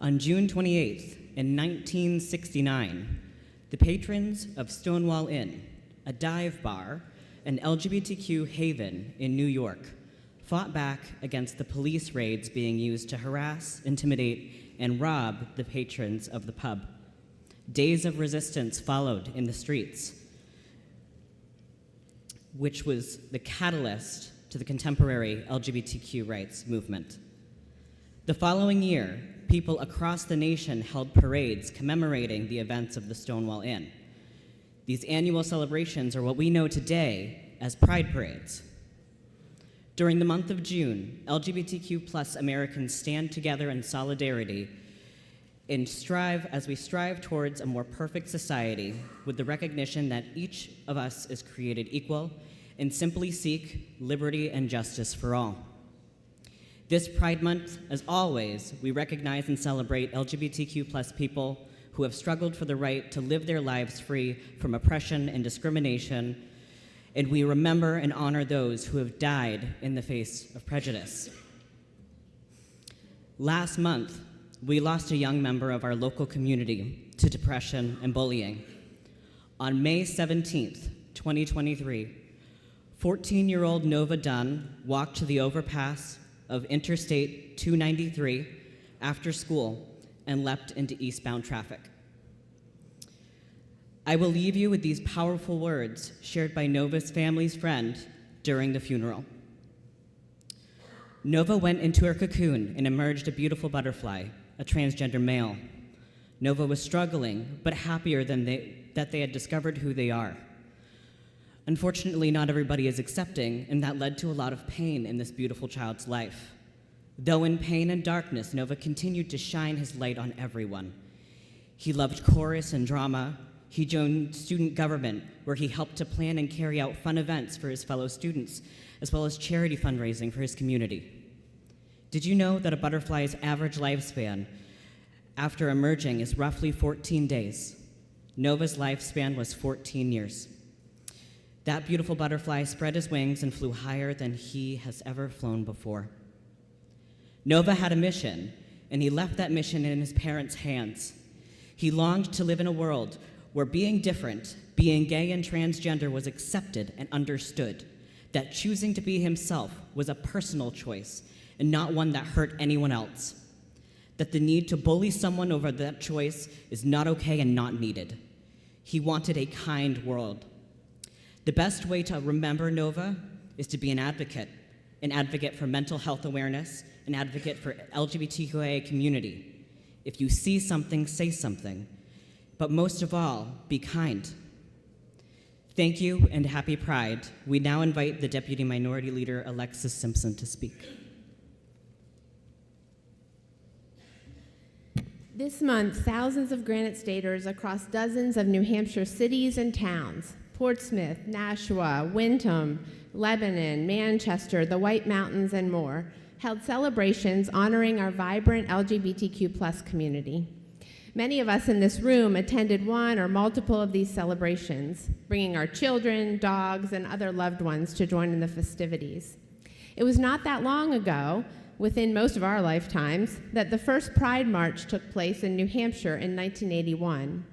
On June 28th, in 1969, the patrons of Stonewall Inn, a dive bar, an LGBTQ haven in New York, fought back against the police raids being used to harass, intimidate, and rob the patrons of the pub. Days of resistance followed in the streets, which was the catalyst to the contemporary LGBTQ rights movement. The following year, people across the nation held parades commemorating the events of the Stonewall Inn. These annual celebrations are what we know today as Pride Parades. During the month of June, LGBTQ plus Americans stand together in solidarity and strive towards a more perfect society with the recognition that each of us is created equal and simply seek liberty and justice for all. This Pride Month, as always, we recognize and celebrate LGBTQ plus people who have struggled for the right to live their lives free from oppression and discrimination, and we remember and honor those who have died in the face of prejudice. Last month, we lost a young member of our local community to depression and bullying. On May 17th, 2023, 14-year-old Nova Dunn walked to the overpass of Interstate 293 after school and leapt into eastbound traffic. I will leave you with these powerful words shared by Nova's family's friend during the funeral. Nova went into her cocoon and emerged a beautiful butterfly, a transgender male. Nova was struggling, but happier that they had discovered who they are. Unfortunately, not everybody is accepting, and that led to a lot of pain in this beautiful child's life. Though in pain and darkness, Nova continued to shine his light on everyone. He loved chorus and drama. He joined student government, where he helped to plan and carry out fun events for his fellow students, as well as charity fundraising for his community. Did you know that a butterfly's average lifespan after emerging is roughly 14 days? Nova's lifespan was 14 years. That beautiful butterfly spread his wings and flew higher than he has ever flown before. Nova had a mission, and he left that mission in his parents' hands. He longed to live in a world where being different, being gay and transgender was accepted and understood, that choosing to be himself was a personal choice and not one that hurt anyone else, that the need to bully someone over that choice is not okay and not needed. He wanted a kind world. The best way to remember Nova is to be an advocate for mental health awareness, an advocate for LGBTQIA community. If you see something, say something. But most of all, be kind. Thank you and happy Pride. We now invite the Deputy Minority Leader, Alexis Simpson, to speak. This month, thousands of Granite Staters across dozens of New Hampshire cities and towns, Portsmouth, Nashua, Windham, Lebanon, Manchester, the White Mountains, and more, held celebrations honoring our vibrant LGBTQ+ community. Many of us in this room attended one or multiple of these celebrations, bringing our children, dogs, and other loved ones to join in the festivities. It was not that long ago, within most of our lifetimes, that the first Pride March took place in New Hampshire in 1981.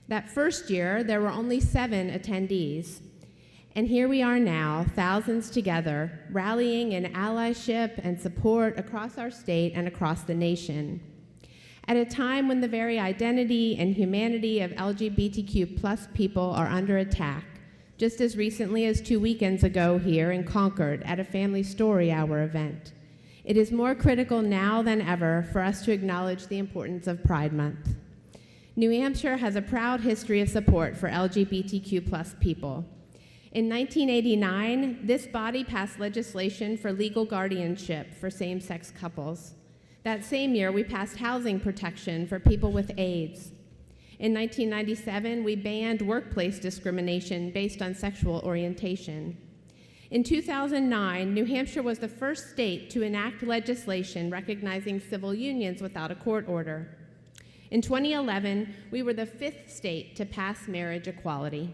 That first year, there were only 7 attendees. And here we are now, thousands together, rallying in allyship and support across our state and across the nation. At a time when the very identity and humanity of LGBTQ+ people are under attack, just as recently as 2 weekends ago here in Concord at a Family Story Hour event. It is more critical now than ever for us to acknowledge the importance of Pride Month. New Hampshire has a proud history of support for LGBTQ+ people. In 1989, this body passed legislation for legal guardianship for same-sex couples. That same year, we passed housing protection for people with AIDS. In 1997, we banned workplace discrimination based on sexual orientation. In 2009, New Hampshire was the first state to enact legislation recognizing civil unions without a court order. In 2011, we were the 5th state to pass marriage equality.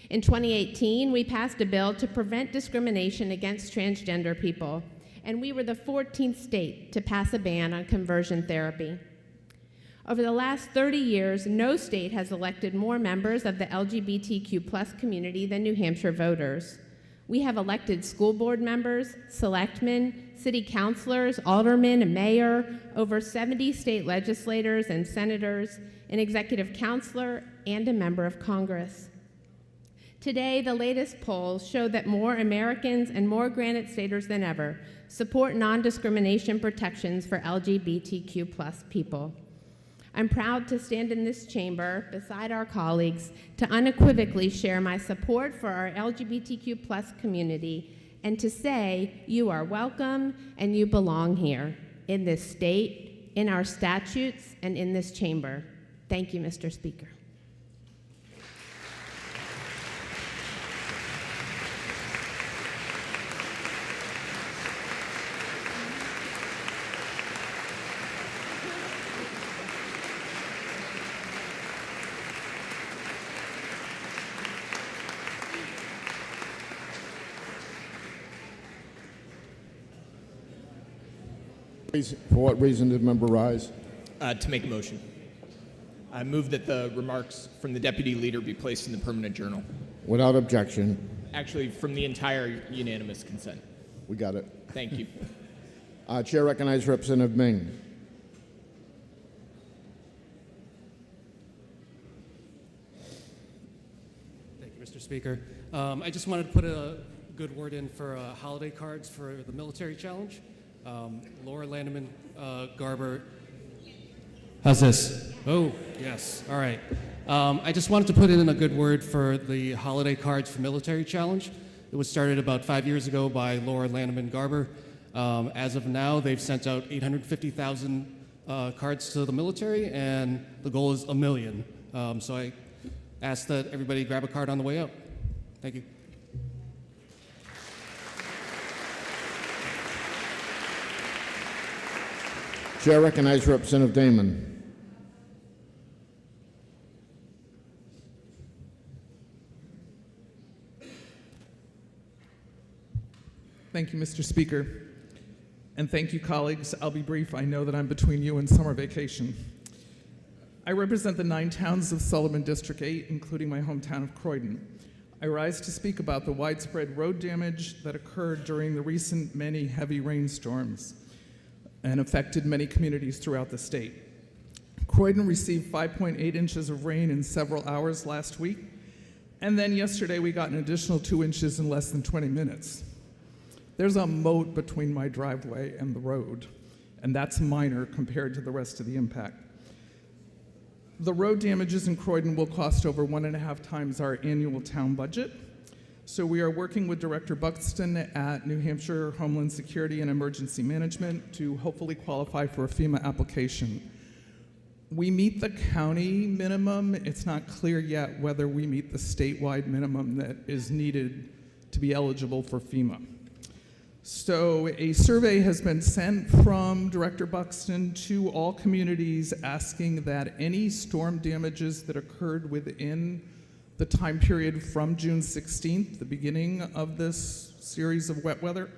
In 2018, we passed a bill to prevent discrimination against transgender people, and we were the 14th state to pass a ban on conversion therapy. Over the last 30 years, no state has elected more members of the LGBTQ+ community than New Hampshire voters. We have elected school board members, selectmen, city councilors, aldermen, a mayor, over 70 state legislators and senators, an executive counselor, and a member of Congress. Today, the latest polls show that more Americans and more Granite Staters than ever support non-discrimination protections for LGBTQ+ people. I'm proud to stand in this chamber beside our colleagues to unequivocally share my support for our LGBTQ+ community and to say you are welcome and you belong here in this state, in our statutes, and in this chamber. Thank you, Mr. Speaker. For what reason did member rise? To make a motion. I move that the remarks from the deputy leader be placed in the permanent journal. Without objection. Actually, from the entire unanimous consent. We got it. Thank you. Chair recognizes Representative Ming. Thank you, Mr. Speaker. I just wanted to put a good word in for holiday cards for the military challenge. Laura Landeman Garber. How's this? Oh, yes. All right. I just wanted to put in a good word for the holiday cards for military challenge. It was started about 5 years ago by Laura Landeman Garber. As of now, they've sent out 850,000 cards to the military, and the goal is 1 million. So I ask that everybody grab a card on the way out. Thank you. Chair recognizes Representative Damon. Thank you, Mr. Speaker. And thank you, colleagues. I'll be brief. I know that I'm between you and summer vacation. I represent the 9 towns of Sullivan District 8, including my hometown of Croydon. I rise to speak about the widespread road damage that occurred during the recent many heavy rainstorms and affected many communities throughout the state. Croydon received 5.8 inches of rain in several hours last week, and then yesterday we got an additional 2 inches in less than 20 minutes. There's a moat between my driveway and the road, and that's minor compared to the rest of the impact. The road damages in Croydon will cost over 1.5 times our annual town budget. So we are working with Director Buxton at New Hampshire Homeland Security and Emergency Management to hopefully qualify for a FEMA application. We meet the county minimum. It's not clear yet whether we meet the statewide minimum that is needed to be eligible for FEMA. So a survey has been sent from Director Buxton to all communities asking that any storm damages that occurred within the time period from June 16th, the beginning of this series of wet weather,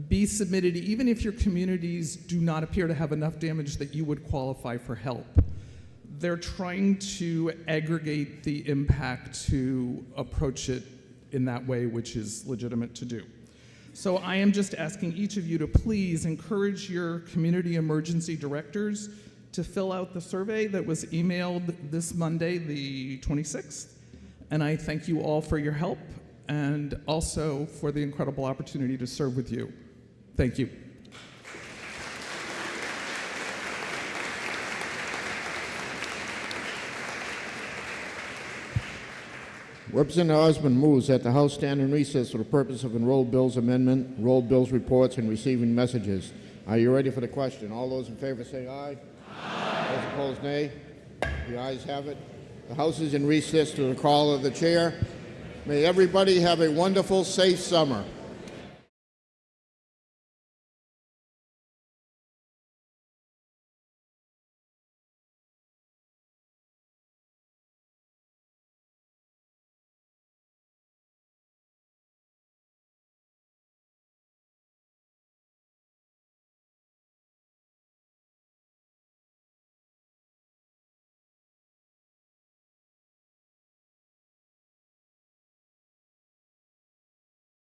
be submitted even if your communities do not appear to have enough damage that you would qualify for help. They're trying to aggregate the impact to approach it in that way, which is legitimate to do. So I am just asking each of you to please encourage your community emergency directors to fill out the survey that was emailed this Monday, the 26th. And I thank you all for your help and also for the incredible opportunity to serve with you. Thank you. Representative Osmond moves that the House stand in recess for the purpose of enrolled bills amendment, rolled bills reports, and receiving messages. Are you ready for the question? All those in favor say aye. Aye. Those opposed, nay. The ayes have it. The House is in recess to the call of the chair. May everybody have a wonderful, safe summer.